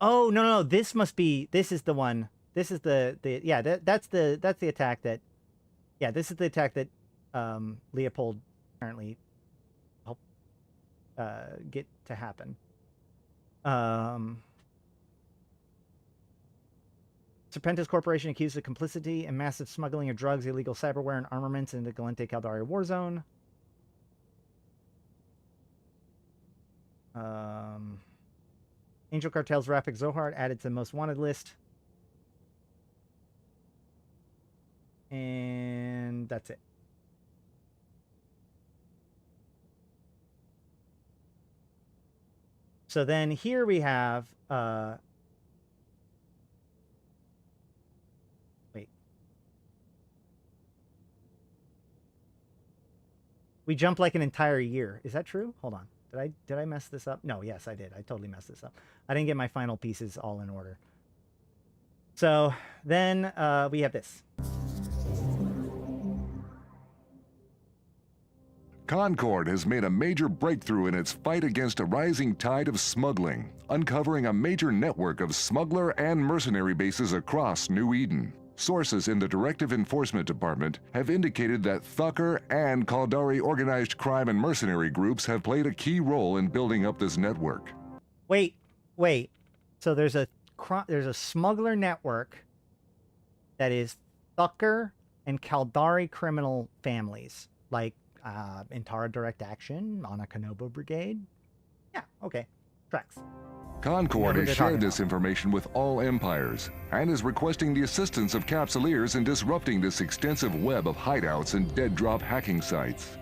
Oh no, this must be, this is the one. This is the yeah, that's the attack that, yeah, this is the attack that Leopold apparently helped get to happen. Serpentis Corporation accused of complicity and massive smuggling of drugs, illegal cyberware, and armaments into Gallente Caldari war zone. Angel Cartel's Rafik Zohar added to the most wanted list. And that's it. So then here we have wait. We jumped like an entire year. Is that true? Hold on. Did I mess this up? No, yes, I did. I totally messed this up. I didn't get my final pieces all in order. So then we have this. Concord has made a major breakthrough in its fight against a rising tide of smuggling, uncovering a major network of smuggler and mercenary bases across New Eden. Sources in the Directive Enforcement Department have indicated that Thucker and Caldari organized crime and mercenary groups have played a key role in building up this network. Wait. So there's a smuggler network that is Thucker and Caldari criminal families, like Intara Direct Action, Anakanobo Brigade. Yeah, okay. Tracks. Concord has shared this information with all empires and is requesting the assistance of Capsuleers in disrupting this extensive web of hideouts and dead drop hacking sites.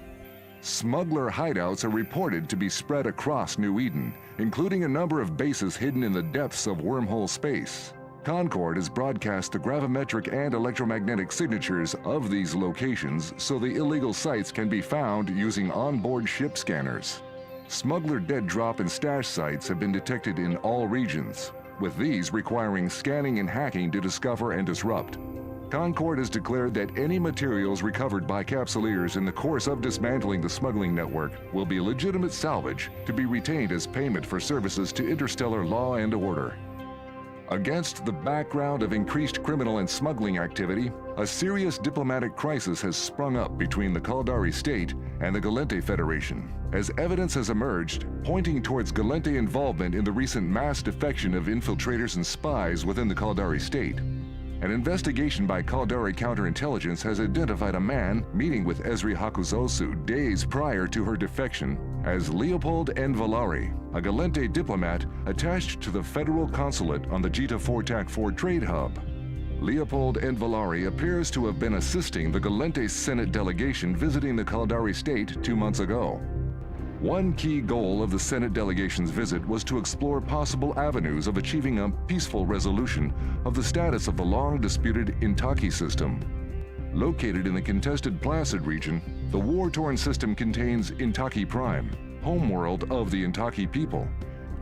Smuggler hideouts are reported to be spread across New Eden, including a number of bases hidden in the depths of wormhole space. Concord has broadcast the gravimetric and electromagnetic signatures of these locations so the illegal sites can be found using onboard ship scanners. Smuggler dead drop and stash sites have been detected in all regions, with these requiring scanning and hacking to discover and disrupt. Concord has declared that any materials recovered by Capsuleers in the course of dismantling the smuggling network will be legitimate salvage to be retained as payment for services to interstellar law and order. Against the background of increased criminal and smuggling activity, a serious diplomatic crisis has sprung up between the Caldari state and the Gallente Federation, as evidence has emerged pointing towards Gallente involvement in the recent mass defection of infiltrators and spies within the Caldari state. An investigation by Caldari Counterintelligence has identified a man meeting with Ezri Hakuzosu days prior to her defection as Leopold N. Vel'ash, a Gallente diplomat attached to the federal consulate on the Jita 4TAC4 trade hub. Leopold N. Vel'ash appears to have been assisting the Gallente Senate delegation visiting the Caldari state 2 months ago. One key goal of the Senate delegation's visit was to explore possible avenues of achieving a peaceful resolution of the status of the long-disputed Intaki system. Located in the contested Placid region, the war-torn system contains Intaki Prime, homeworld of the Intaki people.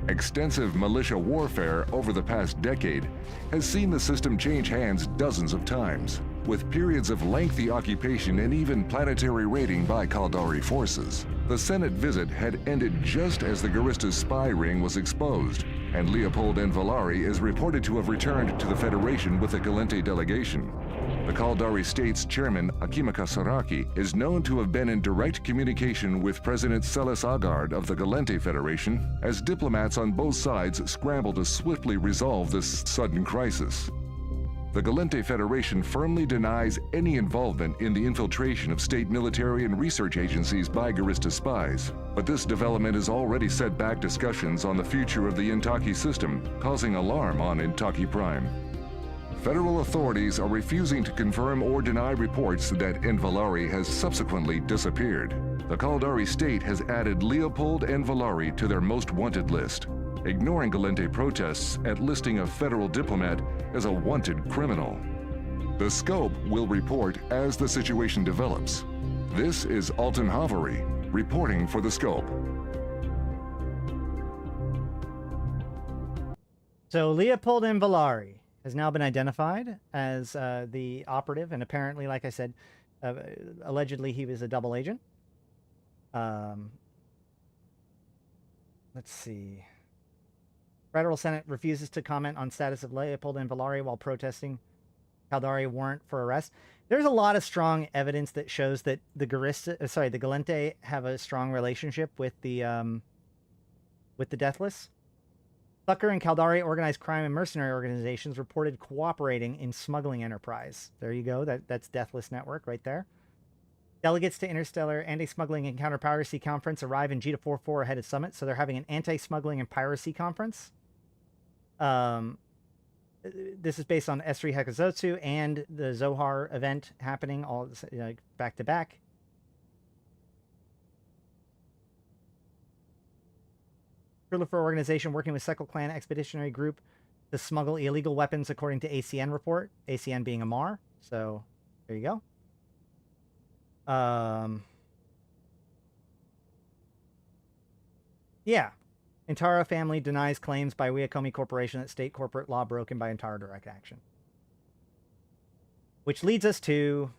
Extensive militia warfare over the past decade has seen the system change hands dozens of times, with periods of lengthy occupation and even planetary raiding by Caldari forces. The Senate visit had ended just as the Garista's spy ring was exposed, and Leopold N. Vel'ash is reported to have returned to the Federation with the Gallente delegation. The Caldari state's chairman, Akimaka Saraki, is known to have been in direct communication with President Celis Agard of the Gallente Federation as diplomats on both sides scramble to swiftly resolve this sudden crisis. The Gallente Federation firmly denies any involvement in the infiltration of state military and research agencies by Garista spies, but this development has already set back discussions on the future of the Intaki system, causing alarm on Intaki Prime. Federal authorities are refusing to confirm or deny reports that N. Vel'ash has subsequently disappeared. The Caldari state has added Leopold N. Vel'ash to their most wanted list, ignoring Gallente protests at listing a federal diplomat as a wanted criminal. The scope will report as the situation develops. This is Alton Havary, reporting for the scope. So Leopold N. Vel'ash has now been identified as the operative, and apparently, like I said, allegedly he was a double agent. Let's see. Federal Senate refuses to comment on status of Leopold and Vel'ash while protesting Caldari warrant for arrest. There's a lot of strong evidence that shows that the Gallente have a strong relationship with the Deathless. Thucker and Caldari organized crime and mercenary organizations reported cooperating in smuggling enterprise. There you go. That's Deathless Network right there. Delegates to Interstellar Anti-Smuggling and Counter-Piracy Conference arrive in Jita 4-4 ahead of Summit, so they're having an anti-smuggling and piracy conference. This is based on Esri Hekazotsu and the Zohar event happening all back to back. Prolifer organization working with Sekal Clan Expeditionary Group to smuggle illegal weapons according to ACN report. ACN being Amar. So there you go. Yeah. Intara family denies claims by Wiakomi Corporation that state corporate law broken by Intara direct action. which leads us to...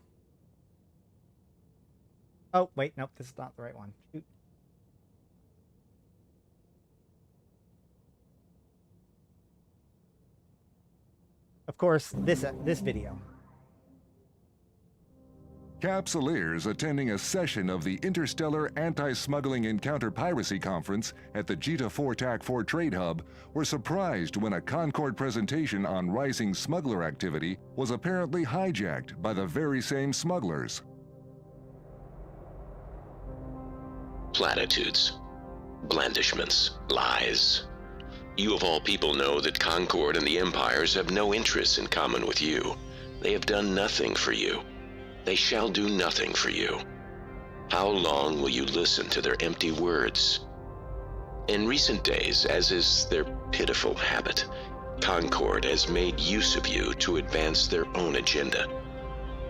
Oh, wait, nope, this is not the right one. Shoot. Of course, this video. Capsuleers attending a session of the Interstellar Anti-Smuggling and Counter-Piracy Conference at the Jita 4 TAC 4 Trade Hub were surprised when a Concord presentation on rising smuggler activity was apparently hijacked by the very same smugglers. Platitudes, blandishments, lies. You of all people know that Concord and the Empires have no interests in common with you. They have done nothing for you. They shall do nothing for you. How long will you listen to their empty words? In recent days, as is their pitiful habit, Concord has made use of you to advance their own agenda.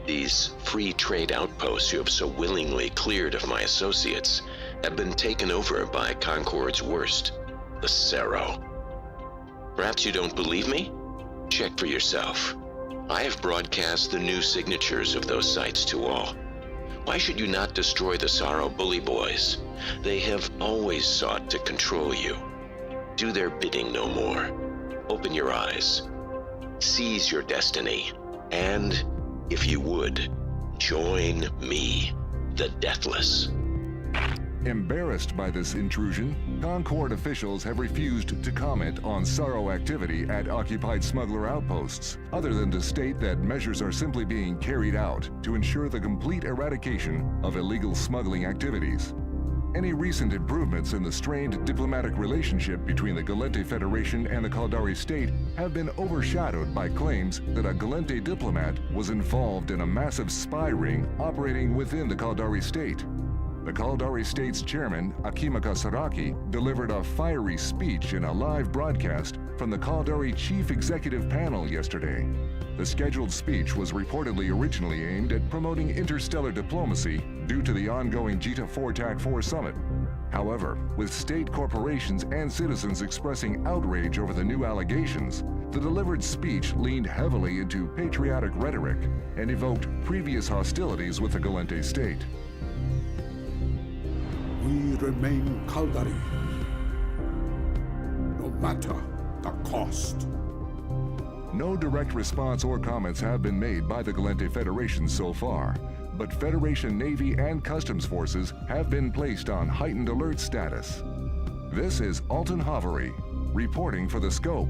These free trade outposts you have so willingly cleared of my associates have been taken over by Concord's worst, the Cerro. Perhaps you don't believe me? Check for yourself. I have broadcast the new signatures of those sites to all. Why should you not destroy the Sorrow bully boys? They have always sought to control you. Do their bidding no more. Open your eyes. Seize your destiny. And, if you would, join me, the Deathless. Embarrassed by this intrusion, Concord officials have refused to comment on Sorrow activity at occupied smuggler outposts, other than to state that measures are simply being carried out to ensure the complete eradication of illegal smuggling activities. Any recent improvements in the strained diplomatic relationship between the Gallente Federation and the Caldari state have been overshadowed by claims that a Gallente diplomat was involved in a massive spy ring operating within the Caldari state. The Caldari State's chairman, Akimaka Saraki, delivered a fiery speech in a live broadcast from the Caldari Chief Executive Panel yesterday. The scheduled speech was reportedly originally aimed at promoting interstellar diplomacy due to the ongoing Jita 4 TAC 4 summit. However, with state corporations and citizens expressing outrage over the new allegations, the delivered speech leaned heavily into patriotic rhetoric and evoked previous hostilities with the Gallente state. We remain Caldari, no matter the cost. No direct response or comments have been made by the Gallente Federation so far, but Federation Navy and Customs forces have been placed on heightened alert status. This is Alton Havery, reporting for The Scope.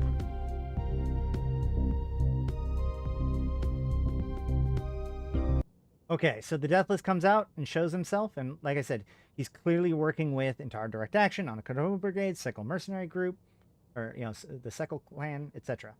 Okay, so the Deathless comes out and shows himself, and like I said, he's clearly working with Entire Direct Action, on a Kotoba Brigade, Sekal Mercenary Group, or, you know, the Sekal Clan, etc.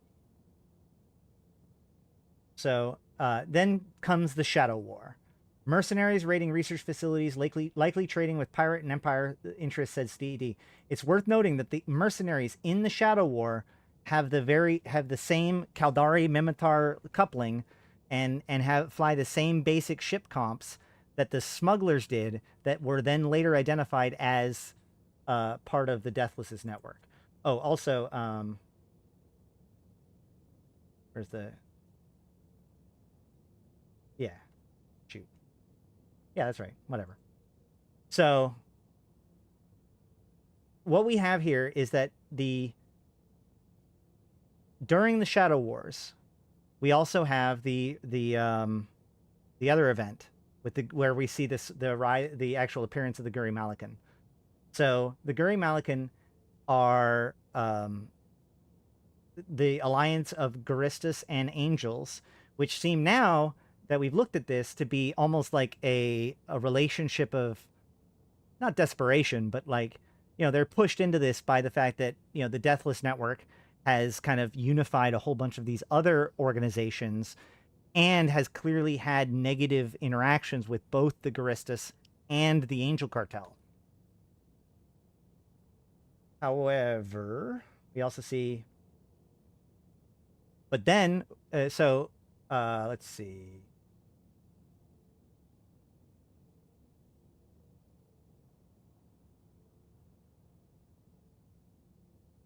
So, then comes the Shadow War. Mercenaries raiding research facilities, likely trading with pirate and empire interests, said STD. It's worth noting that the mercenaries in the Shadow War have the same Caldari Mimitar coupling, and fly the same basic ship comps that the smugglers did, that were then later identified as part of the Deathless's network. Oh, also, where's the... Yeah. Shoot. Yeah, that's right. Whatever. So, what we have here is that during the Shadow Wars, we also have the other event with where we see the actual appearance of the Guri Malakan. So the Guri Malakan are the alliance of Guristas and Angels, which seem, now that we've looked at this, to be almost like a relationship of, not desperation, but like, you know, they're pushed into this by the fact that, you know, the Deathless Network has kind of unified a whole bunch of these other organizations and has clearly had negative interactions with both the Guristas and the Angel Cartel. However, we also see... But then, let's see...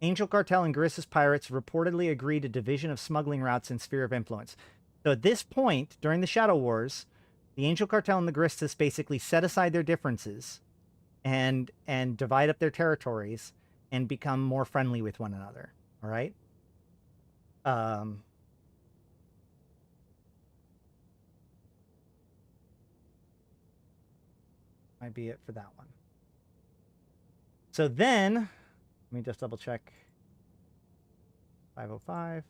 Angel Cartel and Guristas Pirates reportedly agreed to division of smuggling routes and sphere of influence. So at this point, during the Shadow Wars, the Angel Cartel and the Gristis basically set aside their differences and divide up their territories and become more friendly with one another. All right? Might be it for that one. So then, let me just double check. 505.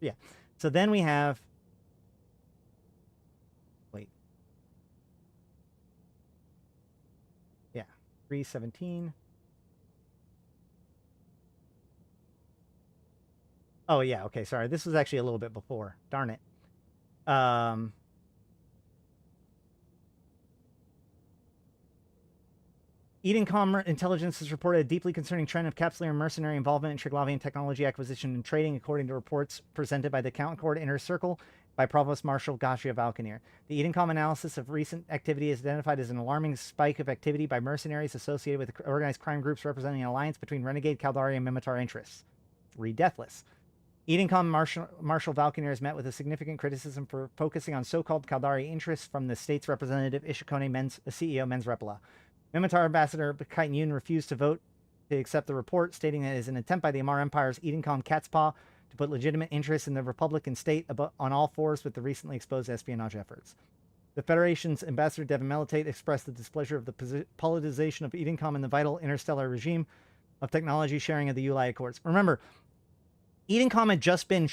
Yeah. So then we have, wait. Yeah, 317. Oh yeah, okay, sorry. This was actually a little bit before. Darn it. Edencom intelligence has reported a deeply concerning trend of capsular and mercenary involvement in Triglavian technology acquisition and trading, according to reports presented by the Count Inner Circle by Provost Marshal Gashia Valkanir. The Edencom analysis of recent activity is identified as an alarming spike of activity by mercenaries associated with organized crime groups representing an alliance between renegade Caldari and Mimitar interests. Read Deathless. Edencom Marshal Valkanir has met with a significant criticism for focusing on so-called Caldari interests from the state's representative Ishikone CEO Menz Repala. Mimitar Ambassador Kite Yun refused to vote to accept the report, stating that it is an attempt by the Amar Empire's Edencom cat's paw to put legitimate interests in the Republican state on all fours with the recently exposed espionage efforts. The Federation's Ambassador Devin Melitate expressed the displeasure of the politicization of Edencom and the vital interstellar regime of technology sharing of the Ulai Accords. Remember, Edencom had just been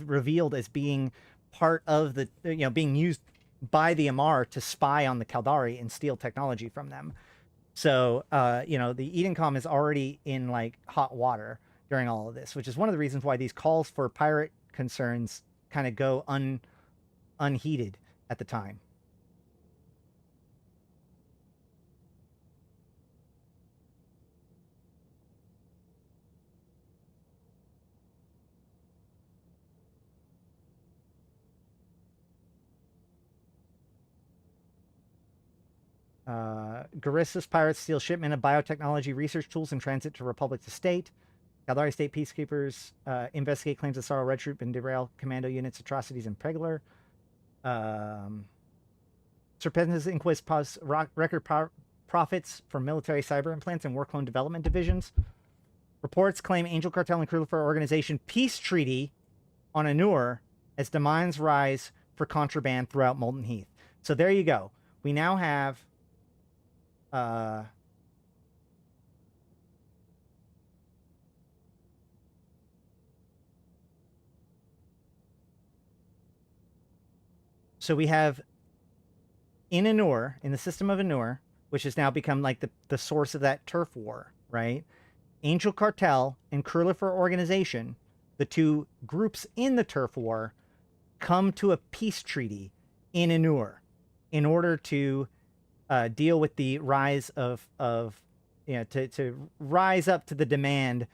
revealed as being part of the, being used by the Amar to spy on the Caldari and steal technology from them. So, the Edencom is already in, like, hot water during all of this, which is one of the reasons why these calls for pirate concerns kind of go unheeded at the time. Garissus pirates steal shipment of biotechnology research tools in transit to Republic to State. Caldari State peacekeepers investigate claims of Sorrow Red Troop and derail commando units' atrocities in Pregler. Serpentis Inquis record profits from military cyber implants and war clone development divisions. Reports claim Angel Cartel and Krulifer Organization peace treaty on Anur as demands rise for contraband throughout Molten Heath. So there you go. We now have so we have in Anur, in the system of Anur, which has now become like the source of that turf war, right? Angel Cartel and Krulifer Organization, the two groups in the turf war, come to a peace treaty in Anur in order to deal with the rise to rise up to the demand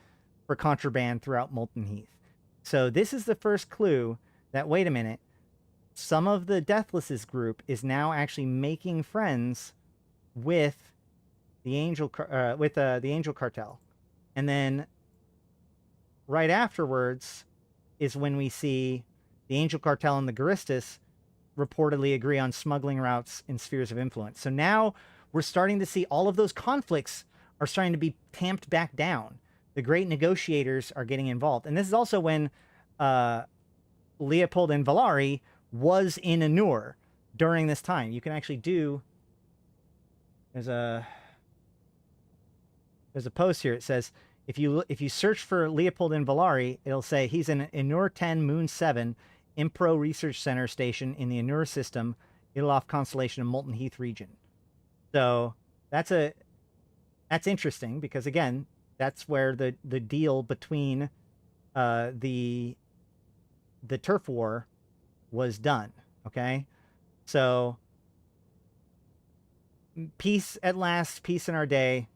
for contraband throughout Molten Heath. So this is the first clue that, wait a minute, some of the Deathless's group is now actually making friends with the Angel Cartel. And then right afterwards is when we see the Angel Cartel and the Garistis reportedly agree on smuggling routes in spheres of influence. So now we're starting to see all of those conflicts are starting to be tamped back down. The great negotiators are getting involved. And this is also when Leopold and Valari was in Anur during this time. You can actually do, there's a post here. It says, if you search for Leopold and Valari, it'll say he's in Anur 10 Moon 7 Impro Research Center station in the Anur system, Ilof constellation of Molten Heath region. So that's interesting because, again, that's where the deal between the turf war was done. Okay, so peace at last, peace in our day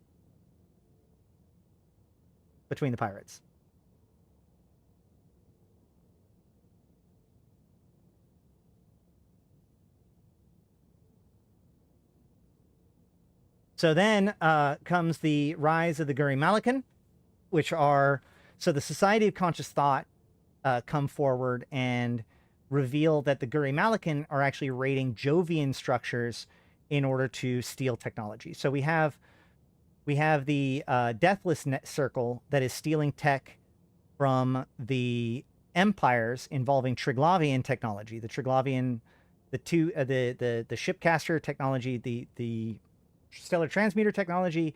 between the pirates. So then comes the rise of the Guri Malakan, which are, so the Society of Conscious Thought come forward and reveal that the Guri Malakan are actually raiding Jovian structures in order to steal technology. So we have the Deathless Net Circle that is stealing tech from the empires involving Triglavian technology. The Triglavian, the shipcaster technology, the stellar transmuter technology,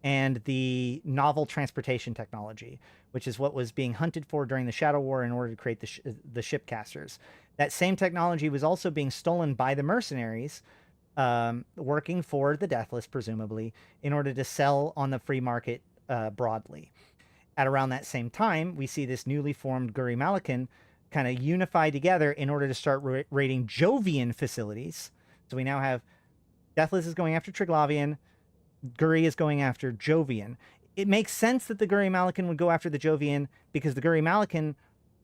and the novel transportation technology, which is what was being hunted for during the Shadow War in order to create the shipcasters. That same technology was also being stolen by the mercenaries, working for the Deathless, presumably, in order to sell on the free market broadly. At around that same time, we see this newly formed Guri Malakan kind of unify together in order to start raiding Jovian facilities. So we now have Deathless is going after Triglavian, Guri is going after Jovian. It makes sense that the Guri Malakan would go after the Jovian because the Guri Malakan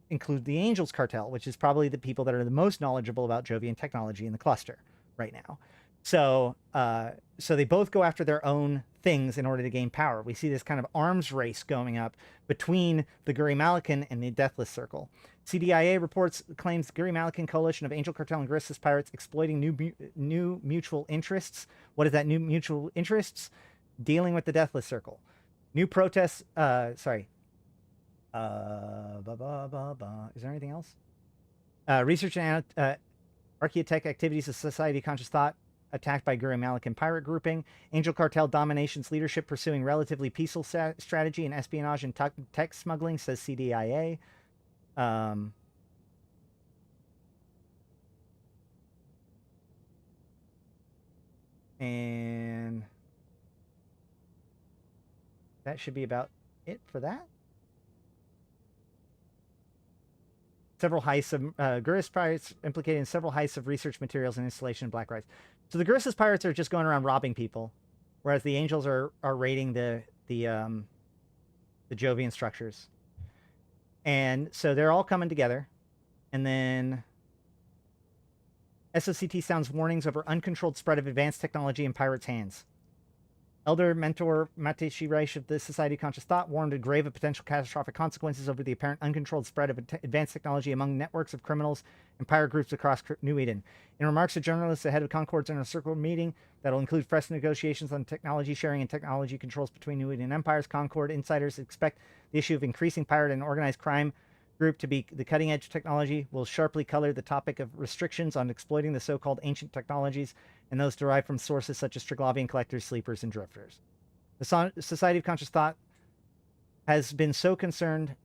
include the Angels Cartel, which is probably the people that are the most knowledgeable about Jovian technology in the cluster right now. So they both go after their own things in order to gain power. We see this kind of arms race going up between the Guri Malakan and the Deathless Circle. CDIA reports claims the Guri Malakan coalition of Angel Cartel and Gristis pirates exploiting new mutual interests. What is that new mutual interests? Dealing with the Deathless Circle. New protests. Is there anything else? Research and archaeotech activities of Society Conscious Thought attacked by Guri Malakan pirate grouping. Angel Cartel dominations leadership pursuing relatively peaceful strategy in espionage and tech smuggling, says CDIA. And that should be about it for that. Several heists of Gristis pirates implicated in several heists of research materials and installation of Black Rights. So the Gristis pirates are just going around robbing people, whereas the Angels are raiding the Jovian structures. And so they're all coming together. And then SOCT sounds warnings over uncontrolled spread of advanced technology in pirates' hands. Elder mentor Mateshi Reich of the Society of Conscious Thought warned of grave and potential catastrophic consequences over the apparent uncontrolled spread of advanced technology among networks of criminals and pirate groups across New Eden. In remarks to journalists ahead of Concord's Inner Circle meeting that will include fresh negotiations on technology sharing and technology controls between New Eden empires, Concord insiders expect the issue of increasing pirate and organized crime group to be the cutting-edge technology will sharply color the topic of restrictions on exploiting the so-called ancient technologies and those derived from sources such as Triglavian collectors, sleepers, and drifters. The Society of Conscious Thought has been so concerned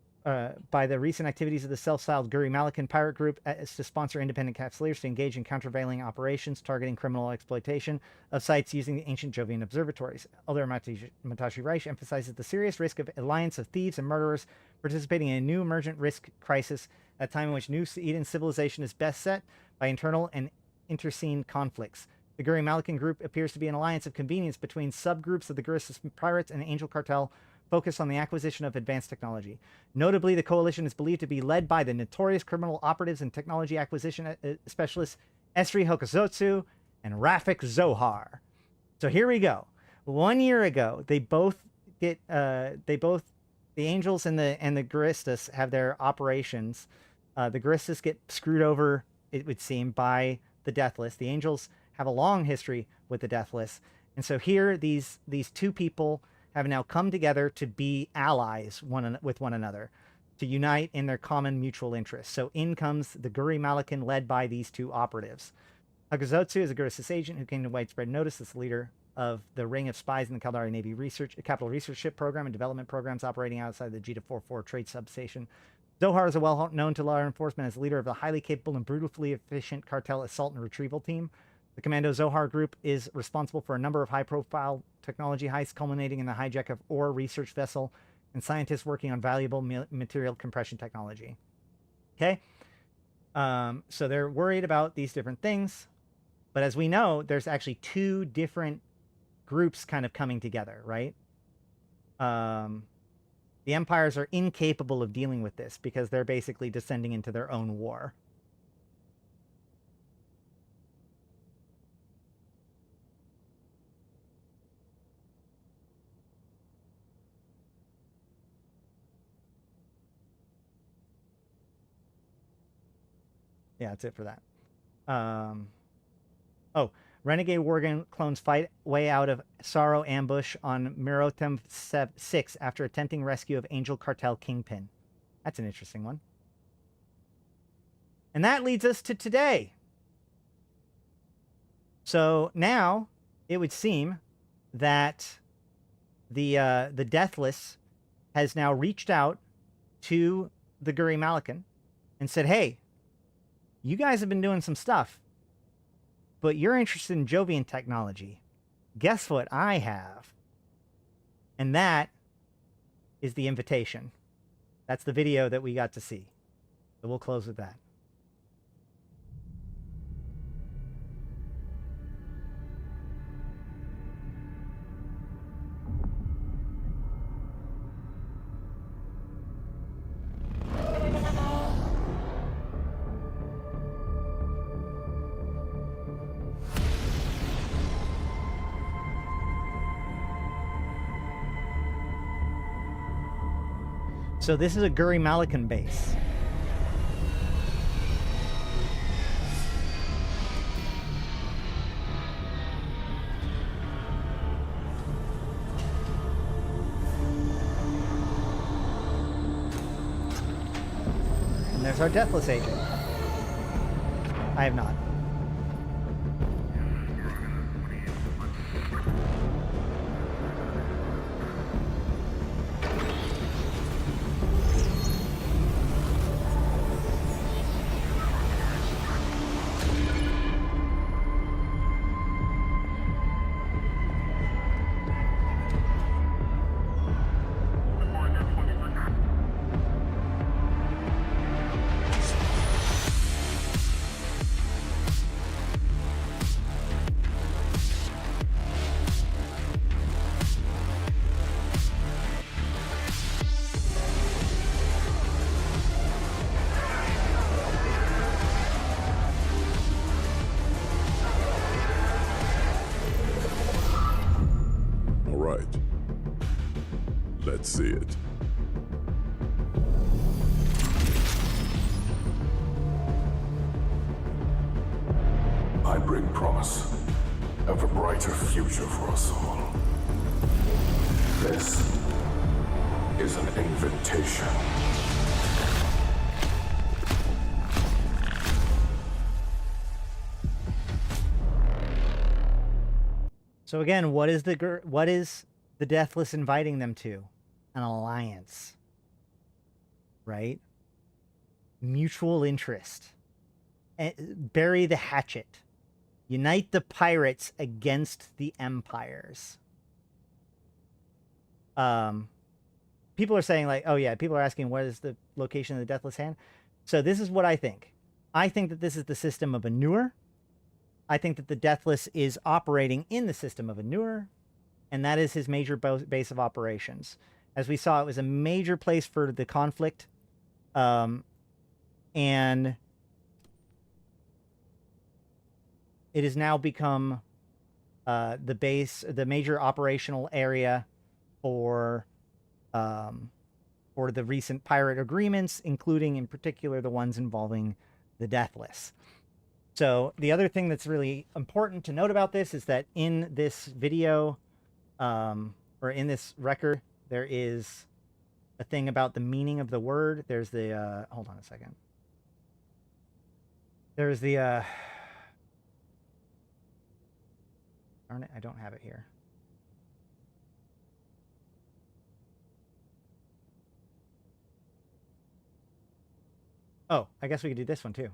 by the recent activities of the self-styled Guri Malakan pirate group as to sponsor independent capsuleers to engage in countervailing operations targeting criminal exploitation of sites using the ancient Jovian observatories. Elder Matashi Reich emphasizes the serious risk of alliance of thieves and murderers participating in a new emergent risk crisis at a time in which New Eden civilization is best set by internal and interscene conflicts. The Guri Malakan group appears to be an alliance of convenience between subgroups of the Gristis pirates and the Angel Cartel focused on the acquisition of advanced technology. Notably, the coalition is believed to be led by the notorious criminal operatives and technology acquisition specialists Esri Hokusotsu and Rafik Zohar. So here we go. 1 year ago, the Angels and the Gristis have their operations. The Gristis get screwed over, it would seem, by the Deathless. The Angels have a long history with the Deathless. And so here, these two people have now come together to be allies with one another, to unite in their common mutual interests. So in comes the Guri Malakan led by these two operatives. Hokusotsu is a Gristis agent who came to widespread notice as the leader of the Ring of Spies in the Caldari Navy Capital Research Ship Program and development programs operating outside the Jita 44 trade substation. Zohar is well-known to law enforcement as the leader of the highly capable and brutally efficient cartel assault and retrieval team. The Commando Zohar group is responsible for a number of high-profile technology heists, culminating in the hijack of ore research vessel and scientists working on valuable material compression technology. Okay? So they're worried about these different things. But as we know, there's actually two different groups kind of coming together, right? The empires are incapable of dealing with this because they're basically descending into their own war. Yeah, that's it for that. Oh, Renegade Worgen clones fight way out of Sorrow ambush on Mirotem 6 after attempting rescue of Angel Cartel Kingpin. That's an interesting one. And that leads us to today. So now it would seem that the Deathless has now reached out to the Guri Malakan and said, hey, you guys have been doing some stuff, but you're interested in Jovian technology. Guess what I have? And that is the invitation. That's the video that we got to see. So we'll close with that. So this is a Guri Malakan base. And there's our Deathless agent. I have not. Let's see it. I bring promise of a brighter future for us all. This is an invitation. So again, what is the Deathless inviting them to? An alliance, right? Mutual interest. Bury the hatchet. Unite the pirates against the empires. People are saying like, oh yeah, people are asking what is the location of the Deathless Hand? So this is what I think. I think that this is the system of Anur. I think that the Deathless is operating in the system of Anur, and that is his major base of operations. As we saw, it was a major place for the conflict, and it has now become the major operational area for the recent pirate agreements, including in particular the ones involving the Deathless. So the other thing that's really important to note about this is that in this video, or in this record, there is a thing about the meaning of the word. There's the, hold on a second. There's the, darn it, I don't have it here. Oh, I guess we could do this one too.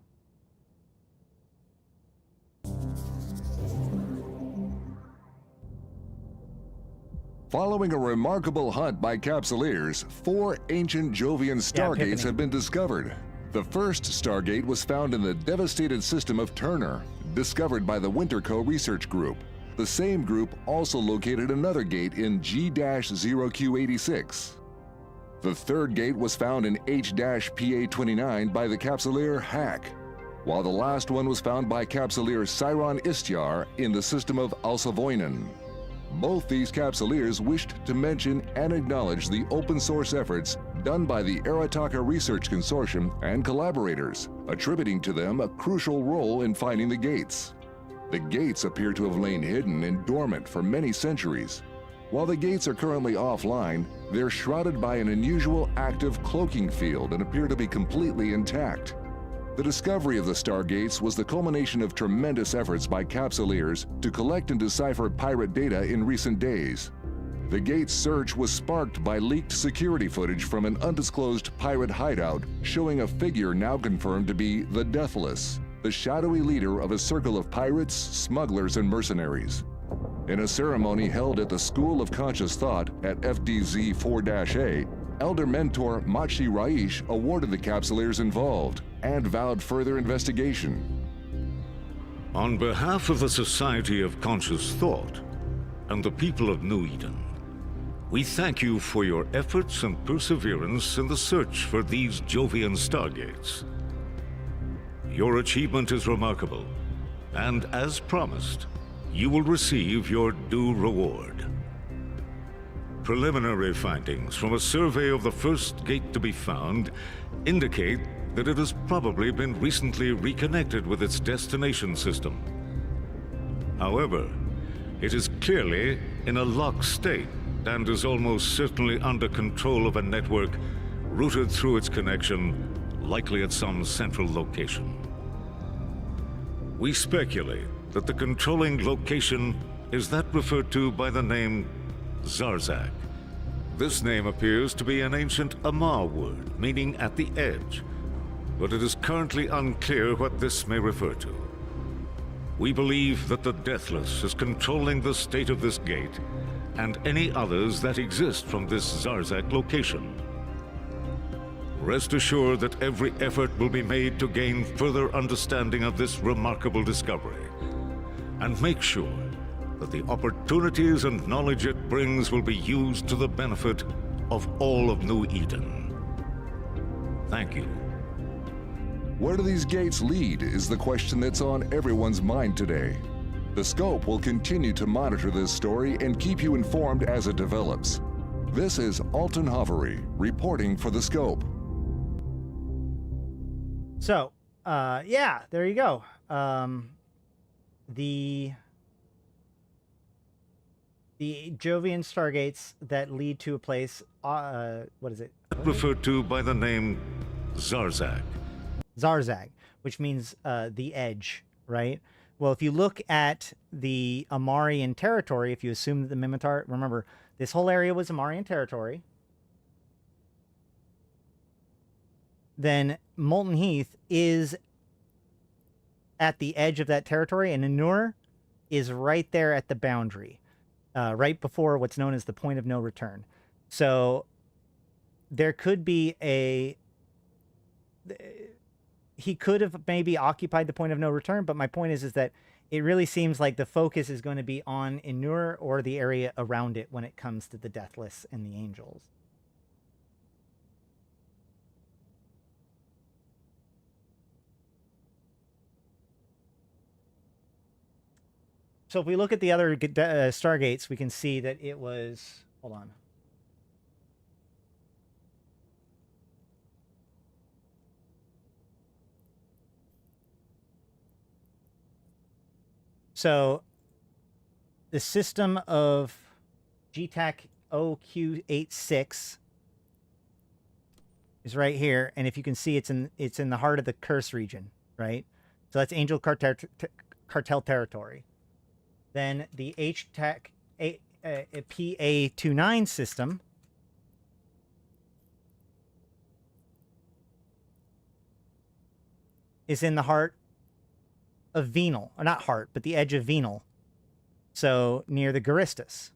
Following a remarkable hunt by Capsuleers, 4 ancient Jovian stargates have been discovered. The first stargate was found in the devastated system of Turner, discovered by the Winterco Research Group. The same group also located another gate in G-0Q86. The third gate was found in H-PA29 by the Capsuleer Hack, while the last one was found by Capsuleer Cyron Istyar in the system of Alsavoinen. Both these Capsuleers wished to mention and acknowledge the open source efforts done by the Arydanika Research Consortium and collaborators, attributing to them a crucial role in finding the gates. The gates appear to have lain hidden and dormant for many centuries. While the gates are currently offline, they're shrouded by an unusual active cloaking field and appear to be completely intact. The discovery of the Stargates was the culmination of tremendous efforts by capsuleers to collect and decipher pirate data in recent days. The gate's search was sparked by leaked security footage from an undisclosed pirate hideout showing a figure now confirmed to be the Deathless, the shadowy leader of a circle of pirates, smugglers, and mercenaries. In a ceremony held at the School of Conscious Thought at FDZ 4-A, Elder Mentor Machi Raish awarded the capsuleers involved and vowed further investigation. On behalf of the Society of Conscious Thought and the people of New Eden, we thank you for your efforts and perseverance in the search for these Jovian Stargates. Your achievement is remarkable, and as promised, you will receive your due reward. Preliminary findings from a survey of the first gate to be found indicate that it has probably been recently reconnected with its destination system. However, it is clearly in a locked state and is almost certainly under control of a network routed through its connection, likely at some central location. We speculate that the controlling location is that referred to by the name Zarzak. This name appears to be an ancient Amar word, meaning at the edge, but it is currently unclear what this may refer to. We believe that the Deathless is controlling the state of this gate and any others that exist from this Zarzak location. Rest assured that every effort will be made to gain further understanding of this remarkable discovery, and make sure that the opportunities and knowledge it brings will be used to the benefit of all of New Eden. Thank you. Where do these gates lead is the question that's on everyone's mind today. The Scope will continue to monitor this story and keep you informed as it develops. This is Alton Hovery, reporting for the Scope. So, yeah, there you go. The Jovian Stargates that lead to a place, what is it? Referred to by the name Zarzak. Zarzak, which means the edge, right? Well, if you look at the Amarian territory, if you assume that the Minmatar, remember, this whole area was Amarian territory, then Molten Heath is at the edge of that territory, and Anur is right there at the boundary, right before what's known as the point of no return. So there could be he could have maybe occupied the point of no return, but my point is that it really seems like the focus is going to be on Anur or the area around it when it comes to the Deathless and the Angels. So if we look at the other Stargates, we can see that it was... Hold on. So the system of GTAC OQ86 is right here, and if you can see, it's in the heart of the Curse region, right? So that's Angel Cartel territory. Then the HTAC PA29 system is in the heart of Venal, or not heart, but the edge of Venal. So near the Garistus.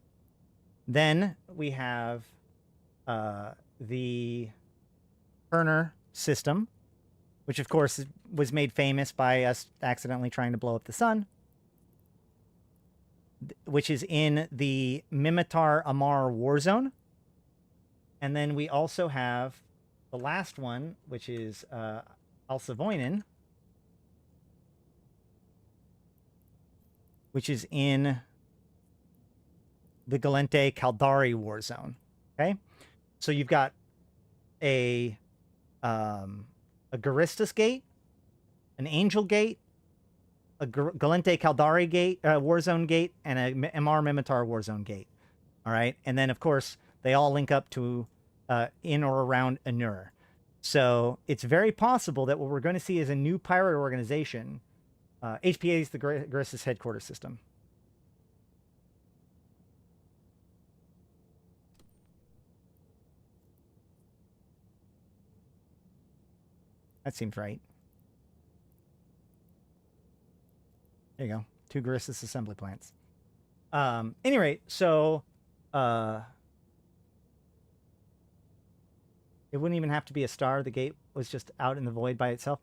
Then we have the Kerner system, which of course was made famous by us accidentally trying to blow up the sun, which is in the Minmatar Amar war zone. And then we also have the last one, which is Alsavoinen, which is in the Gallente Caldari war zone. Okay? So you've got a Garistas gate, an Angel gate, a Gallente Caldari gate, Warzone gate, and a MR Mimitar Warzone gate. All right, and then of course they all link up to in or around Anur. So it's very possible that what we're going to see is a new pirate organization. HPA is the Garistas headquarters system. That seems right. There you go. 2 Garistas assembly plants. Any rate, so it wouldn't even have to be a star. The gate was just out in the void by itself.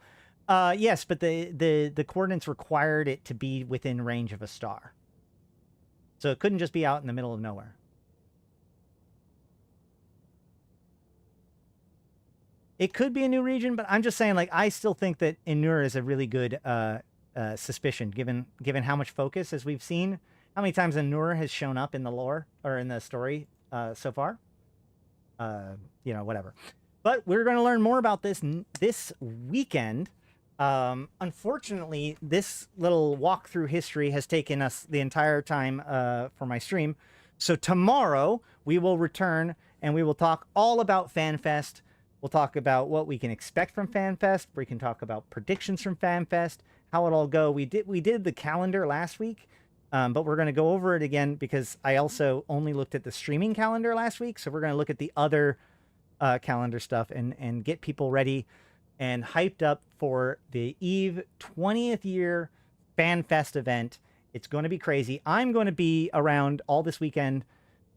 Yes, but the coordinates required it to be within range of a star. So it couldn't just be out in the middle of nowhere. It could be a new region, but I'm just saying, like, I still think that Anur is a really good suspicion, given how much focus, as we've seen, how many times Anur has shown up in the lore or in the story so far. You know, whatever. But we're going to learn more about this weekend. Unfortunately, this little walk through history has taken us the entire time for my stream. So tomorrow we will return and we will talk all about FanFest. We'll talk about what we can expect from FanFest. We can talk about predictions from FanFest, how it all go. We did the calendar last week, but we're going to go over it again because I also only looked at the streaming calendar last week. So we're going to look at the other calendar stuff and get people ready and hyped up for the EVE 20th year FanFest event. It's going to be crazy. I'm going to be around all this weekend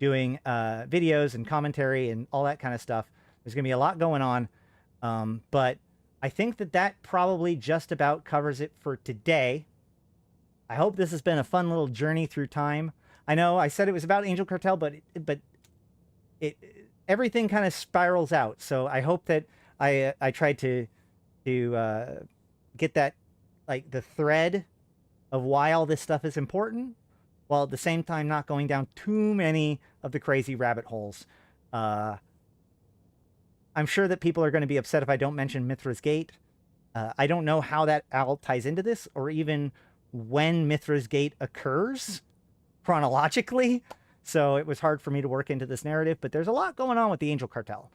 doing videos and commentary and all that kind of stuff. There's going to be a lot going on, but I think that probably just about covers it for today. I hope this has been a fun little journey through time. I know I said it was about Angel Cartel, but everything kind of spirals out. So I hope that I tried to get that, like, the thread of why all this stuff is important, while at the same time not going down too many of the crazy rabbit holes. I'm sure that people are going to be upset if I don't mention Mithra's Gate. I don't know how that all ties into this, or even when Mithra's Gate occurs chronologically. So it was hard for me to work into this narrative, but there's a lot going on with the Angel Cartel.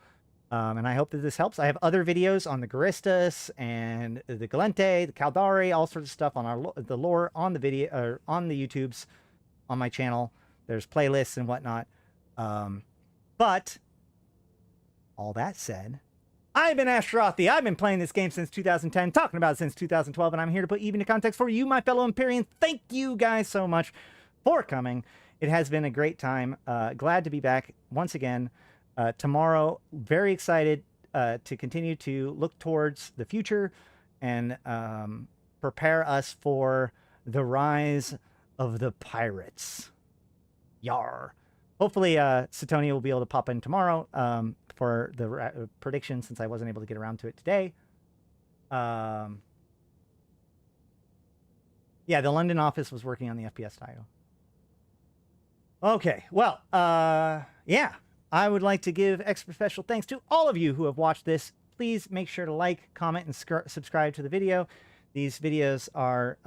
And I hope that this helps. I have other videos on the Garistas and the Gallente, the Caldari, all sorts of stuff on the lore on the video, or on the YouTubes, on my channel. There's playlists and whatnot. But all that said, I've been Ashtarothi. I've been playing this game since 2010, talking about it since 2012, and I'm here to put even into context for you, my fellow Empyreans. Thank you guys so much for coming. It has been a great time. Glad to be back once again. Tomorrow, very excited to continue to look towards the future and prepare us for the rise of the pirates. Yar. Hopefully, Satonia will be able to pop in tomorrow for the prediction, since I wasn't able to get around to it today. Yeah, the London office was working on the FPS title. Okay, well, yeah, I would like to give extra special thanks to all of you who have watched this. Please make sure to like, comment, and subscribe to the video. These videos are,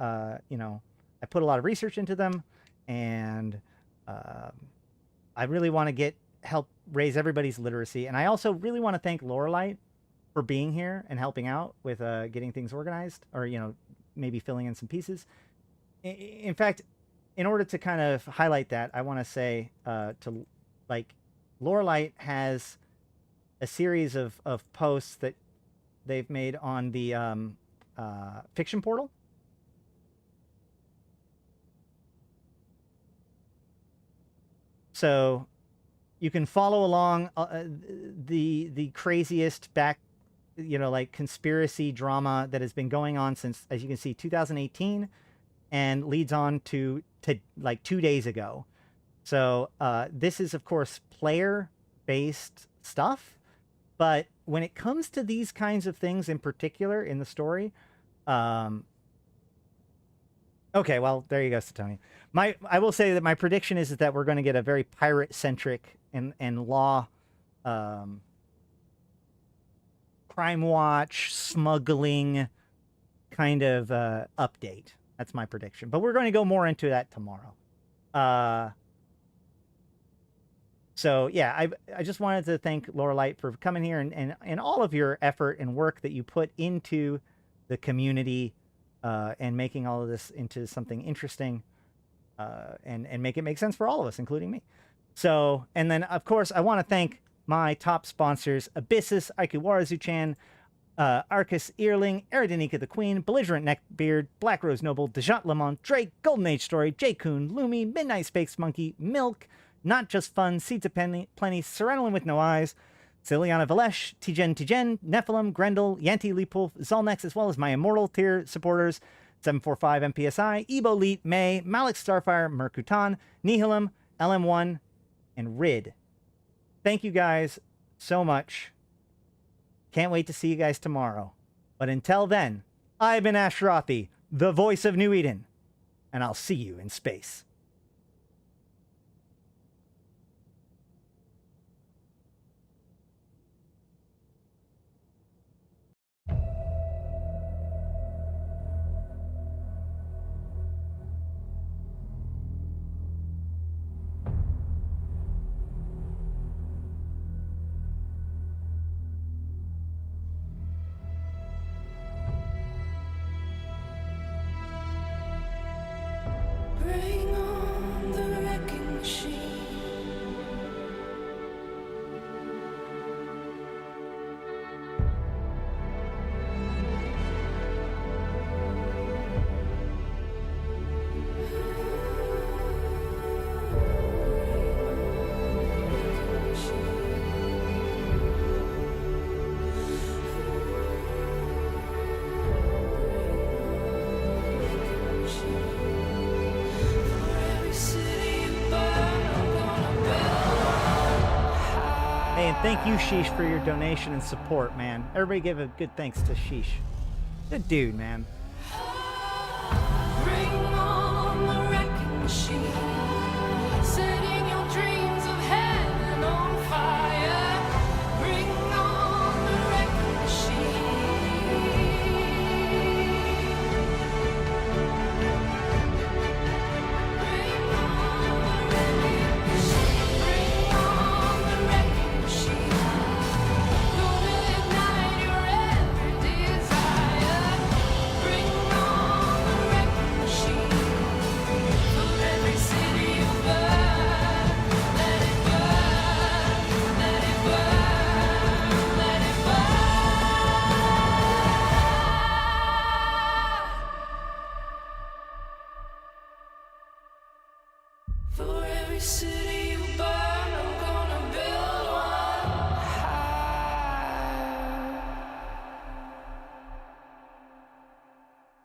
you know, I put a lot of research into them, and I really want to help raise everybody's literacy. And I also really want to thank Lorelite for being here and helping out with getting things organized, or, you know, maybe filling in some pieces. In fact, in order to kind of highlight that, I want to say Lorelite has a series of posts that they've made on the fiction portal. So you can follow along the craziest conspiracy drama that has been going on since, as you can see, 2018, and leads on to like 2 days ago. So this is, of course, player-based stuff, but when it comes to these kinds of things in particular in the story, okay, well, there you go, Satonia. I will say that my prediction is that we're going to get a very pirate-centric and law Crime Watch, smuggling kind of update. That's my prediction. But we're going to go more into that tomorrow. So yeah, I just wanted to thank Lorelite for coming here and all of your effort and work that you put into the community and making all of this into something interesting and make it make sense for all of us, including me. So, and then of course I want to thank my top sponsors: Abyssus, Aikawarazu Chan, Arkas Ilring, Arydanika the Queen, Belligerent Neckbeard, Black Rose Noble, Dajat Lemmont, Drake, Golden Age Story, J. Coon, Lumi, Midnight Space Monkey, Milk, Not Just Fun, Seeds of Plenty, Serenolin with No Eyes, Syliana Vel'ash, Tgen Tgen, Nephilim, Grendel, Yantey Lepouf, Zaul Nex, as well as my Immortal tier supporters: 745 MPSI, Ebo Leet, May, Malak Starfire, Merc Utan, Nihilum, LM1, and Rid. Thank you guys so much. Can't wait to see you guys tomorrow. But until then, I've been Ashrothi, the voice of New Eden, and I'll see you in space. Bring on the wrecking machine. Thank you, Sheesh, for your donation and support, man. Everybody give a good thanks to Sheesh. Good dude, man. Bring on the wrecking machine, setting your dreams of heaven on fire. Bring on the wrecking machine. Bring on the wrecking machine. Bring on the wrecking machine. Gonna ignite your every desire. Bring on the wrecking machine. For every city you burn, let it burn, let it burn, let it burn. For every city